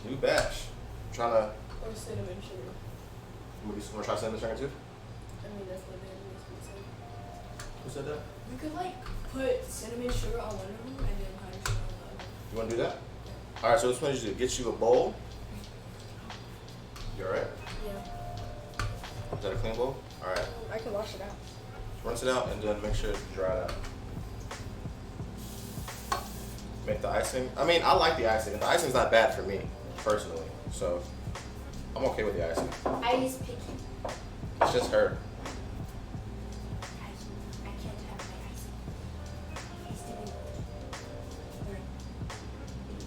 Speaker 1: New batch. Trying to.
Speaker 2: Or cinnamon sugar.
Speaker 1: Want to try cinnamon sugar too?
Speaker 2: I mean, that's what they said.
Speaker 1: Who said that?
Speaker 2: We could like put cinnamon sugar on one of them and then powdered sugar on the other.
Speaker 1: You want to do that? All right. So this one is to get you a bowl. You all right?
Speaker 2: Yeah.
Speaker 1: Is that a clean bowl? All right.
Speaker 2: I can wash it out.
Speaker 1: Rinse it out and then make sure it's dried out. Make the icing. I mean, I like the icing. The icing's not bad for me, personally. So, I'm okay with the icing.
Speaker 2: I use picky.
Speaker 1: It's just her.
Speaker 2: I can't have my icing. It's too big.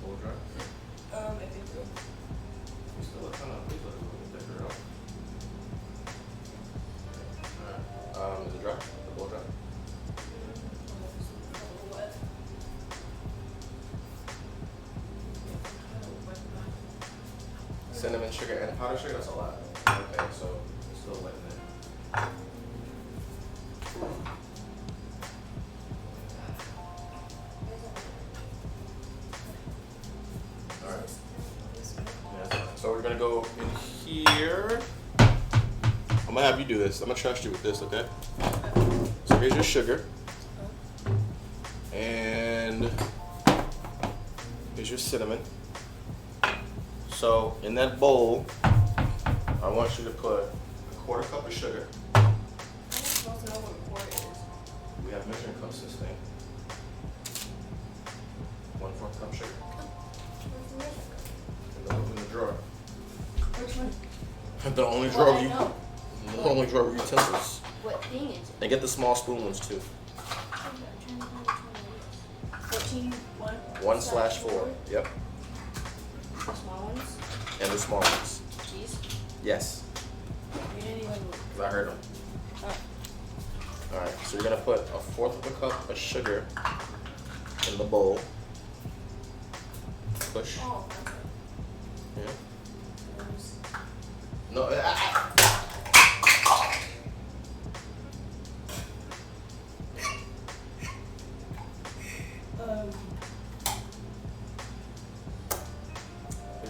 Speaker 1: Bowl dry?
Speaker 2: I think so.
Speaker 1: You still look kind of thicker up. Alright. Is it dry? The bowl dry?
Speaker 2: What?
Speaker 1: Cinnamon sugar and powdered sugar? That's a lot. Okay, so it's still wet in there. Alright. Yeah, that's fine. gonna go in here. I'm gonna have you do this. I'm gonna trust you with this, okay? So here's your sugar. And here's your cinnamon. So in that bowl, I want you to put a quarter cup of sugar.
Speaker 2: I'm supposed to know what a quart is.
Speaker 1: We have measuring cups this thing. 1/4 cup sugar. In the drawer.
Speaker 2: Which one?
Speaker 1: The only
Speaker 2: Well,
Speaker 1: drawer
Speaker 2: I
Speaker 1: you
Speaker 2: know.
Speaker 1: the only drawer of utensils.
Speaker 2: What thing is it?
Speaker 1: And get the small spoon ones too.
Speaker 2: 14,
Speaker 1: 1/4. Yep.
Speaker 2: Small ones.
Speaker 1: And the small ones.
Speaker 2: Cheese.
Speaker 1: Yes.
Speaker 2: You didn't even.
Speaker 1: 'Cause I heard them.
Speaker 2: Oh.
Speaker 1: Alright, so you're gonna put 1/4 of a cup of sugar in the bowl. Push.
Speaker 2: Oh.
Speaker 1: Yeah.
Speaker 2: Those.
Speaker 1: No. There's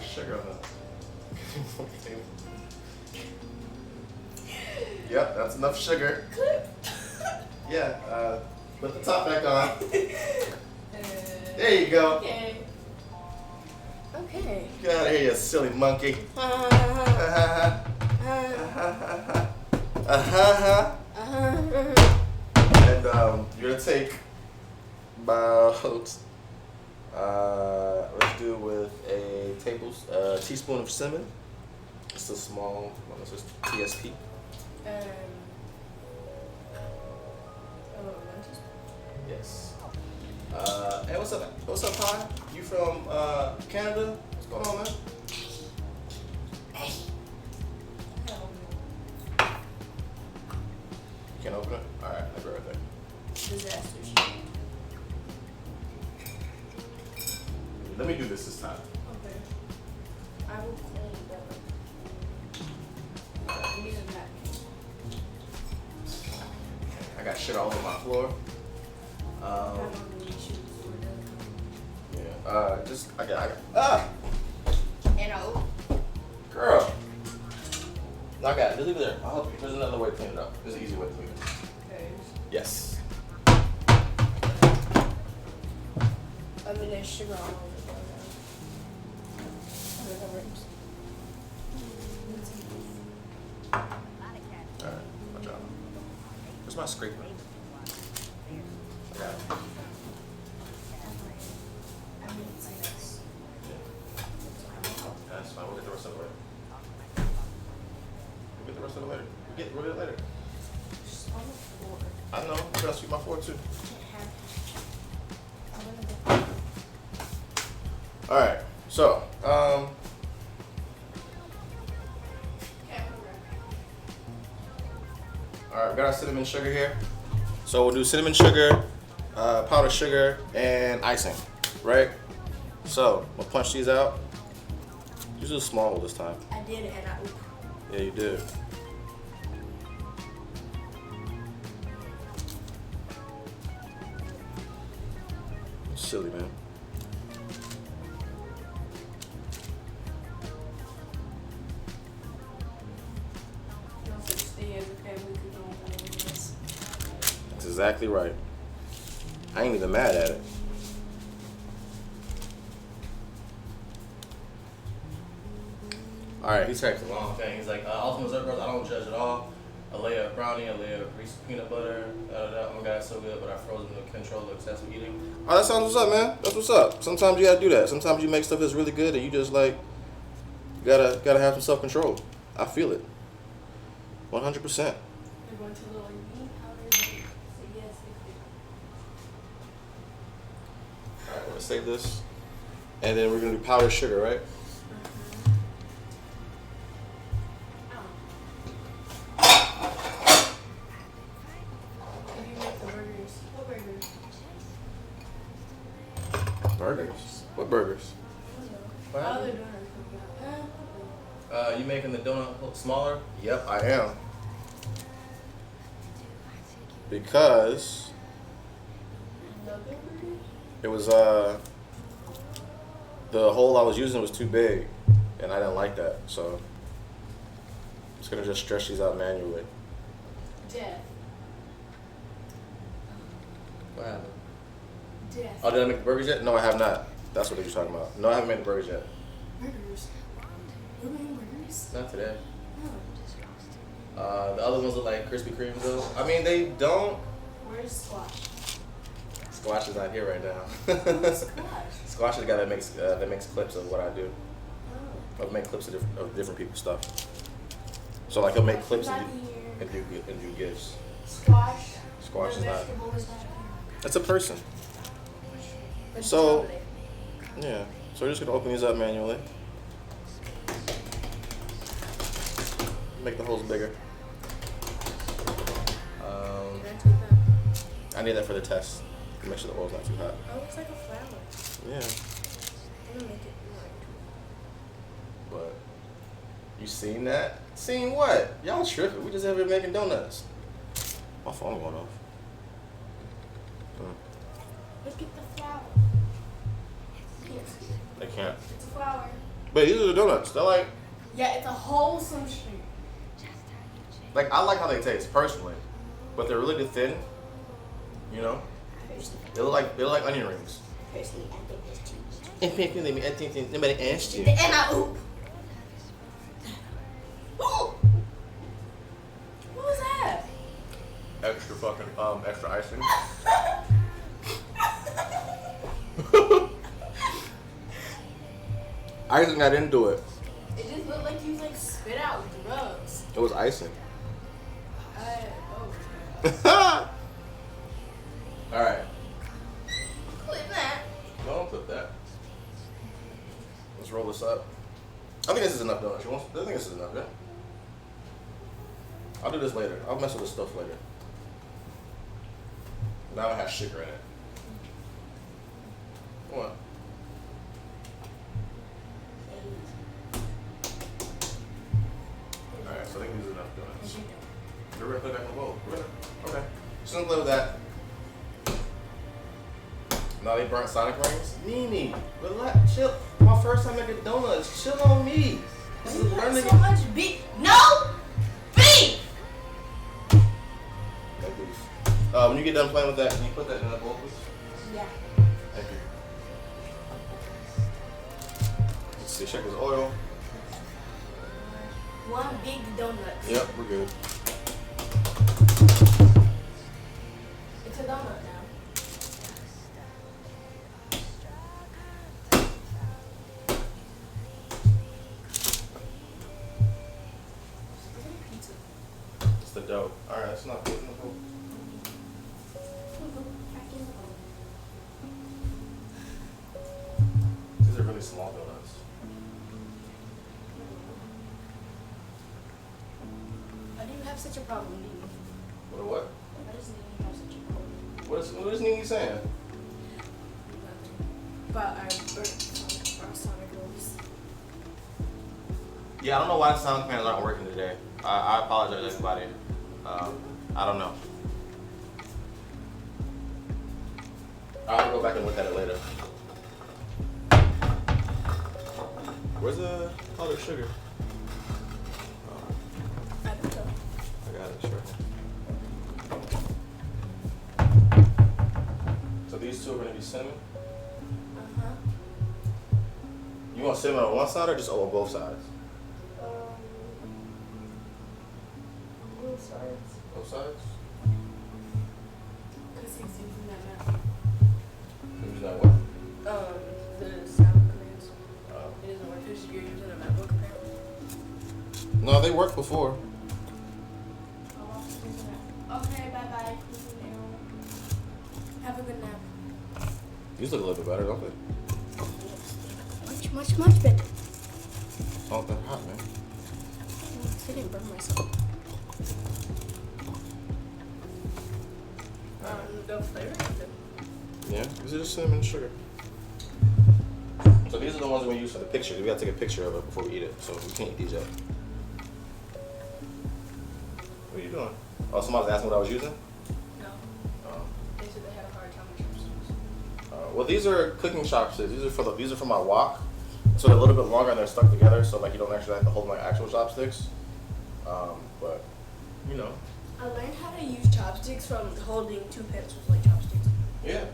Speaker 1: sugar on that. Yep, that's enough sugar. Yeah, put the top back on. There you go.
Speaker 2: Okay. Okay.
Speaker 1: Get out of here, you silly monkey. And you're gonna take about let's do with a teaspoon of cinnamon. It's a small one. This is TSP. Yes. Hey, what's up? What's up, Hi? You from Canada? What's going on, man? You can't open it? Alright, I'll be right there.
Speaker 2: Disaster.
Speaker 1: Let me do this time.
Speaker 2: Okay. I will clean that. I need a napkin.
Speaker 1: I got shit all over my floor.
Speaker 2: I don't need shoes for that.
Speaker 1: Yeah. I got.
Speaker 2: Hello.
Speaker 1: Girl. No, I got it. Just leave it there. I'll help you. There's another way to clean it up. There's an easy way to clean it.
Speaker 2: Okay.
Speaker 1: Yes.
Speaker 2: I mean, there's sugar all over the floor.
Speaker 1: Alright, watch out. Where's my scraper? I got it. That's fine. We'll get the rest of it later. We'll get the rest of it later. We'll get it later.
Speaker 2: Just on the floor.
Speaker 1: I know. You gotta sweep my floor too. Alright, so, alright, we got our cinnamon sugar here. So we'll do cinnamon sugar, powdered sugar, and icing, right? So, we'll punch these out. Use a small one this time.
Speaker 2: I did, and I.
Speaker 1: Yeah, you did. Silly, man.
Speaker 2: No such thing as a family cooking on this.
Speaker 1: That's exactly right. I ain't even mad at it. Alright, he typed a long thing. He's like, Ultimate Dessert Bros, I don't judge at all. A layer of brownie, a layer of greasy peanut butter. Oh my god, it's so good, but I frozen to control the excessive eating. Oh, that sounds what's up, man. That's what's up. Sometimes you gotta do that. Sometimes you make stuff that's really good and you just like, you gotta have some self-control. I feel it. 100%.
Speaker 2: We're going to the little bean powder. Say yes.
Speaker 1: Alright, we're gonna save this. And then we're gonna do powdered sugar, right? Burgers? What burgers? What happened? You making the donut smaller? Yep, I am. Because it was the hole I was using was too big, and I didn't like that, so I'm just gonna just stretch these out manually.
Speaker 2: Death.
Speaker 1: What happened?
Speaker 2: Death.
Speaker 1: Oh, did I make the burgers yet? No, I have not. That's what they were talking about. No, I haven't made the burgers yet.
Speaker 2: Burgers. You're making burgers?
Speaker 1: Not today.
Speaker 2: No.
Speaker 1: The other ones look like Krispy Kremes though. I mean, they don't.
Speaker 2: Where's Squash?
Speaker 1: Squash is not here right now.
Speaker 2: Who's Squash?
Speaker 1: Squash is the guy that makes clips of what I do.
Speaker 2: Oh.
Speaker 1: I'll make clips of different people's stuff. So like he'll make clips
Speaker 2: Not
Speaker 1: and
Speaker 2: here.
Speaker 1: do gifts.
Speaker 2: Squash.
Speaker 1: Squash
Speaker 2: The
Speaker 1: is not.
Speaker 2: vegetable is not here.
Speaker 1: That's a person.
Speaker 2: But
Speaker 1: So-
Speaker 2: chocolate.
Speaker 1: Yeah. So we're just gonna open these up manually. Make the holes bigger.
Speaker 2: Can I take that?
Speaker 1: I need that for the test. To make sure the oil's not too hot.
Speaker 2: Oh, it looks like a flower.
Speaker 1: Yeah.
Speaker 2: I'm gonna make it more.
Speaker 1: But you seen that? Seen what? Y'all tripping. We just have been making donuts. My phone going off.
Speaker 2: Look at the flower. Yes.
Speaker 1: I can't.
Speaker 2: It's a flower.
Speaker 1: But these are the donuts. They're like
Speaker 2: Yeah, it's a wholesome shape.
Speaker 1: I like how they taste personally, but they're really thin. You know, they look like onion rings.
Speaker 2: Personally, I think it's too much.
Speaker 1: I think nobody asked you.
Speaker 2: And I oop. Ooh! What was that?
Speaker 1: Extra fucking extra icing. Icing got into it.
Speaker 2: It just looked like you spit out drugs.
Speaker 1: It was icing.
Speaker 2: Oh.
Speaker 1: All right.
Speaker 2: Clip that.
Speaker 1: No, don't clip that. Let's roll this up. I think this is enough donuts. I think this is enough, yeah? I'll do this later. I'll mess with this stuff later. Now it has sugar in it. What? Alright, so I think these are enough donuts. You're gonna put it back in the bowl. Okay. Just gonna play with that. Now they burnt Sonic rings. Nene, relax, chill. My first time making donuts. Chill on me. This is
Speaker 2: You got
Speaker 1: learning.
Speaker 2: so much beef. No beef.
Speaker 1: No beef. When you get done playing with that, can you put that in that bowl, please?
Speaker 2: Yeah.
Speaker 1: Thank you. Let's see, check his oil.
Speaker 2: One big donut.
Speaker 1: Yep, we're good.
Speaker 2: It's a donut now. Pizza.
Speaker 1: It's the dough. Alright, that's not good enough. These are really small donuts.
Speaker 2: Why do you have such a problem, Nene?
Speaker 1: What?
Speaker 2: Why does Nene have such a problem?
Speaker 1: What is Nene saying?
Speaker 2: But I burnt our Sonic rolls.
Speaker 1: Yeah, I don't know why the sound fans aren't working today. I apologize, everybody. I don't know. I'll go back and look at it later. Where's the powdered sugar? Oh,
Speaker 2: I don't know.
Speaker 1: I got it, sure. So these two are going to be cinnamon.
Speaker 2: Uh-huh.
Speaker 1: You want cinnamon on one side or just on both sides?
Speaker 2: Both sides.
Speaker 1: Both sides?
Speaker 2: Because he's using that map.
Speaker 1: Who's that what?
Speaker 2: The sound commands.
Speaker 1: Oh.
Speaker 2: It doesn't work because you're using a MacBook apparently.
Speaker 1: No, they worked before.
Speaker 2: Okay, bye-bye. Have a good nap.
Speaker 1: These look a little bit better, don't they?
Speaker 2: Much better.
Speaker 1: It's not that hot, man.
Speaker 2: I didn't burn myself. The flavor is good.
Speaker 1: Yeah, these are just cinnamon and sugar. So these are the ones we use for the picture. We gotta take a picture of it before we eat it, so we can't eat these yet. What are you doing? Oh, somebody's asking what I was using?
Speaker 2: No.
Speaker 1: Oh.
Speaker 2: They said they had a hard time with chopsticks.
Speaker 1: Well, these are cooking chopsticks. These are for my wok. So they're a little bit longer and they're stuck together, so like you don't actually have to hold my actual chopsticks. But you know.
Speaker 2: I learned how to use chopsticks from holding 2 pencils like chopsticks.
Speaker 1: Yeah.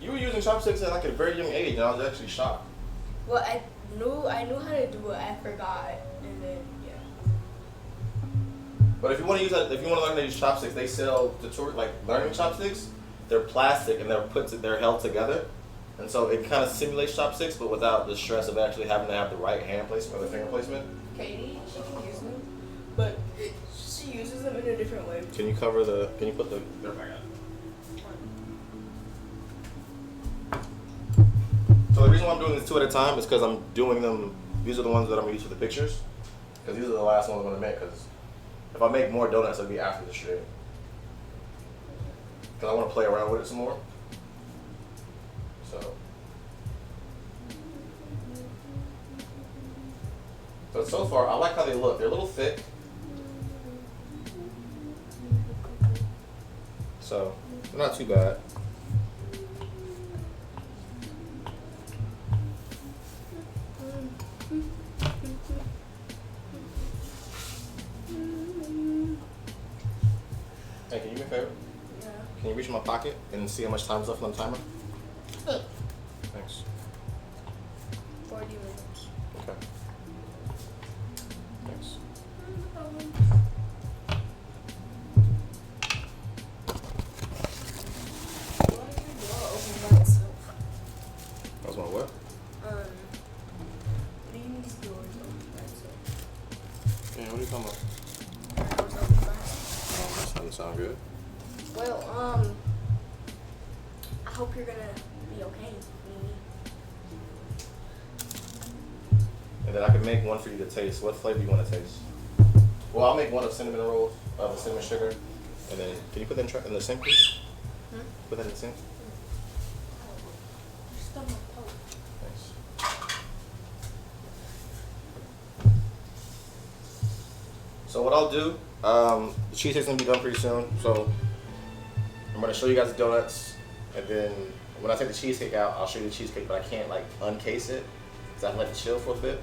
Speaker 1: You were using chopsticks at like a very young age, and I was actually shocked.
Speaker 2: Well, I knew how to do it. I forgot, and then yeah.
Speaker 1: But if you want to use that, if you want to learn how to use chopsticks, they sell like learning chopsticks. They're plastic and they're held together, and so it kind of simulates chopsticks, but without the stress of actually having to have the right hand placement or the finger placement.
Speaker 2: Katie, she can use them, but she uses them in a different way.
Speaker 1: Can you put the? They're back out. So the reason why I'm doing this 2 at a time is because I'm doing them. These are the ones that I'm gonna use for the pictures, because these are the last ones I'm gonna make. Because if I make more donuts, it'll be after the stream. Because I want to play around with it some more. So far, I like how they look. They're a little thick. So they're not too bad. Hey, can you do me a favor?
Speaker 2: Yeah.
Speaker 1: Can you reach in my pocket and see how much time's left on the timer? Thanks.
Speaker 2: 40 minutes.
Speaker 1: Okay. Thanks.
Speaker 2: Why did your door open by itself?
Speaker 1: That was my what?
Speaker 2: Leaving these doors open by itself.
Speaker 1: Yeah, what are you talking about?
Speaker 2: Doors open by itself.
Speaker 1: Oh, that doesn't sound good.
Speaker 2: Well, I hope you're gonna be okay, Mimi.
Speaker 1: And then I can make one for you to taste. What flavor do you want to taste? Well, I'll make one of cinnamon rolls, the cinnamon sugar. And then, can you put that in the sink, please? Put that in the sink.
Speaker 2: Your stomach poked.
Speaker 1: Thanks. So what I'll do, the cheesecake's gonna be done pretty soon. So I'm gonna show you guys the donuts, and then when I take the cheesecake out, I'll show you the cheesecake, but I can't like uncase it, because I have to let it chill for a bit.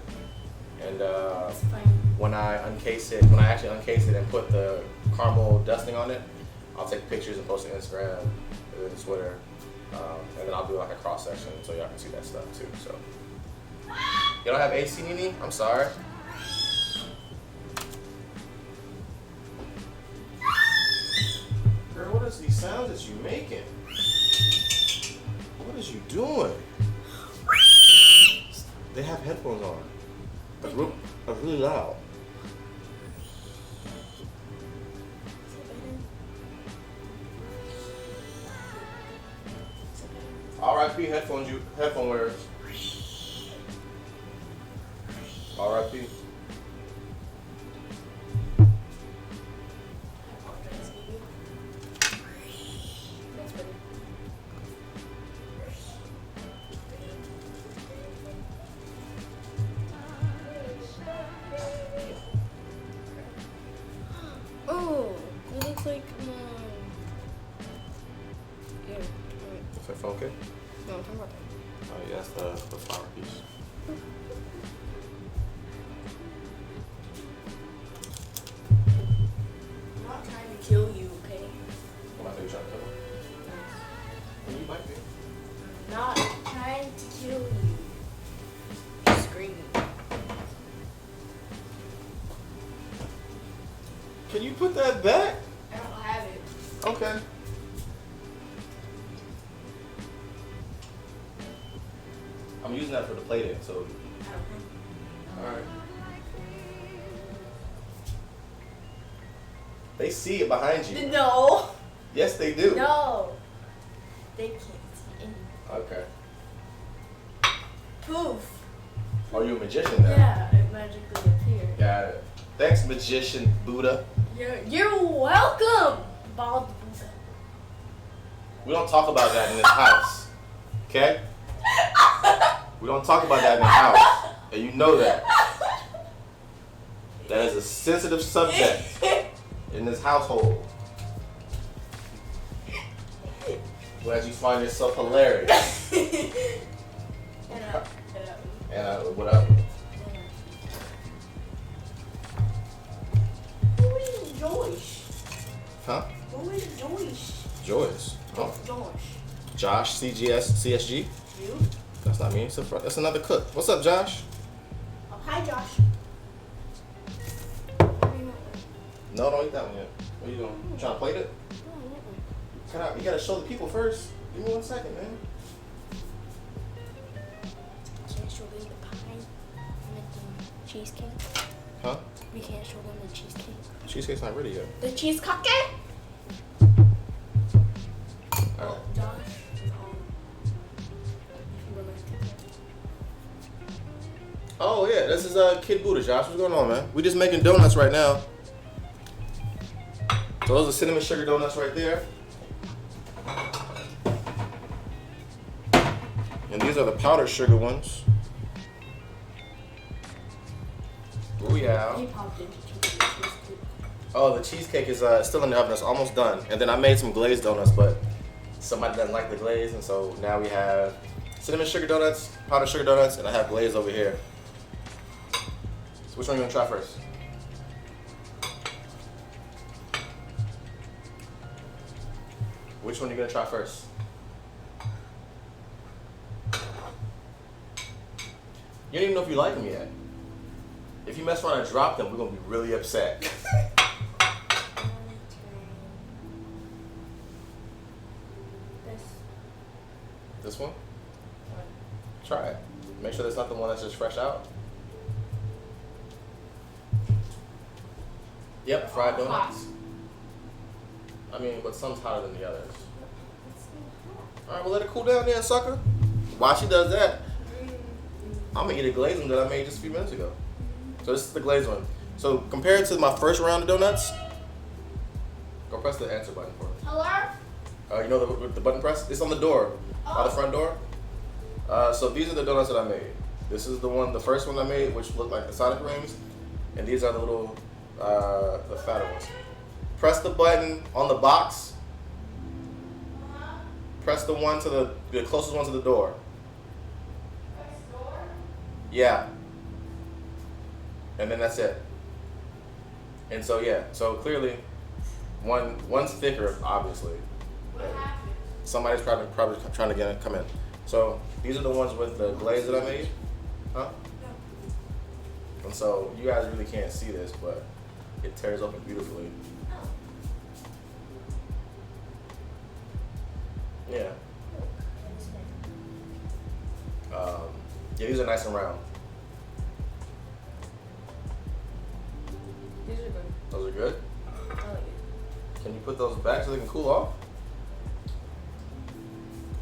Speaker 1: And
Speaker 2: That's fine.
Speaker 1: when I actually uncase it and put the caramel dusting on it, I'll take pictures and post it on Instagram and then Twitter, and then I'll do like a cross section so y'all can see that stuff too. So you don't have AC, Nini? I'm sorry. Girl, what is these sounds that you making? What is you doing? They have headphones on. That's really loud. R.I.P. headphone wearers. R.I.P.
Speaker 2: That's better. Oh, it looks like yeah. Right.
Speaker 1: Is that phone case?
Speaker 2: No, I'm talking about that.
Speaker 1: Oh yeah, that's the flower piece.
Speaker 2: I'm not trying to kill you, okay?
Speaker 1: I'm not trying to kill him. Well, you might be.
Speaker 2: I'm not trying to kill you. You're screaming.
Speaker 1: Can you put that back?
Speaker 2: I don't have it.
Speaker 1: Okay. I'm using that for the plate in, so.
Speaker 2: I don't have
Speaker 1: Alright. They see it behind you.
Speaker 2: it. No.
Speaker 1: Yes, they do.
Speaker 2: No. They can't see anything.
Speaker 1: Okay.
Speaker 2: Poof.
Speaker 1: Are you a magician now?
Speaker 2: Yeah, it magically appeared.
Speaker 1: Got it. Thanks, magician Buddha.
Speaker 2: You're welcome, bald Buddha.
Speaker 1: We don't talk about that in this house. Okay? We don't talk about that in the house. And you know that. That is a sensitive subject in this household. Glad you find yourself hilarious.
Speaker 2: Get out. Get out.
Speaker 1: And whatever.
Speaker 2: Who is Joyce?
Speaker 1: Huh?
Speaker 2: Who is Joyce?
Speaker 1: Joyce. Oh.
Speaker 2: Josh.
Speaker 1: Josh, CSG.
Speaker 2: You?
Speaker 1: That's not me. That's another cook. What's up, Josh?
Speaker 2: Oh, hi, Josh.
Speaker 1: No, don't eat that one yet. What are you doing? You trying to plate it? You gotta show the people first. Give me 1 second, man.
Speaker 2: Can't show them the pie and the cheesecake.
Speaker 1: Huh?
Speaker 2: We can't show them the cheesecake.
Speaker 1: Cheesecake's not ready yet.
Speaker 2: The cheesecake?
Speaker 1: Alright.
Speaker 2: Josh.
Speaker 1: Oh yeah, this is Kid Buddha, Josh. What's going on, man? We just making donuts right now. So those are cinnamon sugar donuts right there. And these are the powdered sugar ones. Oh yeah.
Speaker 2: He popped into cheesecake.
Speaker 1: Oh, the cheesecake is still in the oven. It's almost done. And then I made some glazed donuts, but somebody doesn't like the glaze, and so now we have cinnamon sugar donuts, powdered sugar donuts, and I have glaze over here. So which one are you gonna try first? Which one are you gonna try first? You don't even know if you like them yet. If you mess around and drop them, we're gonna be really upset. This one? Try it. Make sure that's not the one that's just fresh out. Yep, fried donuts. I mean, but some's hotter than the others. Alright, well let it cool down then, sucker. While she does that, I'm gonna eat a glazed one that I made just a few minutes ago. So this is the glazed one. So compared to my first round of donuts, go press the answer button for me.
Speaker 2: Hello?
Speaker 1: You know the button press? It's on the door, by the front door. So these are the donuts that I made. This is the first one I made, which looked like the Sonic rings, and these are the little, the fatter ones. Press the button on the box. Press the one to the closest one to the door. Yeah. And then that's it. And so yeah, so clearly, one's thicker, obviously. Somebody's probably trying to come in. So these are the ones with the glaze that I made, huh? And so you guys really can't see this, but it tears open beautifully. Yeah. Yeah, these are nice and round.
Speaker 2: These are good.
Speaker 1: Those are good.
Speaker 2: I like it.
Speaker 1: Can you put those back so they can cool off?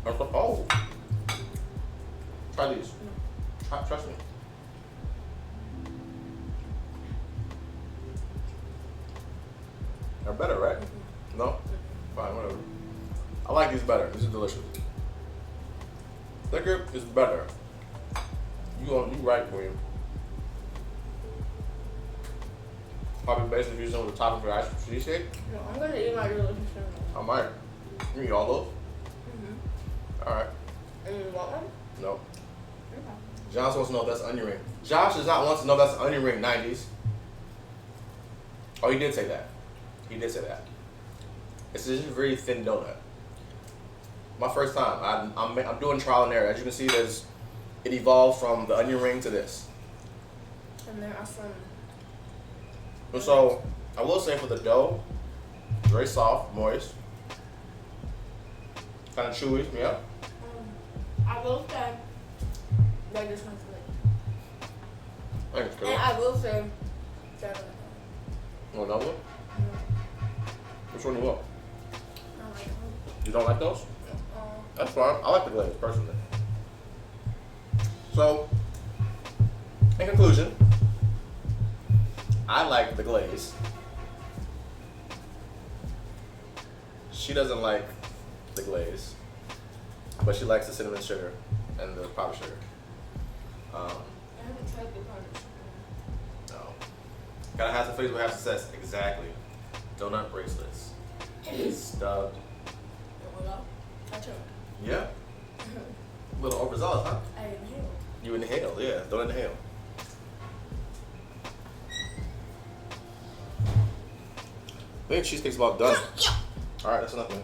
Speaker 1: Oh. Try these. Trust me. They're better, right? No? Fine, whatever. I like these better. These are delicious. Thicker is better. You right, William. Probably basically using with the topping for ice cream cheesecake.
Speaker 2: No, I'm gonna eat my delicious cinnamon.
Speaker 1: I might. You eat all those? Alright.
Speaker 2: And you want one?
Speaker 1: No.
Speaker 2: Okay.
Speaker 1: Josh wants to know if that's onion ring. Josh does not want to know if that's an onion ring, 90s. Oh, he did say that. He did say that. It's just a very thin donut. My first time. I'm doing trial and error. As you can see, it evolved from the onion ring to this.
Speaker 2: And there are some.
Speaker 1: And so, I will say for the dough, very soft, moist. Kind of chewy, yeah.
Speaker 2: I will say that this one's good.
Speaker 1: Thanks, girl.
Speaker 2: And I will say that
Speaker 1: You want another one? Which one do you want?
Speaker 2: I like them.
Speaker 1: You don't like those? That's fine. I like the glaze, personally. So, in conclusion, I like the glaze. She doesn't like the glaze, but she likes the cinnamon sugar and the powdered sugar.
Speaker 2: I haven't tried the powder.
Speaker 1: No. Gotta have some Facebook have success. Exactly. Donut bracelets. Stubbed.
Speaker 2: You want to go? I tried.
Speaker 1: Yeah. A little overzealous, huh?
Speaker 2: I didn't hear.
Speaker 1: You You inhale, yeah. Don't inhale. I think cheesecake's about done. Alright, that's enough, man.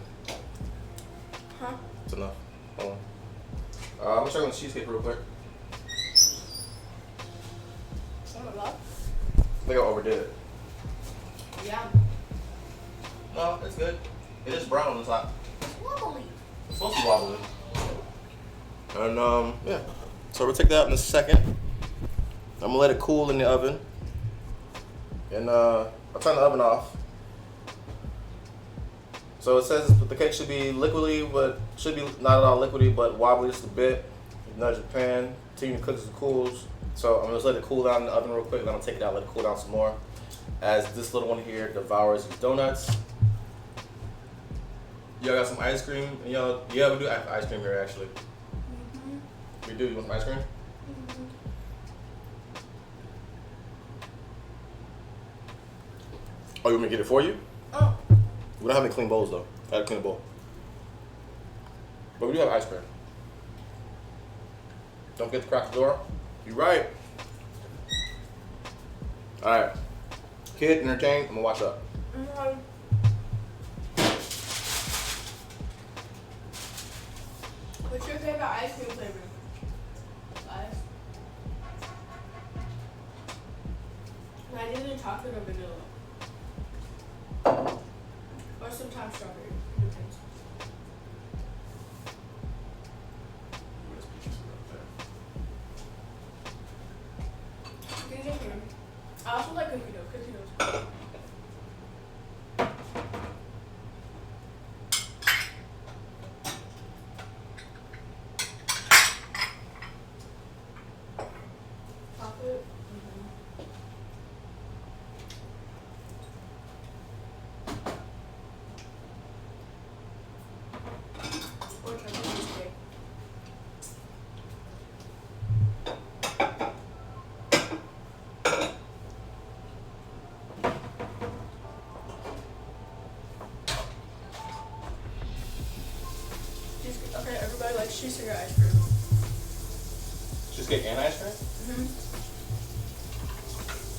Speaker 2: Huh?
Speaker 1: That's enough. Hold on. I'm gonna check on the cheesecake real quick.
Speaker 2: Oh my god.
Speaker 1: I think I overdid it.
Speaker 2: Yeah.
Speaker 1: No, it's good. It is brown on the top.
Speaker 2: It's wobbly.
Speaker 1: It's supposed to be wobbly. And yeah. So we'll take that out in a second. I'm gonna let it cool in the oven. And I'll turn the oven off. So it says the cake should be liquidy, but should be not at all liquidy, but wobbly just a bit. Nudge the pan, continue to cook as it cools. So I'm gonna just let it cool down in the oven real quick, then I'll take it out, let it cool down some more. As this little one here devours these donuts. Y'all got some ice cream? And y'all, yeah, we do have ice cream here actually. We do. You want some ice cream? Oh, you want me to get it for you?
Speaker 2: Oh.
Speaker 1: We don't have any clean bowls though. I gotta clean a bowl. But we do have ice cream. Don't forget to crack the door. You right. Alright. Kid, entertain. I'm gonna watch up.
Speaker 2: What's your favorite ice cream flavor? Ice. I did chocolate or vanilla. Or sometimes strawberry. Depends. Cookies are here. I also like cookie dough. Cookie dough's chocolate. Or chocolate cheesecake. Okay, everybody likes cheesecake or ice cream.
Speaker 1: Cheesecake and ice cream?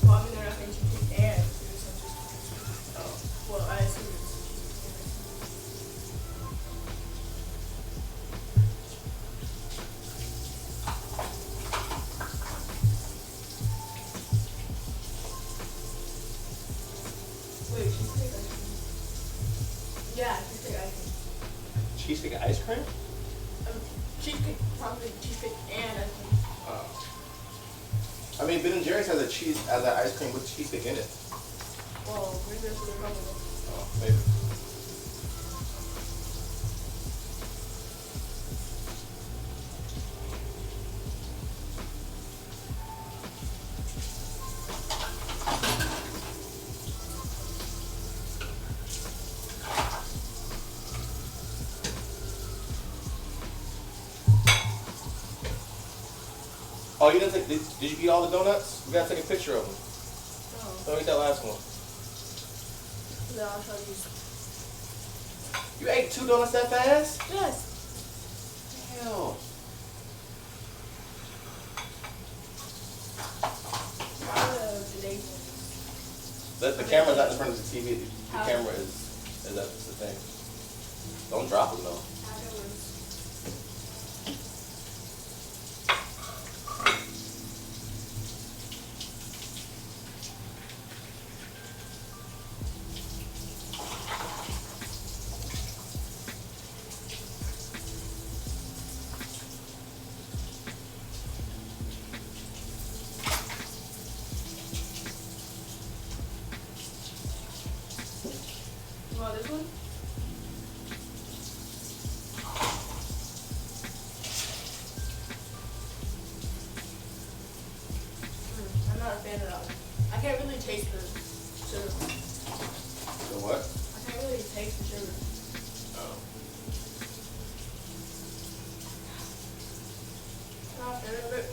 Speaker 2: Well, I mean, they're not saying cheesecake and ice cream, so just well, I assume it's wait, cheesecake ice cream. Yeah, cheesecake ice cream.
Speaker 1: Cheesecake ice cream?
Speaker 2: Cheesecake, probably cheesecake and ice cream.
Speaker 1: I mean, Ben and Jerry's has an ice cream with cheesecake in it.
Speaker 2: Well, maybe that's what they're talking about.
Speaker 1: Oh, maybe. Oh, you didn't take? Did you eat all the donuts? We gotta take a picture of them.
Speaker 2: Oh.
Speaker 1: Don't eat that last one.
Speaker 2: No, I'll show you.
Speaker 1: You ate 2 donuts that fast?
Speaker 2: Yes.
Speaker 1: Hell. The camera's not in front of the TV. The camera is that's the thing. Don't drop them though.
Speaker 2: You want this one? I'm not a fan of that one. I can't really taste the sugar.
Speaker 1: The what?
Speaker 2: I can't really taste the sugar.
Speaker 1: Oh.
Speaker 2: Not a fan of it.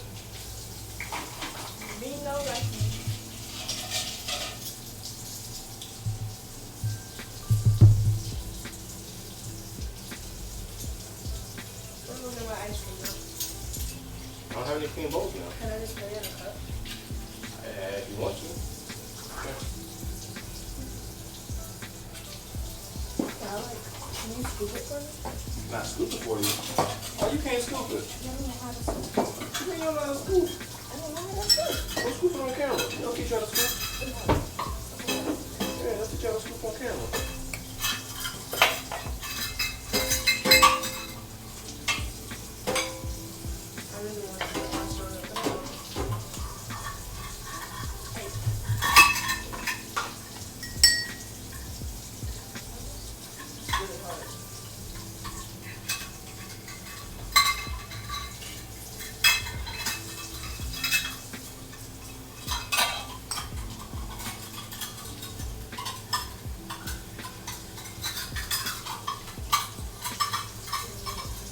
Speaker 2: Me no recipe.
Speaker 1: I don't have any 14 bowls now.
Speaker 2: Can I just put it in a cup?
Speaker 1: If you want to.
Speaker 2: Yeah, can you scoop it for me?
Speaker 1: Not scoop it for you. Oh, you can't scoop it.
Speaker 2: I don't know how to scoop.
Speaker 1: You mean you don't know how to scoop?
Speaker 2: I don't know how to scoop.
Speaker 1: Don't scoop it on camera. You don't teach you how to scoop. Yeah, let's teach you how to scoop on camera.
Speaker 2: I really want to do it on camera. It's really hard.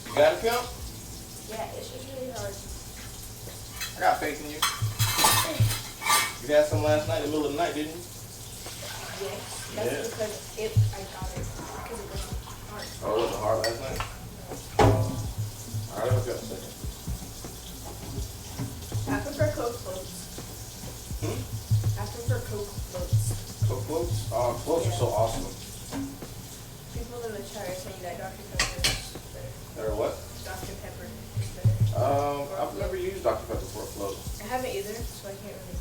Speaker 1: You got it, Pimp?
Speaker 2: Yeah, it's just really hard.
Speaker 1: I got faith in you. You had some last night in the middle of the night, didn't you?
Speaker 2: Yes, that's
Speaker 1: Yeah.
Speaker 2: because I got it because it was hard.
Speaker 1: Oh, it wasn't hard last night? Alright, let me go a second.
Speaker 2: I prefer Coke floats. I prefer Coke floats.
Speaker 1: Coke floats? Oh, floats are so awesome.
Speaker 2: People in the chat are saying that Dr. Pepper is better.
Speaker 1: Or what?
Speaker 2: Dr. Pepper is better.
Speaker 1: I've never used Dr. Pepper for a float.
Speaker 2: I haven't either, so I can't really.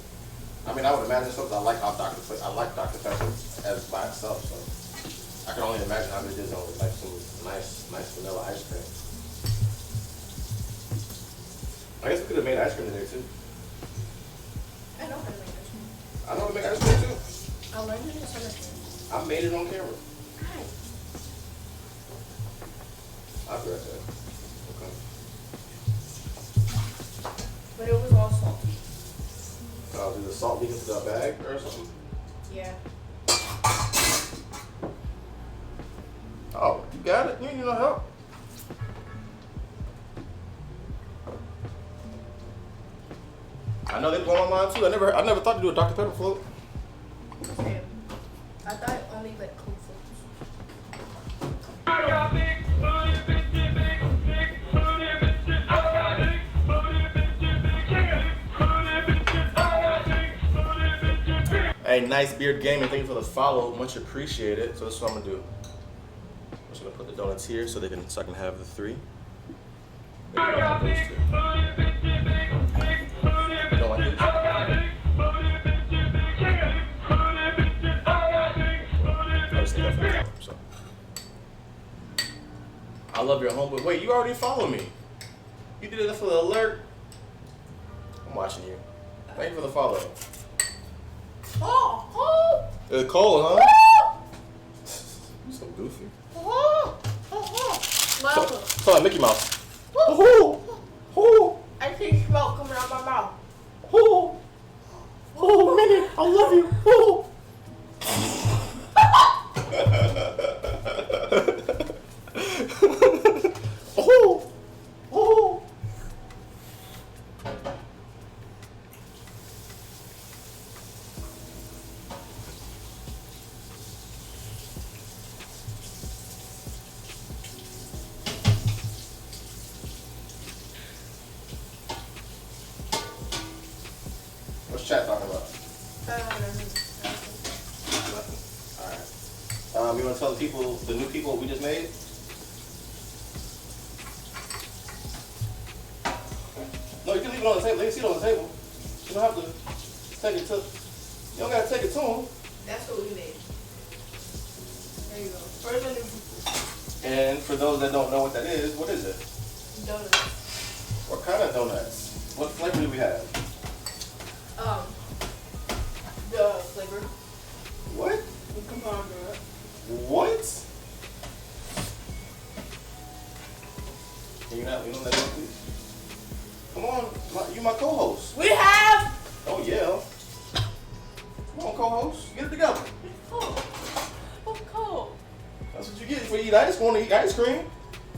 Speaker 1: I mean, I would imagine so, because I like Dr. Pepper as by itself, so I can only imagine how it is on like some nice vanilla ice cream. I guess we could have made ice cream today too.
Speaker 2: I know how to make ice cream.
Speaker 1: I know how to make ice cream too.
Speaker 2: I learned it in summer camp.
Speaker 1: I made it on camera.
Speaker 2: Hi.
Speaker 1: I'll be right there. Okay.
Speaker 2: But it was all salty.
Speaker 1: Did the salt leak into the bag or something?
Speaker 2: Yeah.
Speaker 1: Oh, you got it? You need no help? I know they blow my mind too. I never thought to do a Dr. Pepper float.
Speaker 2: Same. I thought only like Coke floats.
Speaker 1: Hey, nice beard gaming. Thank you for the follow. Much appreciated. So this is what I'm gonna do. I'm just gonna put the donuts here so I can have the three. Maybe I'll have those two. You don't like these? I just think that's the top, so. I love your homeboy. Wait, you already follow me. You did it for the alert. I'm watching you. Thank you for the follow.
Speaker 2: Oh!
Speaker 1: It's cold, huh? You so goofy.
Speaker 2: Welcome.
Speaker 1: So like Mickey Mouse. Hoo! Hoo!
Speaker 2: I see smoke coming out my mouth.
Speaker 1: Hoo! Oh, Minnie, I love you. Hoo! Oh! Oh! What's chat talking about? Nothing. Alright. You want to tell the people, the new people, what we just made? No, you can leave it on the table. They can see it on the table. You don't have to take it to. You don't gotta take it to them.
Speaker 2: That's what we made. There you go. First one is
Speaker 1: And for those that don't know what that is, what is it?
Speaker 2: donuts.
Speaker 1: What kind of donuts? What flavor do we have?
Speaker 2: The flavor.
Speaker 1: What?
Speaker 2: The compound donut.
Speaker 1: What? Can you not let go, please? Come on, you my co-host.
Speaker 2: We have.
Speaker 1: Oh yeah. Come on, co-host. Get it together.
Speaker 2: It's cold. It's cold.
Speaker 1: That's what you get for eat ice. Want to eat ice cream?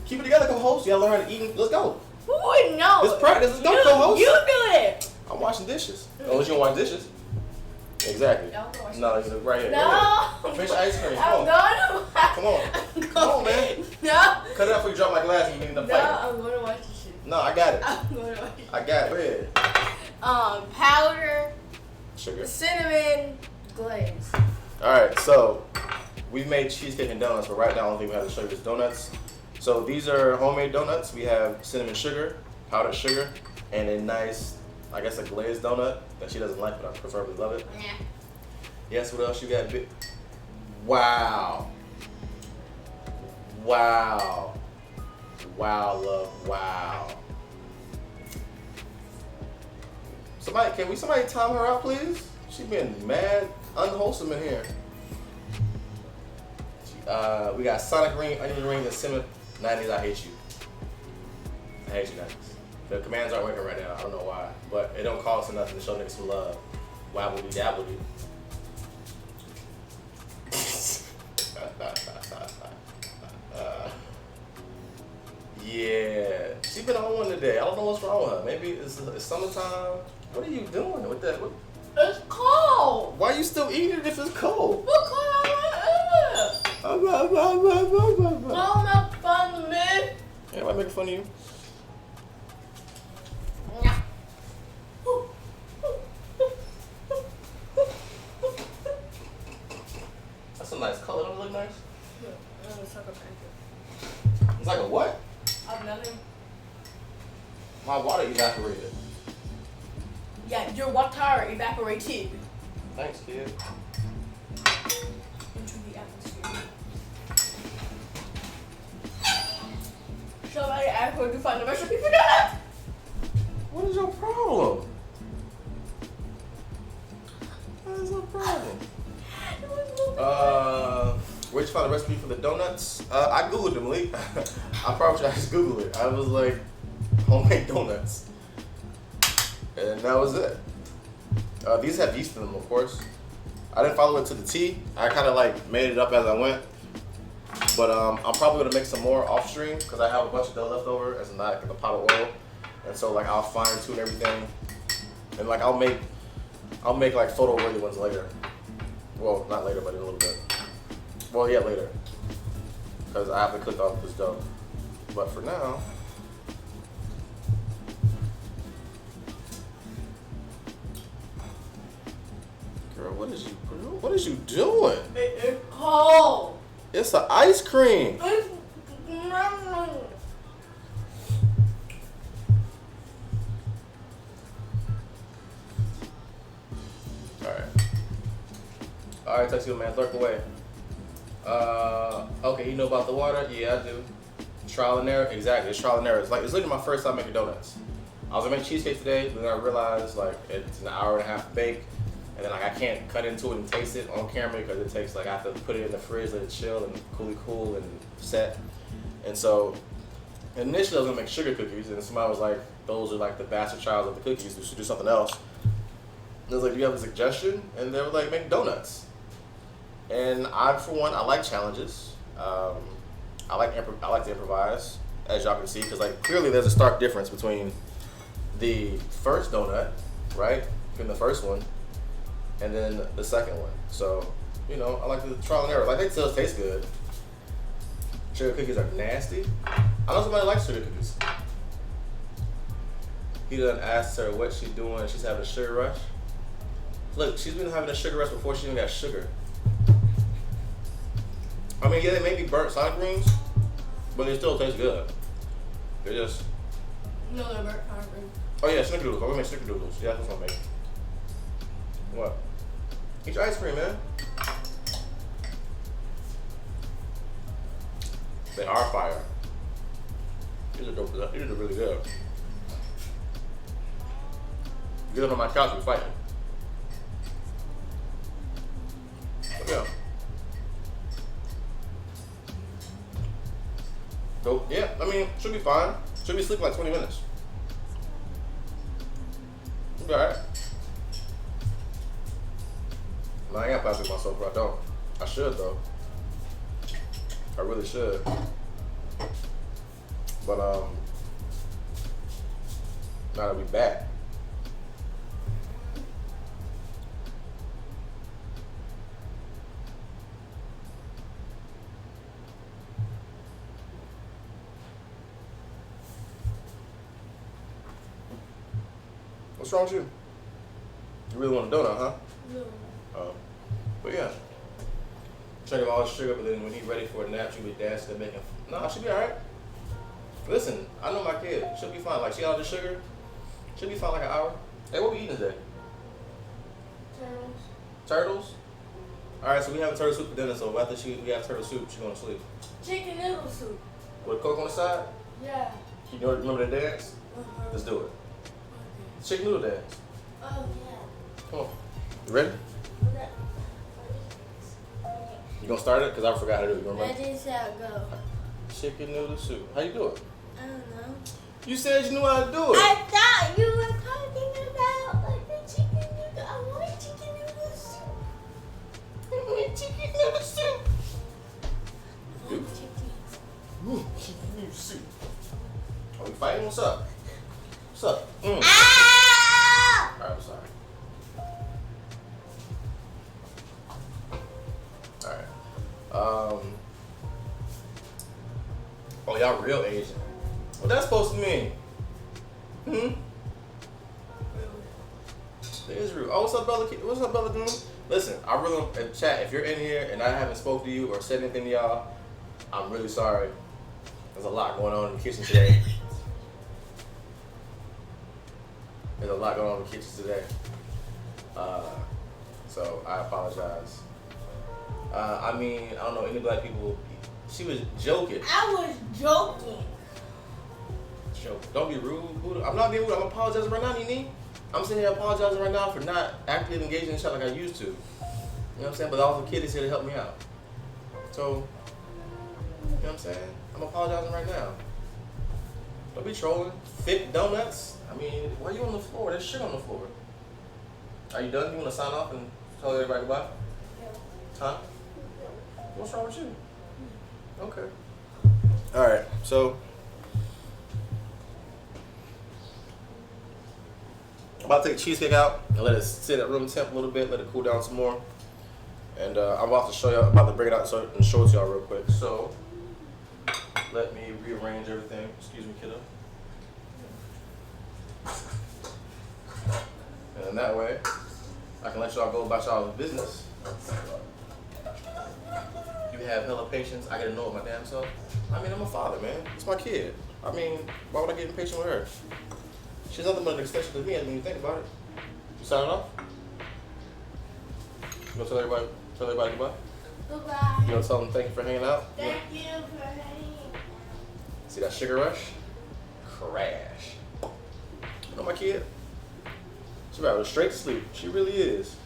Speaker 1: Keep it together, co-host. You gotta learn how to eat. Let's go.
Speaker 2: Who would know?
Speaker 1: It's practice. Let's go, co-host.
Speaker 2: You do it.
Speaker 1: I'm washing dishes. Unless you don't wash dishes. Exactly.
Speaker 2: No, I'm gonna wash
Speaker 1: No, it's right here.
Speaker 2: No.
Speaker 1: Go ahead. Finish ice cream. Come
Speaker 2: I'm
Speaker 1: on.
Speaker 2: going to
Speaker 1: Come on. Come on, man.
Speaker 2: No.
Speaker 1: Cut it out before you drop my glass and you need the
Speaker 2: No,
Speaker 1: fight.
Speaker 2: I'm going to wash the shit.
Speaker 1: No, I got it.
Speaker 2: I'm going to
Speaker 1: I got it. Go ahead.
Speaker 2: Powder,
Speaker 1: Sugar.
Speaker 2: cinnamon, glaze.
Speaker 1: Alright, so we've made cheesecake and donuts, but right now the only thing we have to show you is donuts. So these are homemade donuts. We have cinnamon sugar, powdered sugar, and a nice, I guess, a glazed donut that she doesn't like, but I preferably love it.
Speaker 2: Yeah.
Speaker 1: Yes, what else you got? Wow. Wow. Wow, love, wow. Somebody time her out, please? She been mad unwholesome in here. We got Sonic ring, onion ring, and cinnamon. 90s, I hate you. I hate you, 90s. The commands aren't working right now. I don't know why, but it don't cost us nothing to show niggas some love. Wabbly dabbly. Yeah, she been on one today. I don't know what's wrong with her. Maybe it's summertime. What are you doing with that?
Speaker 2: It's cold.
Speaker 1: Why are you still eating it if it's cold?
Speaker 2: Because I want to eat. Don't make fun of me.
Speaker 1: Anybody making fun of you?
Speaker 2: Yeah.
Speaker 1: That's a nice color. Don't it look nice?
Speaker 2: It's like a pancake.
Speaker 1: It's like a what?
Speaker 2: I've nothing.
Speaker 1: My water evaporated.
Speaker 2: Yeah, your water evaporated
Speaker 1: Thanks, kid.
Speaker 2: into the atmosphere. Somebody asked her to find the recipe for that.
Speaker 1: What is your problem? What is your problem? Where'd you find the recipe for the donuts? I googled them, Lee. I probably should just Google it. I was like, homemade donuts, and that was it. These have yeast in them, of course. I didn't follow it to the T. I kind of like made it up as I went. But I'm probably gonna make some more off stream because I have a bunch of dough left over as not in the pot of oil, and so like I'll fine tune everything, and like I'll make like photo worthy ones later. Well, not later, but in a little bit. Well, yeah, later, because I have to cook off this dough. But for now. Girl, what is you doing?
Speaker 2: It's cold.
Speaker 1: It's an ice cream.
Speaker 2: It's
Speaker 1: Alright, text you, man. Lurk away. Okay, you know about the water? Yeah, I do. Trial and error? Exactly, it's trial and error. It's literally my first time making donuts. I was gonna make cheesecake today, but then I realized like it's an hour and a half to bake, and then like I can't cut into it and taste it on camera because it takes like I have to put it in the fridge, let it chill and cool and set. And so initially I was gonna make sugar cookies, and somebody was like, those are like the bastard childs of the cookies, we should do something else. And I was like, do you have a suggestion? And they were like, make donuts. And I, for one, I like challenges. I like to improvise, as y'all can see, because like clearly there's a stark difference between the first donut, right, between the first one, and then the second one. So, you know, I like the trial and error. Like they still taste good. Sugar cookies are nasty. I know somebody likes sugar cookies. He done asked her what she's doing. She's having a sugar rush. Look, she's been having a sugar rush before she even got sugar. I mean, yeah, they may be burnt Sonic rings, but they still taste good. They're just...
Speaker 2: No, they're burnt Sonic rings.
Speaker 1: Oh yeah, snickerdoodles. I'm gonna make snickerdoodles. Yeah, that's what I'm making. What? Eat your ice cream, man. They are fire. These are dope. These are really good. Get up on my couch, we fighting. Yeah. Nope. Yeah, I mean, should be fine. Should be sleeping like 20 minutes. Should be alright. No, I ain't got plastic myself, bro. I don't. I should, though. I really should. But, now that we back. What's wrong with you? You really want a donut, huh?
Speaker 2: No.
Speaker 1: But yeah. Check him all his sugar, but then when he's ready for a nap, she'll be dancing and making. Nah, she'll be alright. Listen, I know my kid. She'll be fine. Like, she got all the sugar. She'll be fine like an hour. Hey, what we eating today?
Speaker 2: Turtles.
Speaker 1: Turtles? Alright, so we have a turtle soup for dinner, so after we have turtle soup, she's going to sleep.
Speaker 2: Chicken noodle soup.
Speaker 1: With Coke on the side?
Speaker 2: Yeah.
Speaker 1: You know, remember the dance?
Speaker 2: Uh-huh.
Speaker 1: Let's do it.
Speaker 2: Okay.
Speaker 1: Chicken noodle dance.
Speaker 2: Oh, yeah.
Speaker 1: Come on. You ready? You gonna start it? Because I forgot how to do it. You remember?
Speaker 2: That is how it go.
Speaker 1: Chicken noodle soup. How you do it?
Speaker 2: I don't know.
Speaker 1: You said you knew how to do it.
Speaker 2: I thought you were talking about like the chicken noodle. I want chicken noodle soup. I want chicken noodle soup. I want
Speaker 1: Chicken noodle soup. Are we fighting? What's up? What's up?
Speaker 2: Ah!
Speaker 1: Alright, I'm sorry. Alright. Oh, y'all real Asian. What that's supposed to mean? It is rude. Oh, what's up, Bella? What's up, Bella doing? Listen, I really, chat, if you're in here and I haven't spoke to you or said anything to y'all, I'm really sorry. There's a lot going on in the kitchen today. There's a lot going on in the kitchen today. So I apologize. I mean, I don't know any black people. She was joking.
Speaker 2: I was joking.
Speaker 1: Joking. Don't be rude, Buddha. I'm not being rude. I'm apologizing right now, Nene. I'm sitting here apologizing right now for not actively engaging in shit like I used to. You know what I'm saying? But all the kids here to help me out. So, you know what I'm saying? I'm apologizing right now. Don't be trolling. Thick donuts. I mean, why are you on the floor? There's shit on the floor. Are you done? You want to sign off and tell everybody goodbye? Huh? What's wrong with you? Okay. All right. So, I'm about to take the cheesecake out and let it sit at room temp a little bit, let it cool down some more. And I'm about to show y'all, about to bring it out and show it to y'all real quick. So, let me rearrange everything. Excuse me, kiddo. And then that way, I can let y'all go about y'all's business. You have hella patience. I gotta know it my damn self. I mean, I'm a father, man. It's my kid. I mean, why would I get impatient with her? She's nothing but an extension of me when you think about it. You signing off? You gonna tell everybody goodbye?
Speaker 2: Goodbye.
Speaker 1: You gonna tell them thank you for hanging out?
Speaker 2: Thank you for hanging.
Speaker 1: See that sugar rush? Crash. You know my kid? She's about to go straight to sleep. She really is.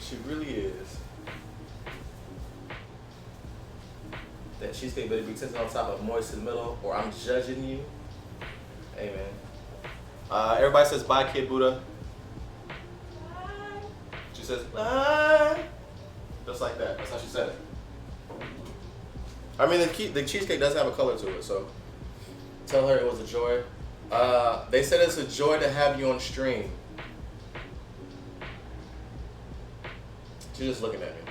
Speaker 1: She really is. That cheesecake better be tilted on top of moist in the middle, or I'm judging you. Hey, man. Everybody says bye, Kid Buddha.
Speaker 2: Bye.
Speaker 1: She says bye. Just like that. That's how she said it. I mean, the cheesecake does have a color to it, so tell her it was a joy. They said it's a joy to have you on stream. She's just looking at me,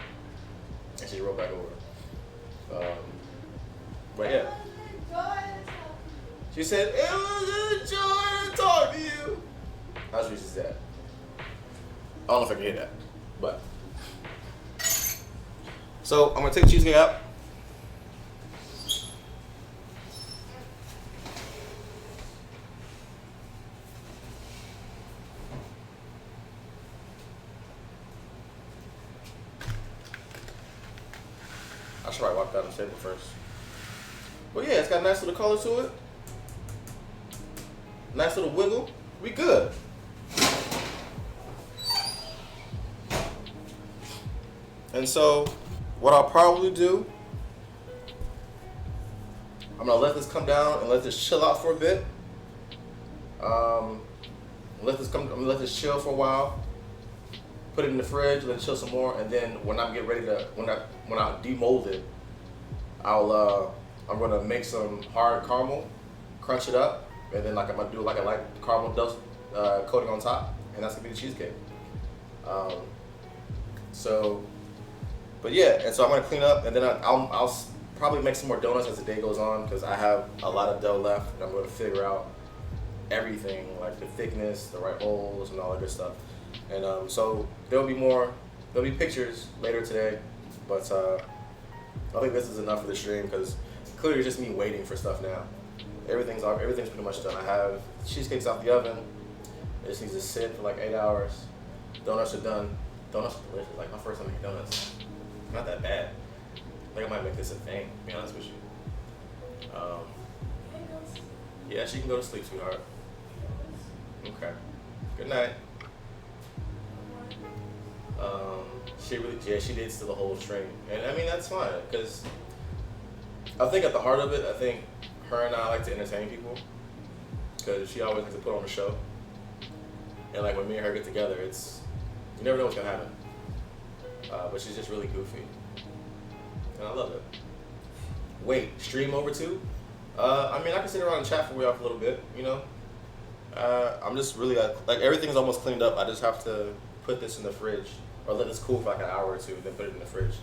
Speaker 1: and she rolled back over. But yeah. She said, it was a joy to talk to you. That's what she said. I don't know if I can hear that, but. So, I'm gonna take the cheesecake out. I should probably walk down the table first. But yeah, it's got a nice little color to it. Nice little wiggle. We good. And so, what I'll probably do, I'm gonna let this come down and let this chill out for a bit. I'm gonna let this chill for a while. Put it in the fridge, let it chill some more, and then when I get ready to, when I demold it, I'm gonna make some hard caramel, crunch it up, and then I'm gonna do like a light caramel dust coating on top, and that's gonna be the cheesecake. But yeah, and so I'm gonna clean up, and then I'll probably make some more donuts as the day goes on, because I have a lot of dough left, and I'm gonna figure out everything, like the thickness, the right holes, and all that good stuff. And so there'll be pictures later today, but I think this is enough for the stream because clearly it's just me waiting for stuff now. Everything's pretty much done. I have cheesecakes out the oven. It just needs to sit for like 8 hours. Donuts are done. Donuts are delicious. Like my first time making donuts. Not that bad. I think I might make this a thing, to be honest with you. Yeah, she can go to sleep, sweetheart. Okay. Good night. She did steal the whole stream. And I mean, that's fine, because I think at the heart of it, I think her and I like to entertain people, because she always likes to put on a show. And like when me and her get together, you never know what's gonna happen. But she's just really goofy. And I love it. Wait, stream over too? I mean, I can sit around and chat for y'all for a little bit, you know? I'm just really, like everything's almost cleaned up. I just have to put this in the fridge, or let this cool for like an hour or two, then put it in the fridge.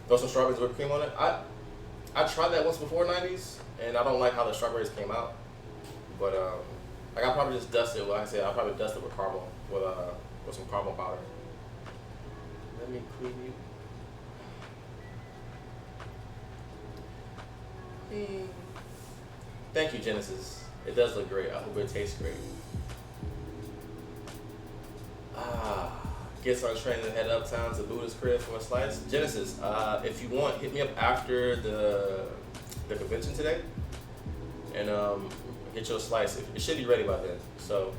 Speaker 1: Throw some strawberries whipped cream on it. I tried that once before, 90s, and I don't like how the strawberries came out. But like I probably just dust it, like I said, I'll probably dust it with caramel, with some caramel powder. Let me preview. Thank you, Genesis. It does look great. I hope it tastes great. Gets on train and head uptown to Buddha's crib for a slice. Genesis, if you want, hit me up after the convention today, and get you a slice. It should be ready by then. So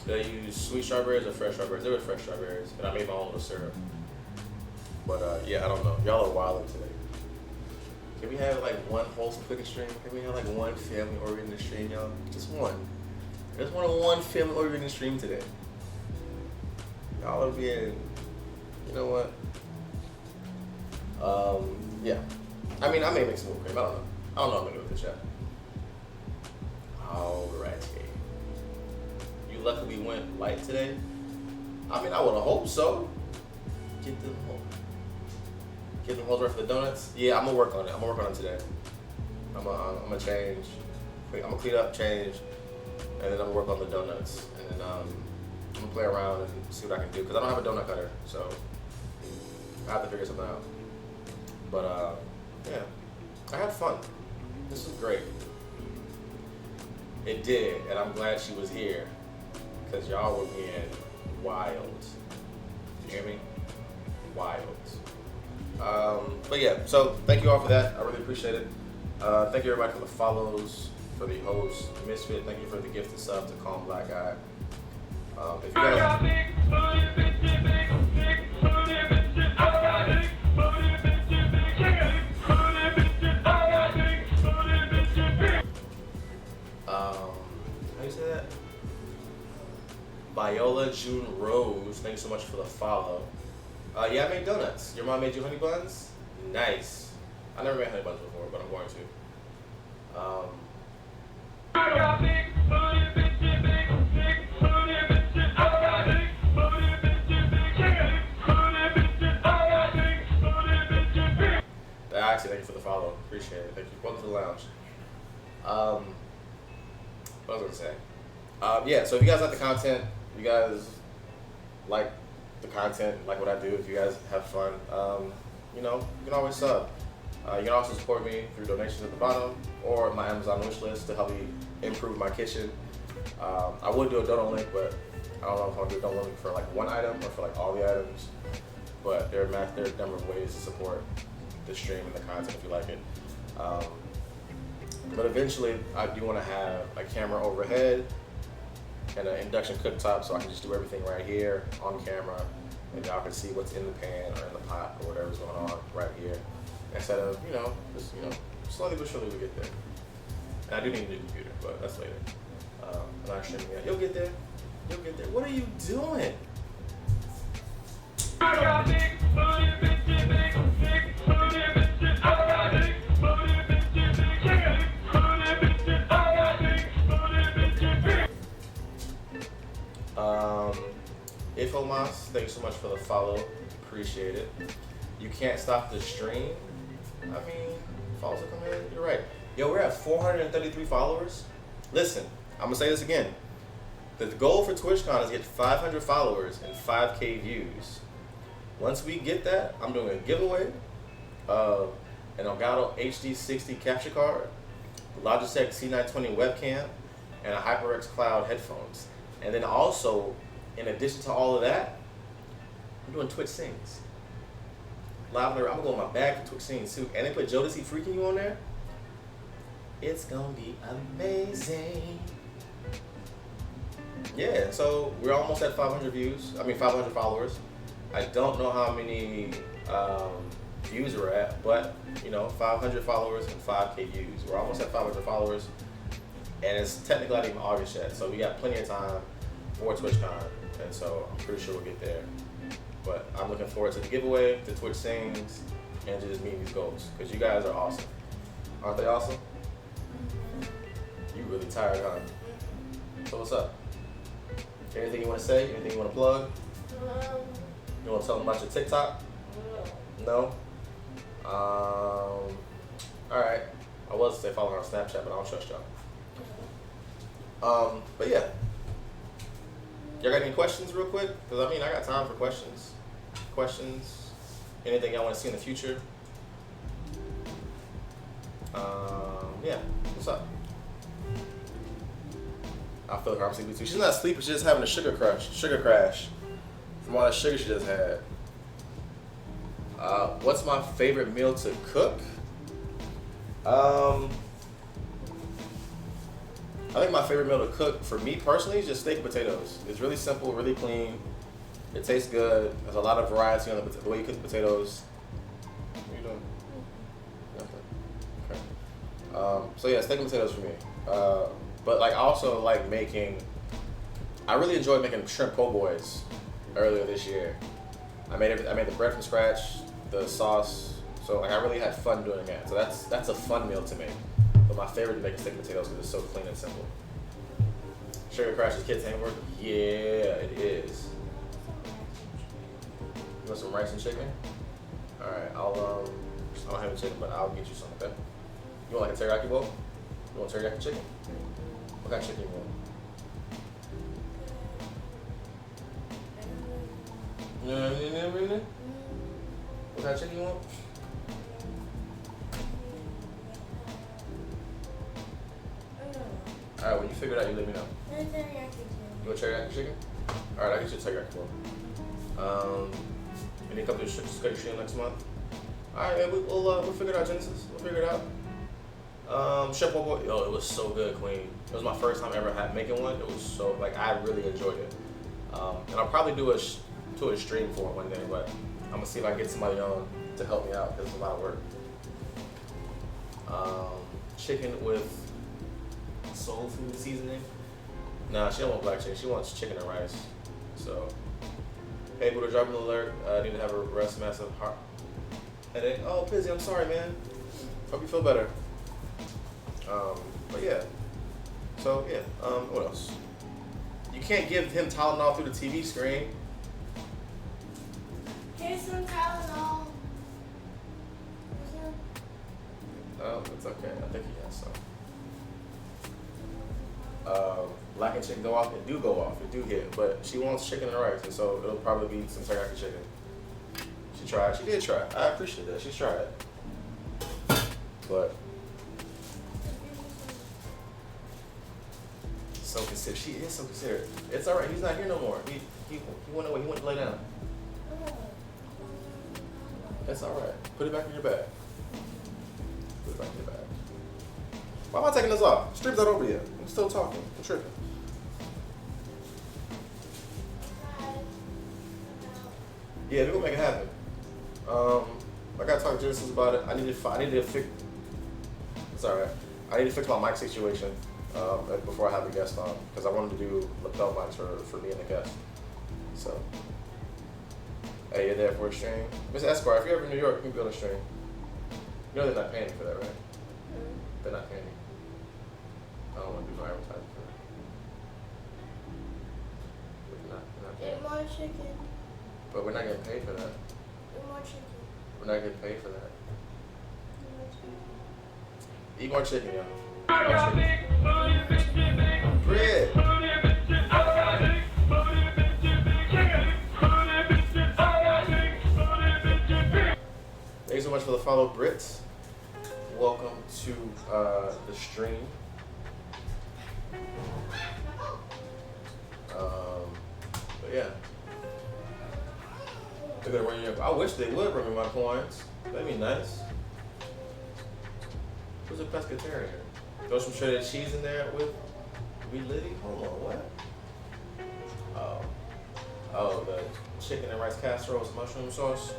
Speaker 1: they use sweet strawberries or fresh strawberries. They were fresh strawberries, and I made my own little syrup. But yeah, I don't know. Y'all are wilding today. Can we have like one wholesome cooking stream? Can we have like one family-oriented stream, y'all? Just one. I just want one family-oriented stream today. Y'all are being, you know what? Yeah. I mean, I may make some more cream. I don't know. I don't know what I'm gonna do with this yet. Alright. You luckily went light today? I mean, I would have hoped so. Get them home. Get them holes right for the donuts. Yeah, I'm gonna work on it. I'm gonna work on it today. I'm gonna change. I'm gonna clean up, change, and then I'm gonna work on the donuts. And then I'm gonna play around and see what I can do because I don't have a donut cutter, so I have to figure something out. But yeah, I had fun. This was great. It did, and I'm glad she was here because y'all were being wild. You hear me? Wild. But yeah, so thank you all for that. I really appreciate it. Thank you everybody for the follows, for the host, Misfit. Thank you for the gift of sub to Calm Black Guy. If you guys, how you say that? Viola June Rose, thank you so much for the follow. Yeah, I made donuts. Your mom made you honey buns? Nice. I never made honey buns before, but I'm going to. Actually, thank you for the follow. Appreciate it. Thank you. Welcome to the lounge. What was I going to say? Yeah, so if you guys like the content, you guys like the content, like what I do, if you guys have fun, you know, you can always sub. You can also support me through donations at the bottom or my Amazon wish list to help me improve my kitchen. I would do a donut link, but I don't know if I'll do a donut link for like one item or for like all the items. But there are a number of ways to support the stream and the content if you like it. But eventually, I do want to have a camera overhead and an induction cooktop so I can just do everything right here on camera and y'all can see what's in the pan or in the pot or whatever's going on right here. Instead of, just, slowly but surely we get there. And I do need a new computer, but that's later. I'm not streaming yet. You'll get there. You'll get there. What are you doing? Ifomas, thank you so much for the follow. Appreciate it. You can't stop the stream. I mean, follows are coming in. You're right. Yo, we're at 433 followers. Listen, I'm gonna say this again. The goal for TwitchCon is to get 500 followers and 5K views. Once we get that, I'm doing a giveaway of an Elgato HD60 capture card, Logitech C920 webcam, and a HyperX Cloud headphones. And then also, in addition to all of that, I'm doing Twitch Sings. Live, I'm gonna go in my bag for Twitch Sings too. And they put Jodeci Freaking You on there. It's gonna be amazing. Yeah, so we're almost at 500 views. 500 followers. I don't know how many views we're at, but 500 followers and 5K views. We're almost at 500 followers, and it's technically not even August yet, so we got plenty of time for TwitchCon, and so I'm pretty sure we'll get there. But I'm looking forward to the giveaway, to Twitch Sings, and to just meeting these goals, because you guys are awesome. Aren't they awesome? You really tired, huh? So what's up? Anything you want to say? Anything you want to plug? You want to tell them about your TikTok? No? Alright. I was to say follow her on Snapchat, but I don't trust y'all. But yeah. Y'all got any questions real quick? Because I got time for questions. Questions? Anything y'all want to see in the future? Yeah. What's up? I feel like I'm sleepy too. She's not sleeping, she's just having a sugar crash from all that sugar she just had. What's my favorite meal to cook? I think my favorite meal to cook for me personally is just steak and potatoes. It's really simple, really clean. It tastes good. There's a lot of variety on the way you cook the potatoes. What are you doing? Nothing. Okay. So yeah, steak and potatoes for me. But I also like making. I really enjoyed making shrimp po' boys earlier this year. I made the bread from scratch, the sauce. So I really had fun doing that. So that's a fun meal to make. But my favorite to make is steak and potatoes because it's so clean and simple. Sugar Crash's kids hamburger? Yeah, it is. You want some rice and chicken? All right, I don't have any chicken, but I'll get you some. Okay. You want like a teriyaki bowl? You want teriyaki chicken? What kind of chicken you want? What kind of chicken you want? Alright, when you figure it out, you let me know. You want teriyaki chicken? Alright, I'll get you a teriyaki bowl. And you come to the stream next month? Alright, we'll figure it out, Genesis. We'll figure it out. Chef Bobo, yo, it was so good, Queen. It was my first time ever making one. It was so, I really enjoyed it. And I'll probably do a stream for it one day, but I'm gonna see if I can get somebody on to help me out because it's a lot of work. Chicken with soul food seasoning. Nah, she don't want black chicken. She wants chicken and rice. So, hey, Buddha, drop an alert. I need to have a rest massive heart headache. Oh, Pizzy, I'm sorry, man. Hope you feel better. But yeah. So yeah. What else? You can't give him Tylenol through the TV screen.
Speaker 2: Here's some Tylenol.
Speaker 1: Oh, it's okay. I think he has some. Black and chicken go off. It do go off. It do hit. But she wants chicken and rice, and so it'll probably be some teriyaki chicken. She tried. She did try. I appreciate that. She tried. But so considerate. She is so considerate. It's all right. He's not here no more. He went away. He went to lay down. That's all right. Put it back in your bag. Put it back in your bag. Why am I taking this off? Stream's not over yet. I'm still talking. I'm tripping. Yeah, we're gonna make it happen. I gotta talk to Genesis about it. I need to fix. It's all right. I need to fix my mic situation before I have the guest on because I wanted to do lapel mics for me and the guest. So, hey, you're there for a stream, Miss Esquire. If you're ever in New York, you can be on a stream. You know they're not paying me for that, right? They're not paying me. I don't want to do no advertising for that. They're not
Speaker 2: Get more chicken.
Speaker 1: But we're not getting paid for that.
Speaker 2: Get more chicken.
Speaker 1: We're not getting paid for that. Eat more chicken, y'all. Eat more chicken. follow Brit. Welcome to the stream. But yeah. They're gonna run your, I wish they would bring me my coins. That'd be nice. Who's a pescatarian? Throw some shredded cheese in there with Liddy? Hold on, what? Oh, the chicken and rice casserole with mushroom sauce.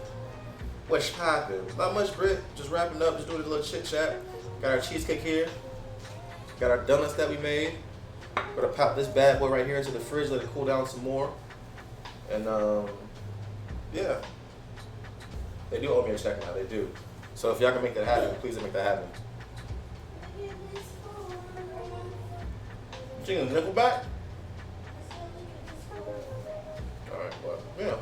Speaker 1: What's poppin'? Not much, Brit. Just wrapping up, just doing a little chit chat. Got our cheesecake here. Got our donuts that we made. Gonna pop this bad boy right here into the fridge, let it cool down some more. And yeah. They do owe me a check now, they do. So if y'all can make that happen, please make that happen. Chicken nickel back? Alright, well, yeah.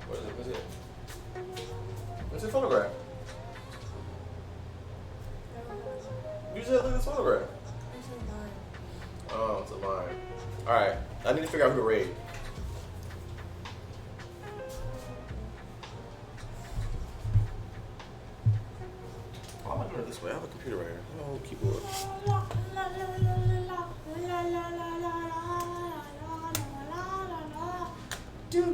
Speaker 1: What is it? What's it? It's a photograph. You said look at this photograph. Oh, it's a line. Alright, I need to figure out who to raid. Oh, I'm not doing it this way. I have a computer right here. Oh, keyboard. You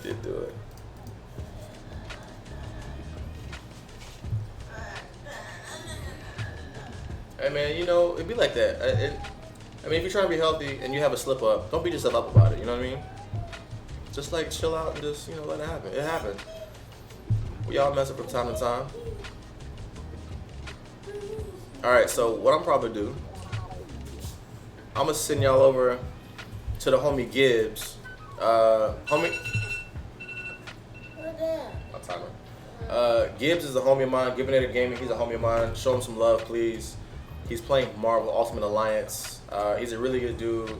Speaker 1: did do it. Hey man, you know, it'd be like that. I mean, if you're trying to be healthy and you have a slip up, don't beat yourself up about it, you know what I mean? Just like chill out and just, you know, let it happen. It happened. We all mess up from time to time. Alright, so what I'm probably do, I'm gonna send y'all over to the homie Gibbs. Homie. My timer. Gibbs is a homie of mine. Giving it a gaming. He's a homie of mine. Show him some love, please. He's playing Marvel Ultimate Alliance. He's a really good dude.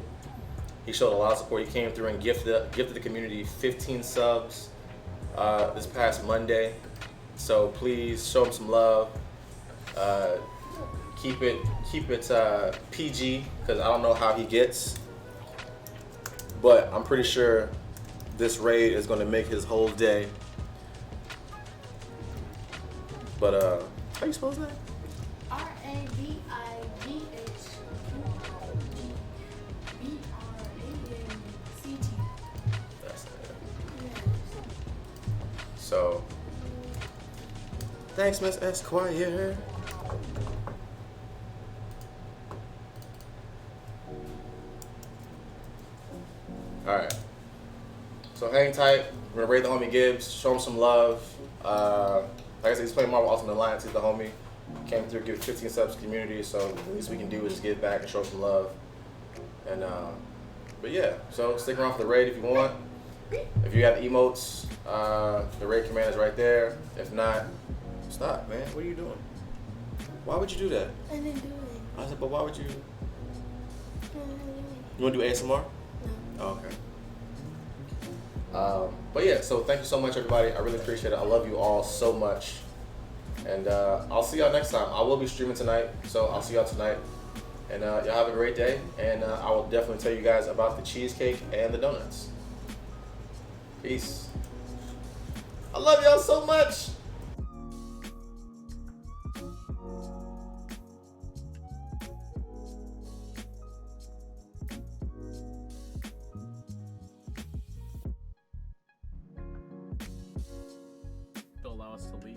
Speaker 1: He showed a lot of support. He came through and gifted the community 15 subs this past Monday. So please show him some love. Keep it PG, because I don't know how he gets, but I'm pretty sure this raid is going to make his whole day. But how you spell his name?
Speaker 2: RAVIDHQBRANCT.
Speaker 1: That's it. So thanks, Miss Esquire. Alright. So hang tight. We're gonna raid the homie Gibbs, show him some love. Like I said, he's playing Marvel Ultimate Alliance. He's the homie. Came through, give 15 subs to the community, so the least we can do is just give back and show some love. And but yeah, so stick around for the raid if you want. If you have emotes, the raid command is right there. If not, stop, man. What are you doing? Why would you do that?
Speaker 2: I didn't do it.
Speaker 1: I said, but why would you? You want to do ASMR?
Speaker 2: No.
Speaker 1: Oh, okay. But yeah, so thank you so much, everybody. I really appreciate it. I love you all so much. And I'll see y'all next time. I will be streaming tonight, so I'll see y'all tonight. And y'all have a great day. And I will definitely tell you guys about the cheesecake and the donuts. Peace. I love y'all so much.
Speaker 3: To allow us to leave.